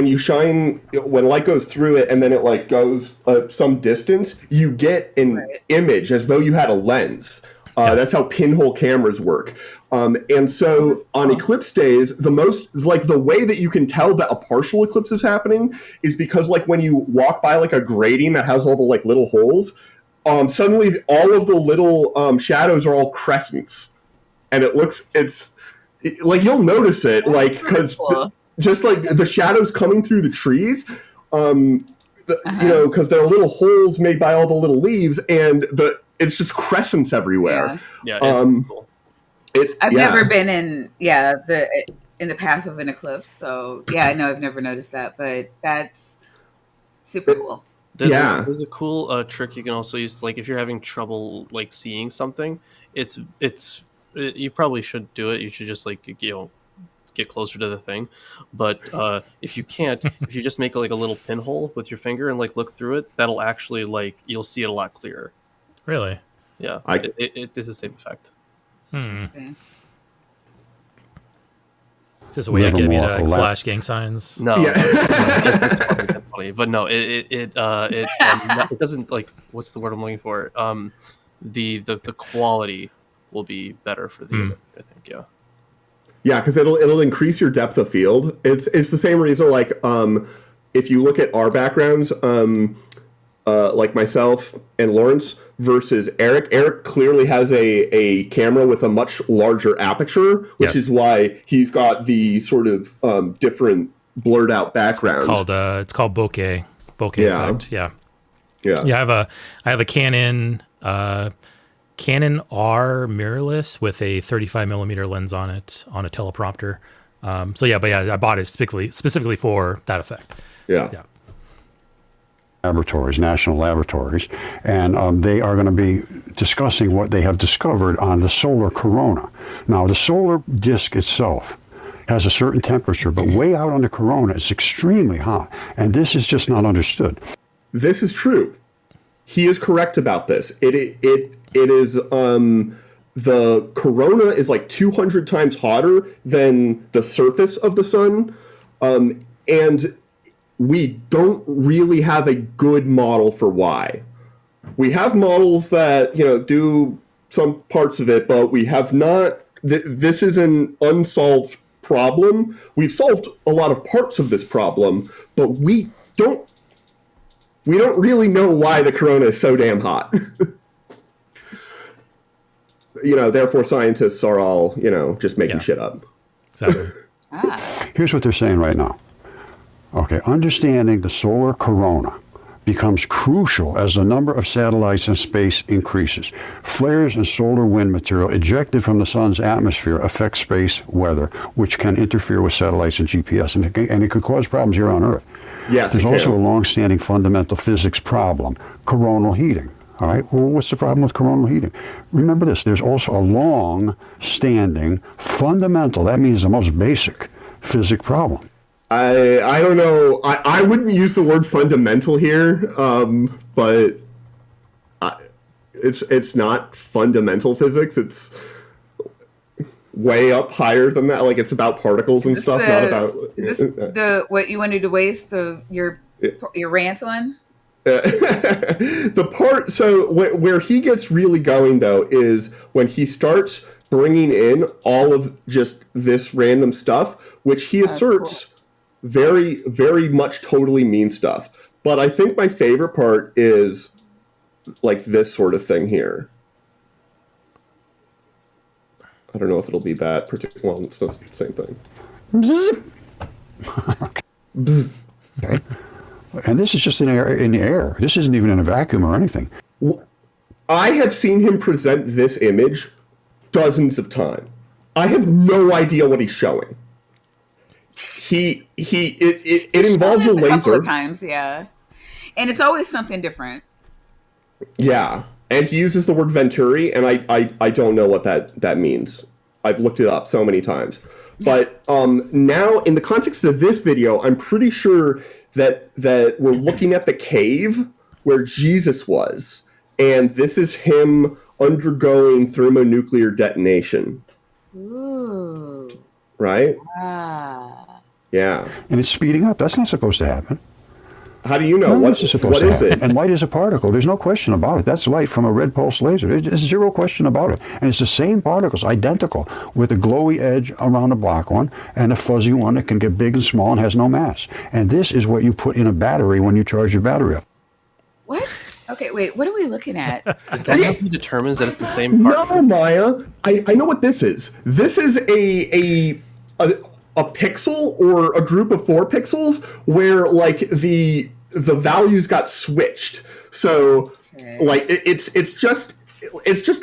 you shine, when light goes through it and then it like goes some distance, you get an image as though you had a lens. That's how pinhole cameras work. And so on eclipse days, the way that you can tell that a partial eclipse is happening is because like when you walk by like a grating that has all the like little holes, suddenly all of the little shadows are all crescents. And like you'll notice it like because just like the shadows coming through the trees, because there are little holes made by all the little leaves and it's just crescents everywhere. Yeah, it's cool. I've never been in the path of an eclipse, so I know I've never noticed that, but that's super cool. There's a cool trick you can also use. Like if you're having trouble like seeing something, you probably should do it. You should just like get closer to the thing. But if you can't, if you just make like a little pinhole with your finger and like look through it, that'll actually like you'll see it a lot clearer. Really? Yeah, it is the same effect. Interesting. Is this a way to get me to flash gang signs? No, that's funny. But no, it doesn't like what's the word I'm looking for? The quality will be better for the image, I think. Yeah, because it'll increase your depth of field. It's the same reason like if you look at our backgrounds, like myself and Lawrence versus Eric. Eric clearly has a camera with a much larger aperture, which is why he's got the sort of different blurred out background. It's called bokeh effect. Yeah. I have a Canon R mirrorless with a 35 millimeter lens on it on a teleprompter. I bought it specifically for that effect. Yeah. Laboratories, national laboratories, and they are going to be discussing what they have discovered on the solar corona. Now, the solar disk itself has a certain temperature, but way out on the corona, it's extremely hot, and this is just not understood. This is true. He is correct about this. It is the corona is like 200 times hotter than the surface of the sun, and we don't really have a good model for why. We have models that, do some parts of it, but we have not. This is an unsolved problem. We've solved a lot of parts of this problem, but we don't really know why the corona is so damn hot. Therefore scientists are all, just making shit up. Exactly. Here's what they're saying right now. Okay, understanding the solar corona becomes crucial as the number of satellites in space increases. Flares and solar wind material ejected from the sun's atmosphere affect space weather, which can interfere with satellites and GPS, and it could cause problems here on Earth. Yes, there's also a long-standing fundamental physics problem, coronal heating. All right, well, what's the problem with coronal heating? Remember this, there's also a long-standing fundamental, that means the most basic, physics problem. I don't know. I wouldn't use the word fundamental here, but it's not fundamental physics. It's way up higher than that. Like it's about particles and stuff, not about. Is this what you wanted to waste your rant on? The part. So where he gets really going though is when he starts bringing in all of just this random stuff, which he asserts. Cool. Very, very much totally mean stuff. But I think my favorite part is like this sort of thing here. I don't know if it'll be that particular one. It's the same thing. Bzz. Okay. And this is just in the air. This isn't even in a vacuum or anything. I have seen him present this image dozens of times. I have no idea what he's showing. It involves a laser. A couple of times, yeah. And it's always something different. Yeah. And he uses the word Venturi, and I don't know what that means. I've looked it up so many times. But now, in the context of this video, I'm pretty sure that we're looking at the cave where Jesus was. And this is him undergoing thermonuclear detonation. Ooh. Right? Ah. Yeah. And it's speeding up. That's not supposed to happen. How do you know? What is supposed what to is happen? it? And light is a particle. There's no question about it. That's light from a red pulse laser. There's zero question about it. And it's the same particles, identical, with a glowy edge around a black one and a fuzzy one that can get big and small and has no mass. And this is what you put in a battery when you charge your battery up. What? Okay, wait, what are we looking at? Is that how he determines that it's the same part? No, Maya. I know what this is. This is a pixel or a group of 4 pixels where like the values got switched. So like it's just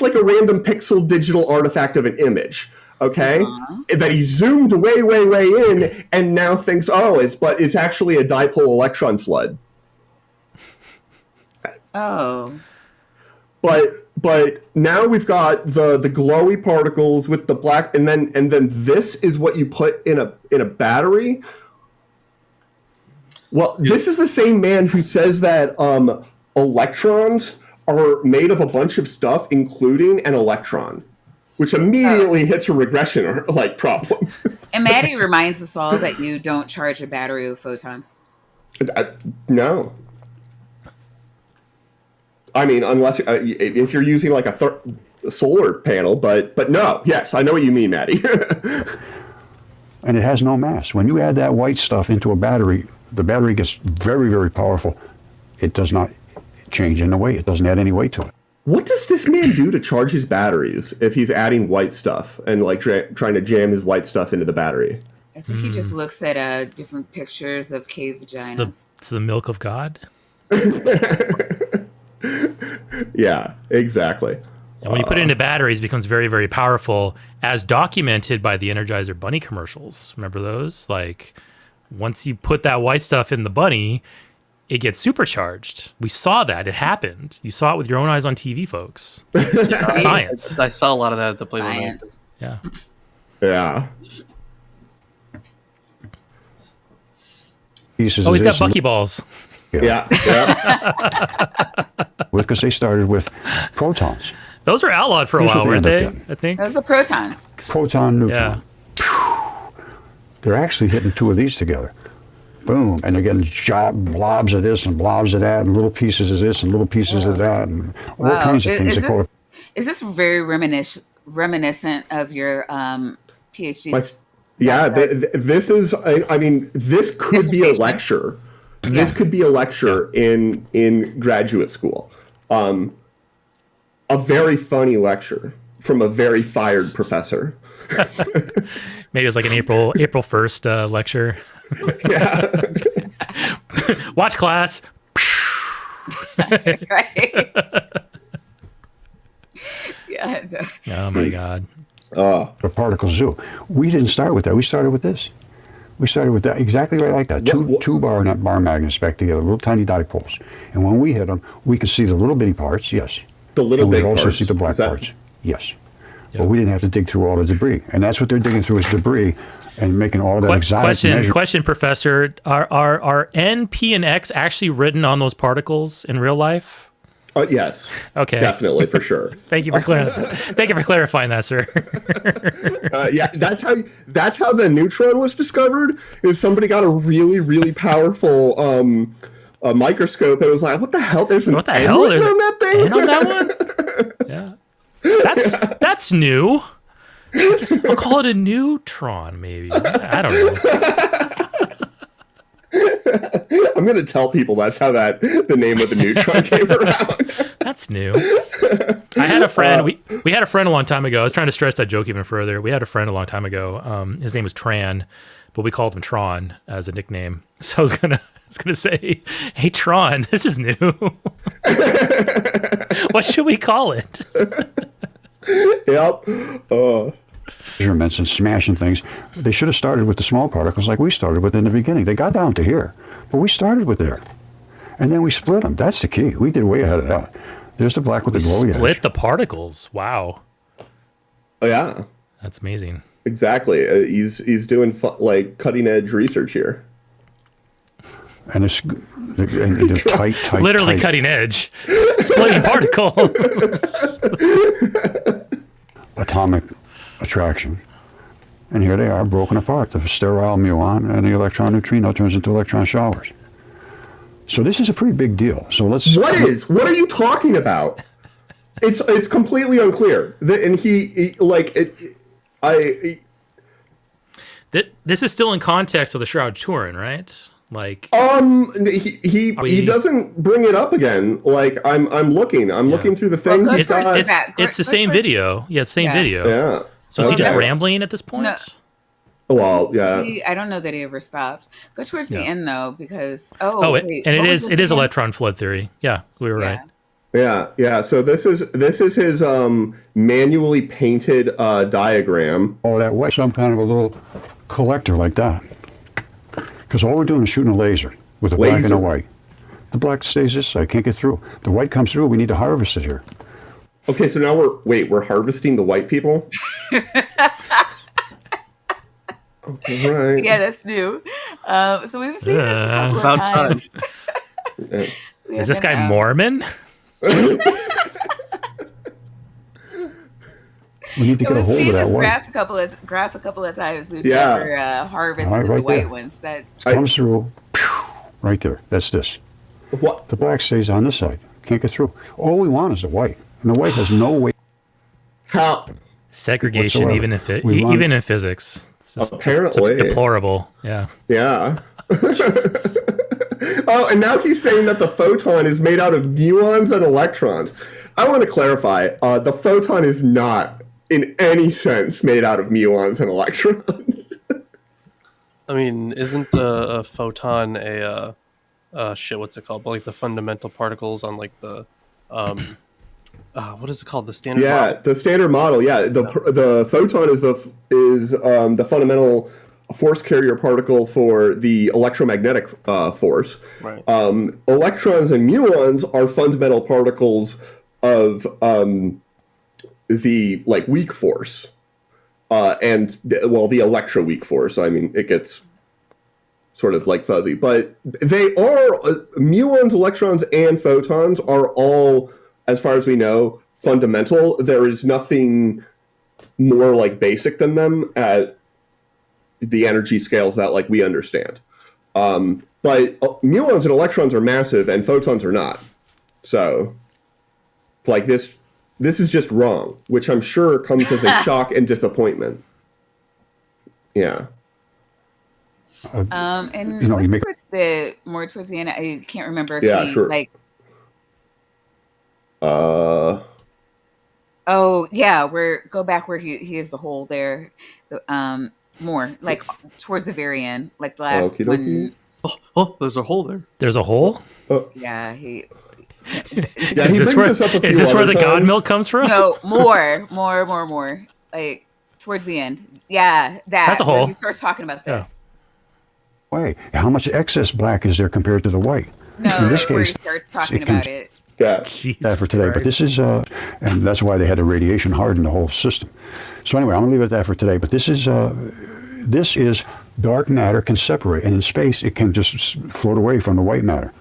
like a random pixel digital artifact of an image. Okay, that he zoomed way in and now thinks, but it's actually a dipole electron flood. Oh. But now we've got the glowy particles with the black, and then this is what you put in a battery. Well, this is the same man who says that electrons are made of a bunch of stuff, including an electron, which immediately hits a regression or like problem. And Maddie reminds us all that you don't charge a battery with photons. No. I mean, unless if you're using like a solar panel, but no. Yes, I know what you mean, Maddie. And it has no mass. When you add that white stuff into a battery, the battery gets very, very powerful. It does not change in the weight. It doesn't add any weight to it. What does this man do to charge his batteries if he's adding white stuff and like trying to jam his white stuff into the battery? I think he just looks at different pictures of cave vaginas. It's the milk of God. Yeah, exactly. And when you put it into batteries, it becomes very, very powerful, as documented by the Energizer Bunny commercials. Remember those? Like, once you put that white stuff in the bunny, it gets supercharged. We saw that. It happened. You saw it with your own eyes on TV, folks. Science. I saw a lot of that at the Playboy. Science. Yeah. Yeah. Pieces Oh, of he's got this buckyballs. Yeah. because they started with protons. Those were outlawed for a Here's while, what weren't they they? end up getting. I think. Those are protons. Proton, neutron. Yeah. They're actually hitting 2 of these together. Boom. And they're getting blobs of this and blobs of that and little pieces of this and little pieces of that and all kinds of things. Is this very reminiscent of your PhD? Yeah, this is, I mean, this could be a lecture. This could be a lecture in graduate school. A very funny lecture from a very fired professor. Maybe it's like an April 1st lecture. Yeah. Watch class. Right. Yeah. Oh my God. The particle zoo. We didn't start with that. We started with this. We started with that exactly right like that. Two bar magnets back together, little tiny dipoles. And when we hit them, we could see the little bitty parts, yes. The little and big we could also parts. see the black parts, yes. But we didn't have to dig through all the debris. And that's what they're digging through is debris and making all that exotic measure. Question, Professor. Are N, P, and X actually written on those particles in real life? Yes. Okay. Definitely, for sure. Thank you for clarifying that, sir. Yeah, that's how the neutron was discovered. Is somebody got a really, really powerful a microscope and was like, "What the hell? There's an N written on that thing? N on that one? Yeah. That's new. I guess I'll call it a neutron, maybe. I don't know. I'm gonna tell people that's how the name of the neutron came around. That's new. I had a friend. We had a friend a long time ago. I was trying to stress that joke even further. We had a friend a long time ago. His name was Tran, but we called him Tron as a nickname. So I was gonna say, hey Tron, this is new. What should we call it? Yep. Measurements and smashing things. They should have started with the small particles like we started with in the beginning. They got down to here, but we started with there. And then we split them. That's the key. We did way ahead of that. There's the black with the glowy edge. Split the particles. Wow. Oh, yeah. That's amazing. Exactly. He's doing like cutting edge research here. And it's and tight. Literally tight. cutting edge. Splitting particle. Atomic attraction. And here they are, broken apart. The sterile muon and the electron neutrino turns into electron showers. So this is a pretty big deal. So let's. What are you talking about? It's completely unclear. And This is still in context of the Shroud of Turin, right? Like, he doesn't bring it up again. Like I'm looking through the thing. Well, it's the same video. Yeah, it's the same video. Yeah. So is he just rambling at this point? No. Well, yeah. I don't know that he ever stopped. Go towards the end though, because it is electron flood theory. Yeah, we were right. Yeah. So this is his manually painted diagram. Oh, that way, some kind of a little collector like that. Because all we're doing is shooting a laser with a black and a white. The black stays this side, can't get through. The white comes through, we need to harvest it here. Okay, so now we're harvesting the white people? Right. Yeah, that's new. So we've seen this a couple of times. Is this guy Mormon? We need to get a hold of that white. Graph a couple of times. We've never harvested the white ones. That comes through, right there. That's this. What? The black stays on this side. Can't get through. All we want is the white, and the white has no weight. How? Segregation, whatsoever. even in physics. It's just apparently deplorable. Yeah. Yeah. Oh, and now he's saying that the photon is made out of muons and electrons. I want to clarify. The photon is not, in any sense, made out of muons and electrons. I mean, isn't a photon what's it called? But like the fundamental particles on like the what is it called? The standard model? Yeah, the standard model. Yeah, the photon is the fundamental force carrier particle for the electromagnetic force. Right. Electrons and muons are fundamental particles of the weak force, and the electroweak force. I mean, it gets sort of like fuzzy, but they are muons, electrons, and photons are all, as far as we know, fundamental. There is nothing more like basic than them at the energy scales that we understand. But muons and electrons are massive and photons are not. So this is just wrong, which I'm sure comes as a shock and disappointment. Yeah. And towards the end, I can't remember if he sure. go back where he is the hole there. More towards the very end, the last one. Oh, there's a hole there. There's a hole? Yeah, he is this where the god milk comes from? No, more. Towards the end. Yeah, that's a hole. He starts talking about this. Wait, how much excess black is there compared to the white? No, in this case, where he starts talking about it. Yeah, that for today. But this is, and that's why they had to radiation harden the whole system. So anyway, I'm going to leave it at that for today. But this is dark matter can separate, and in space it can just float away from the white matter.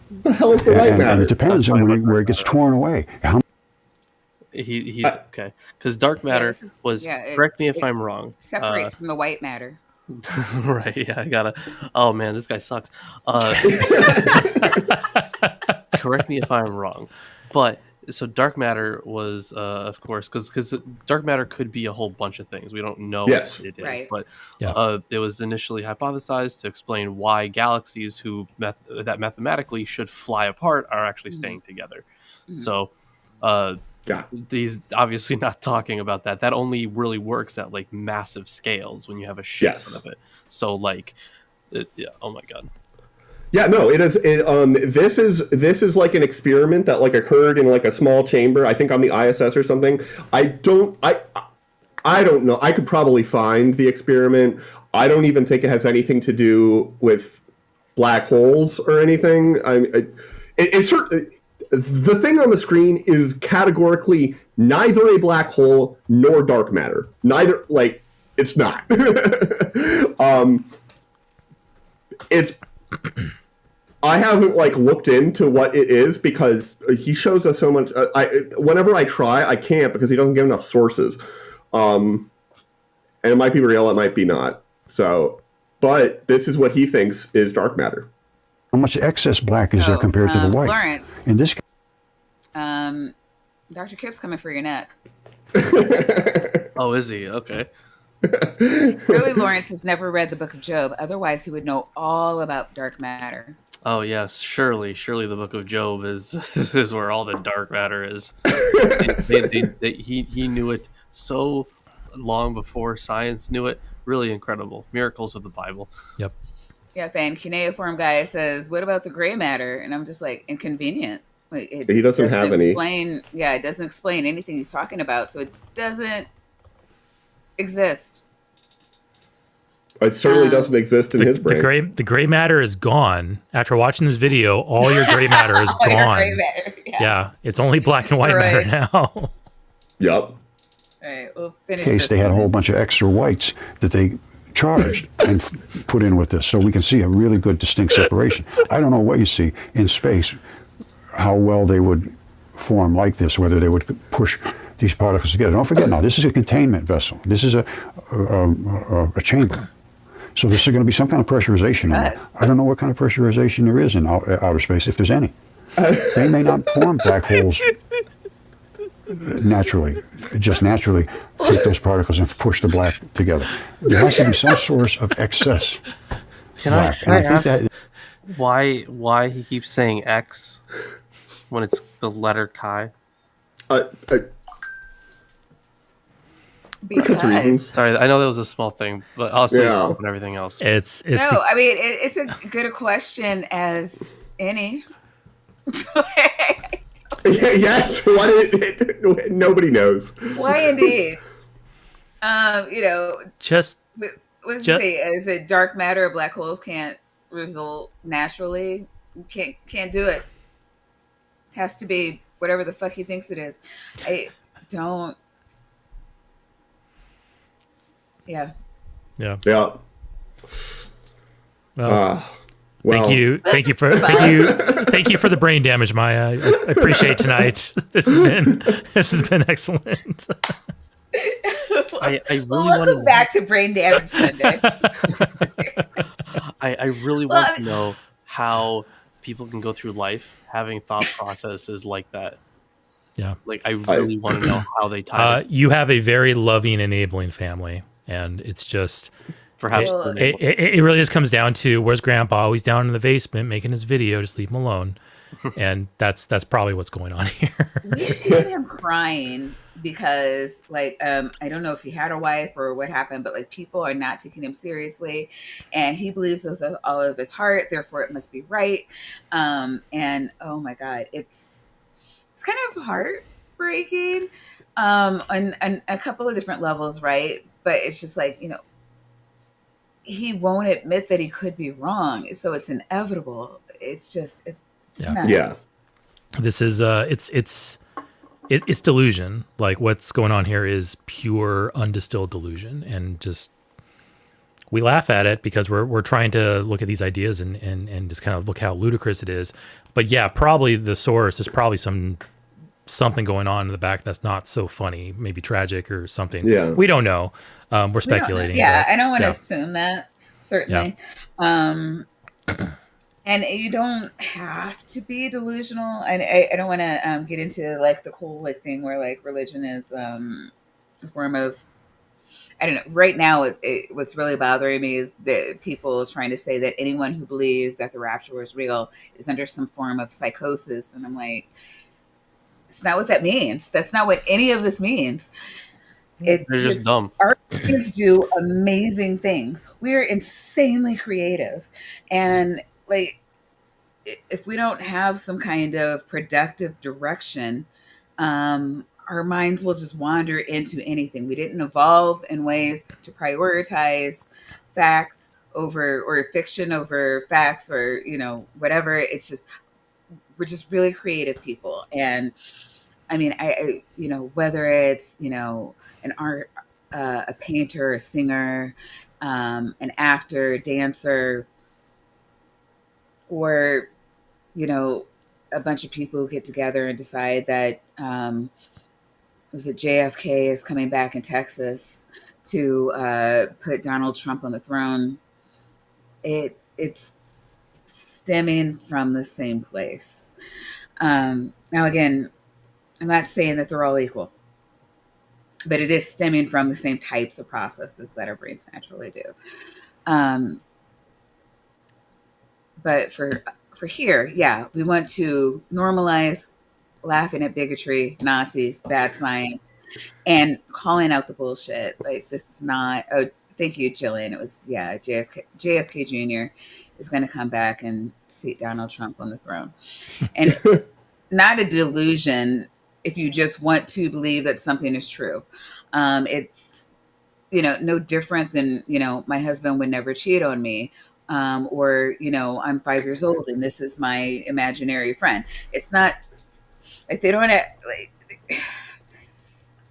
The hell is the white matter? And it depends on where it gets torn away. He's okay, because dark matter was. Correct me if I'm wrong. Separates from the white matter. Right. Yeah, I gotta. Oh man, this guy sucks. Correct me if I'm wrong, but So dark matter was, of course, because dark matter could be a whole bunch of things. We don't know Yes. what it is, Right. but Yeah. it was initially hypothesized to explain why galaxies that mathematically should fly apart are actually staying together. So Yeah. he's obviously not talking about that. That only really works at like massive scales when you have a shit Yes. ton of it. So like, yeah, oh my god. Yeah, no, it is. This is like an experiment that like occurred in like a small chamber. I think on the ISS or something. I don't know. I could probably find the experiment. I don't even think it has anything to do with black holes or anything. It's the thing on the screen is categorically neither a black hole nor dark matter. Neither, like, it's not. It's. I haven't like looked into what it is because he shows us so much. Whenever I try, I can't because he doesn't give enough sources. And it might be real, it might be not. So, but this is what he thinks is dark matter. How much excess black is there compared to the white? Lawrence. In this Dr. Kip's coming for your neck. Oh, is he? Okay. Clearly, Lawrence has never read the Book of Job. Otherwise, he would know all about dark matter. Oh yes, surely the Book of Job is is where all the dark matter is. He knew it so long before science knew it. Really incredible miracles of the Bible. Yep. Yeah, and Cuneiform guy says, "What about the gray matter?" And I'm just like, inconvenient. Like He doesn't have any. Yeah, it doesn't explain anything he's talking about, so it doesn't exist. It certainly doesn't exist in his brain. The gray matter is gone. After watching this video, all your gray matter is All your gone. gray matter, yeah. It's only black and white matter now. Yep. All right, we'll finish case, this they had a one. whole bunch of extra whites that they charged and put in with this, so we can see a really good distinct separation. I don't know what you see in space, how well they would form like this, whether they would push these particles together. Don't forget now, this is a containment vessel. This is a chamber. So there's going to be some kind of pressurization in there. I don't know what kind of pressurization there is in outer space, if there's any. They may not form black holes naturally, just naturally take those particles and push the black together. There has to be some source of excess black. Can I think ask that why he keeps saying X when it's the letter Chi? Because reasons. Sorry, I know that was a small thing, but I'll say and everything else. It's No, I mean it's a good a question as any. Yes. Nobody knows. Why indeed? just What does it say? Is it dark matter? Black holes can't result naturally. Can't do it. Has to be whatever the fuck he thinks it is. I don't. Yeah. yeah. Yeah. Well, Well, thank you for the brain damage, Maya. I appreciate tonight. This has been excellent. I really Welcome want back to Brain Damage Sunday. I really want to know how people can go through life having thought processes like that. Yeah. Like I really want to know how they tie it. You have a very loving, enabling family, and it's just Perhaps it really just comes down to where's Grandpa? Always down in the basement making his video. Just leave him alone, and that's probably what's going on here. We've seen him crying because, like, I don't know if he had a wife or what happened, but like people are not taking him seriously, and he believes with all of his heart. Therefore, it must be right. And oh my God, it's kind of heartbreaking on a couple of different levels, right? But it's just like, he won't admit that he could be wrong, so it's inevitable. It's just it's nuts. Yeah. This is it's delusion. Like what's going on here is pure undistilled delusion, and just we laugh at it because we're trying to look at these ideas and just kind of look how ludicrous it is. But yeah, probably the source is probably something going on in the back that's not so funny, maybe tragic or something. Yeah. We don't know. We're speculating. Yeah, but, I don't want to assume that, certainly. And you don't have to be delusional. And I don't want to get into like the whole like thing where like religion is a form of, I don't know. Right now, what's really bothering me is that people trying to say that anyone who believes that the rapture was real is under some form of psychosis. And I'm like, it's not what that means. That's not what any of this means. It They're just just, dumb. our brains do amazing things. We are insanely creative. And like, if we don't have some kind of productive direction, our minds will just wander into anything. We didn't evolve in ways to prioritize facts over or fiction over facts or whatever. It's just we're just really creative people, and I mean, whether it's an art, a painter, a singer, an actor, dancer, or you know, a bunch of people who get together and decide that was it JFK is coming back in Texas to put Donald Trump on the throne. It's stemming from the same place. Now, again, I'm not saying that they're all equal, but it is stemming from the same types of processes that our brains naturally do. But for here, yeah, we want to normalize laughing at bigotry, Nazis, bad science, and calling out the bullshit. Like this is not. Oh, thank you, Jillian. It was JFK Jr. is going to come back and seat Donald Trump on the throne, and not a delusion. If you just want to believe that something is true, it's no different than my husband would never cheat on me. Or I'm 5 years old and this is my imaginary friend. It's not like they don't have, like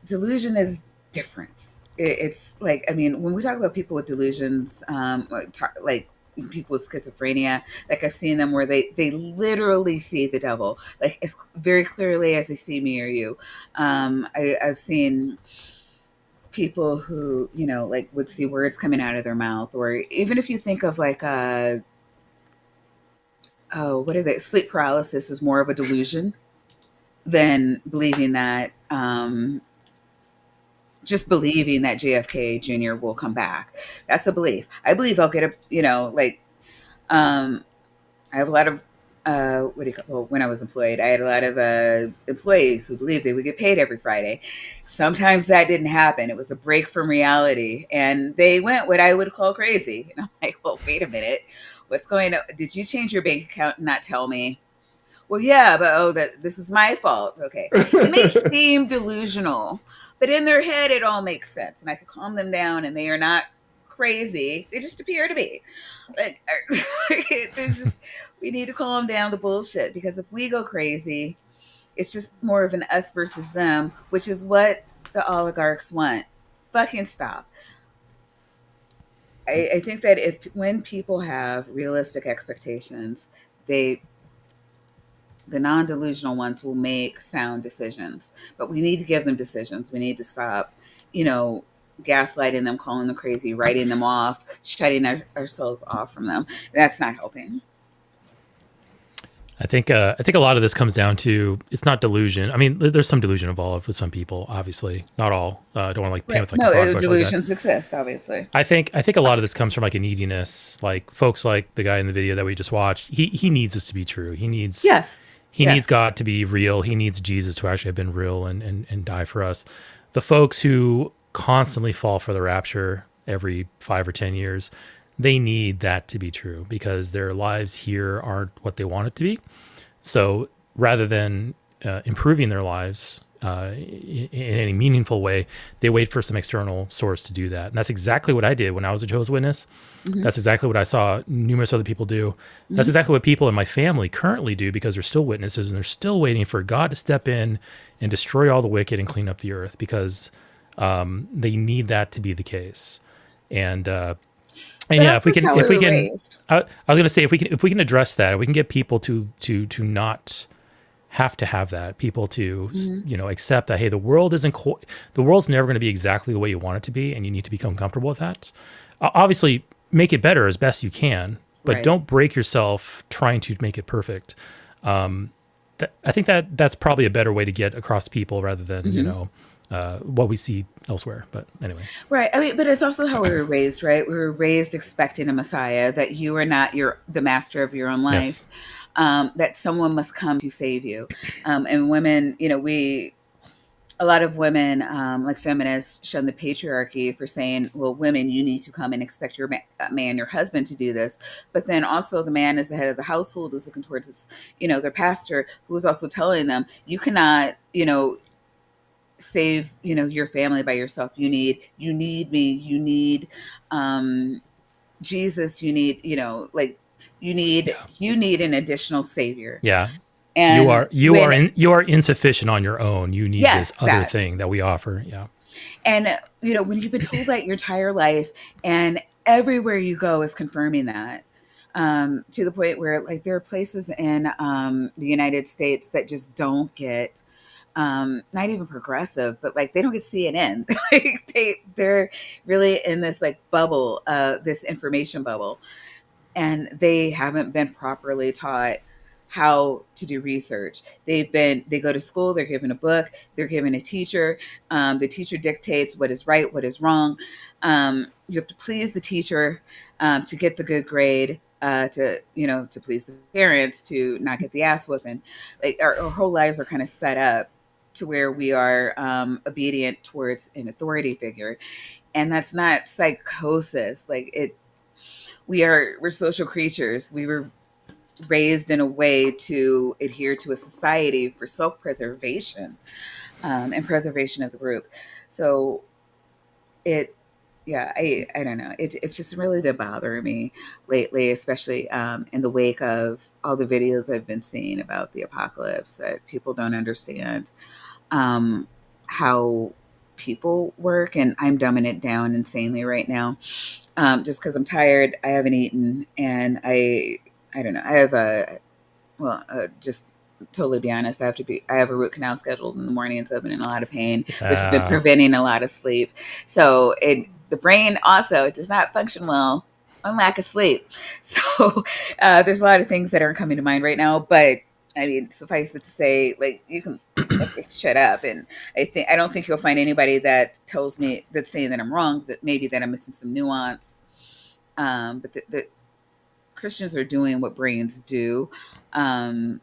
delusion is different. It's like, I mean, when we talk about people with delusions, like people with schizophrenia, like I've seen them where they literally see the devil, like as very clearly as they see me or you. I've seen people who like would see words coming out of their mouth, or even if you think of like what are they, sleep paralysis is more of a delusion than believing that just believing that JFK Jr. will come back. That's a belief. I believe I'll get I have a lot of when I was employed, I had a lot of employees who believed they would get paid every Friday. Sometimes that didn't happen. It was a break from reality, and they went what I would call crazy. And I'm like, well, wait a minute, what's going on? Did you change your bank account and not tell me? Well, yeah, but this is my fault. Okay, it may seem delusional, but in their head, it all makes sense, and I could calm them down, and they are not crazy. They just appear to be. But there's just, we need to calm down the bullshit, because if we go crazy, it's just more of an us versus them, which is what the oligarchs want. Fucking stop. I think that when people have realistic expectations, the non-delusional ones will make sound decisions. But we need to give them decisions. We need to stop, gaslighting them, calling them crazy, writing them off, shutting ourselves off from them. That's not helping. I think a lot of this comes down to, it's not delusion. I mean, there's some delusion involved with some people, obviously, not all. I don't want to like paint with like a broad brush delusions like exist, obviously. I think a lot of this comes from like a neediness, like folks like the guy in the video that we just watched. He needs this to be true. He needs needs God to be real. He needs Jesus to actually have been real and die for us. The folks who constantly fall for the rapture every 5 or 10 years, they need that to be true because their lives here aren't what they want it to be. So rather than improving their lives in any meaningful way, they wait for some external source to do that. And that's exactly what I did when I was a Jehovah's Witness. Mm-hmm. That's exactly what I saw numerous other people do. Mm-hmm. That's exactly what people in my family currently do, because they're still witnesses and they're still waiting for God to step in and destroy all the wicked and clean up the earth, because they need that to be the case. And yeah, if we can, I was going to say, if we can address that, if we can get people to not have to have that, people to accept that, hey, the world isn't the world's never going to be exactly the way you want it to be, and you need to become comfortable with that. Obviously, make it better as best you can, but Right. don't break yourself trying to make it perfect. I think that's probably a better way to get across to people rather than what we see elsewhere. But anyway, Right. I mean, but it's also how we were raised, right? We were raised expecting a Messiah, that you are not the master of your own life, yes, that someone must come to save you. And women, a lot of women, like feminists, shun the patriarchy for saying, well, women, you need to come and expect your man, your husband, to do this. But then also the man is the head of the household, is looking towards his, their pastor, who is also telling them, you cannot, save, your family by yourself. You need me. You need Jesus. You need, you need an additional savior. yeah. And You are insufficient on your own. You need yes, this other thing that we offer. Yeah. And, when you've been told that your entire life, and everywhere you go is confirming that, to the point where, like, there are places in the United States that just don't get, not even progressive, but like they don't get CNN. Like they're really in this like bubble, this information bubble, and they haven't been properly taught how to do research. They go to school, they're given a book, they're given a teacher. The teacher dictates what is right, what is wrong. You have to please the teacher to get the good grade, to please the parents, to not get the ass whooping. Like our whole lives are kind of set up to where we are obedient towards an authority figure. And that's not psychosis. We're social creatures. We were raised in a way to adhere to a society for self-preservation, and preservation of the group. So I don't know. It's just really been bothering me lately, especially in the wake of all the videos I've been seeing about the apocalypse, that people don't understand how people work. And I'm dumbing it down insanely right now, just because I'm tired. I haven't eaten, and I don't know. I have just totally be honest. I have a root canal scheduled in the morning, and so I've been in a lot of pain, which has been preventing a lot of sleep. So the brain also, it does not function well on lack of sleep. So there's a lot of things that aren't coming to mind right now, but I mean, suffice it to say, like, you can look this shit up, and I don't think you'll find anybody that tells me, that's saying that I'm wrong, that maybe that I'm missing some nuance. But the Christians are doing what brains do, in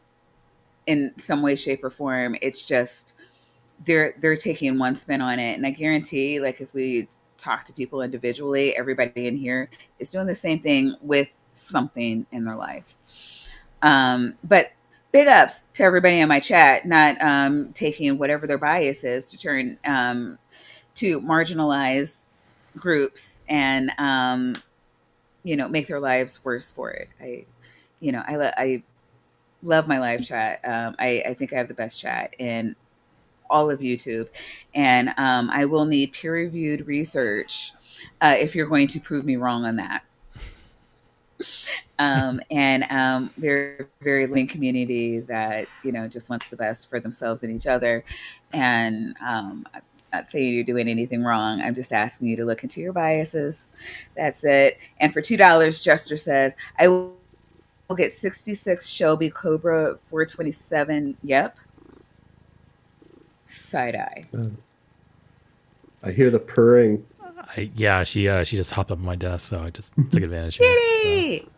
some way, shape, or form. It's just they're taking one spin on it, and I guarantee, like, if we talk to people individually, everybody in here is doing the same thing with something in their life. But big ups to everybody in my chat, not taking whatever their bias is to turn to marginalize groups and make their lives worse for it. I love my live chat. I think I have the best chat in all of YouTube, and I will need peer-reviewed research if you're going to prove me wrong on that. They're a very loving community that just wants the best for themselves and each other. And I'm not saying you're doing anything wrong. I'm just asking you to look into your biases. That's it. And for $2, Jester says, I will get 66 Shelby Cobra 427. Yep. Side eye. I hear the purring. She just hopped up on my desk, so I just took advantage of it. So.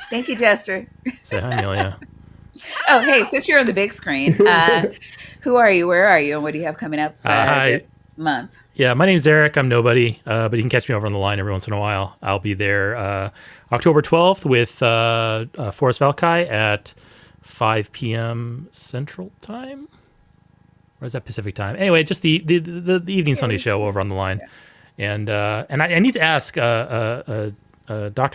Thank you, Jester. Say hi, Amelia. Oh, hey, since you're on the big screen, who are you? Where are you? And what do you have coming up this month? Yeah, my name's Eric. I'm nobody, but you can catch me over on the line every once in a while. I'll be there October 12th with Forrest Valkai at 5 p.m. Central Time. Or is that Pacific Time? Anyway, just the evening Sunday show over on the line. Yeah. And I need to ask Dr.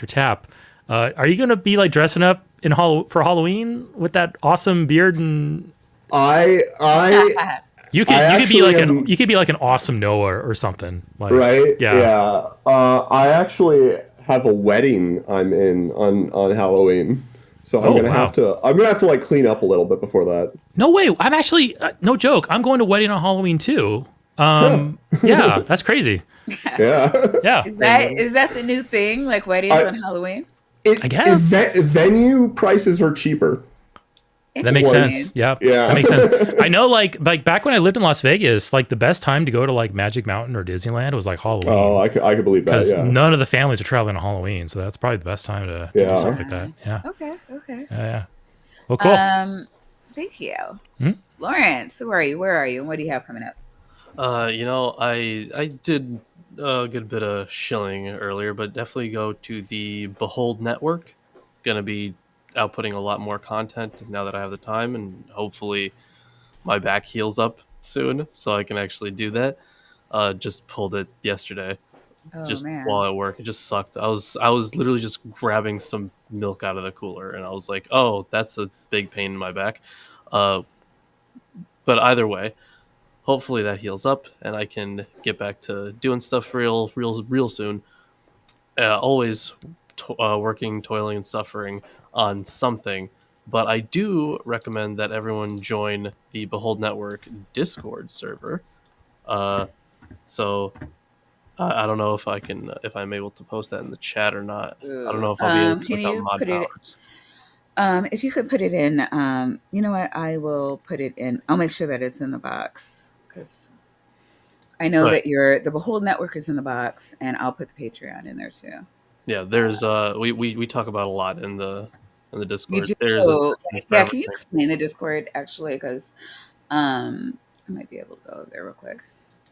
Tapp, are you going to be like dressing up for Halloween with that awesome beard? And you could be like an awesome Noah or something. Like, right? Yeah. I actually have a wedding I'm in on Halloween. So I'm gonna have to like clean up a little bit before that. No way! I'm actually no joke. I'm going to wedding on Halloween too. Yeah, that's crazy. Yeah. Is that the new thing? Like weddings on Halloween? I guess. Venue prices are cheaper. That makes sense. Yeah. That makes sense. I know, like back when I lived in Las Vegas, like the best time to go to like Magic Mountain or Disneyland was like Halloween. Oh, I could believe that. Because Yeah. none of the families are traveling on Halloween, so that's probably the best time to do stuff like that. Yeah. Okay. Yeah. Well, cool. Thank you. Hmm? Lawrence, who are you? Where are you? And what do you have coming up? I did a good bit of shilling earlier, but definitely go to the Behold Network. Gonna be outputting a lot more content now that I have the time, and hopefully my back heals up soon so I can actually do that. Just pulled it yesterday, Oh just man. while at work. It just sucked. I was literally just grabbing some milk out of the cooler, and I was like, oh, that's a big pain in my back. But either way, hopefully that heals up and I can get back to doing stuff real soon. Always working, toiling, and suffering on something. But I do recommend that everyone join the Behold Network Discord server. So I don't know if I'm able to post that in the chat or not. I don't know if I'll be able to Can without you mod put it? powers. If you could put it in, you know what? I will put it in. I'll make sure that it's in the box because I know Right. that the Behold Network is in the box, and I'll put the Patreon in there too. Yeah, there's we talk about a lot in the You Discord. do, There's a section for yeah. Can you everything. explain the Discord actually? Because I might be able to go there real quick.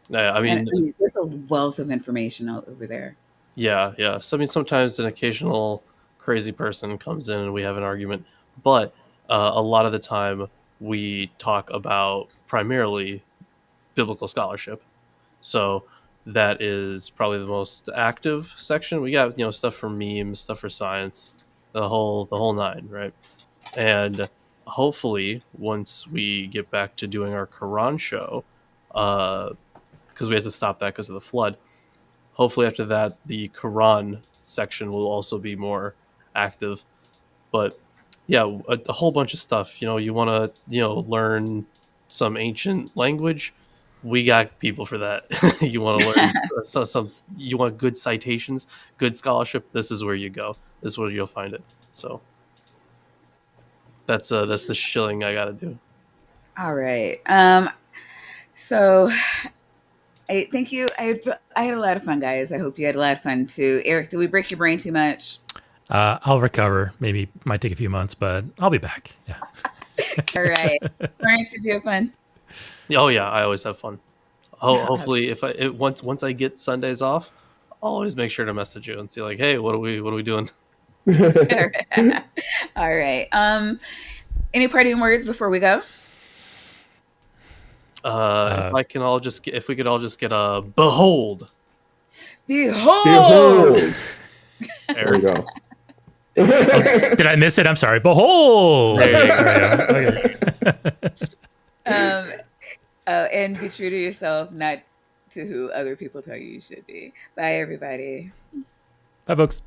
Yeah, I And mean, there's a wealth of information out over there. yeah. So I mean, sometimes an occasional crazy person comes in and we have an argument, but a lot of the time we talk about primarily biblical scholarship. So that is probably the most active section. We got stuff for memes, stuff for science, the whole nine, right? And hopefully, once we get back to doing our Quran show, because we had to stop that because of the flood. Hopefully, after that, the Quran section will also be more active. But yeah, a whole bunch of stuff. You want to learn some ancient language. We got people for that. You want to learn some. You want good citations, good scholarship. This is where you go. This is where you'll find it. So that's the shilling I got to do. All right. So I thank you. I had a lot of fun, guys. I hope you had a lot of fun too. Eric, did we break your brain too much? I'll recover. Maybe might take a few months, but I'll be back. Yeah. All right. Lawrence, did you have fun? Oh yeah, I always have fun. Hopefully, once I get Sundays off, I'll always make sure to message you and see like, hey, what are we doing? All right. Any parting words before we go? If we could all just get a behold. Behold. There we go. Did I miss it? I'm sorry. Behold. There you go. Okay. And be true to yourself, not to who other people tell you should be. Bye, everybody. Bye, folks.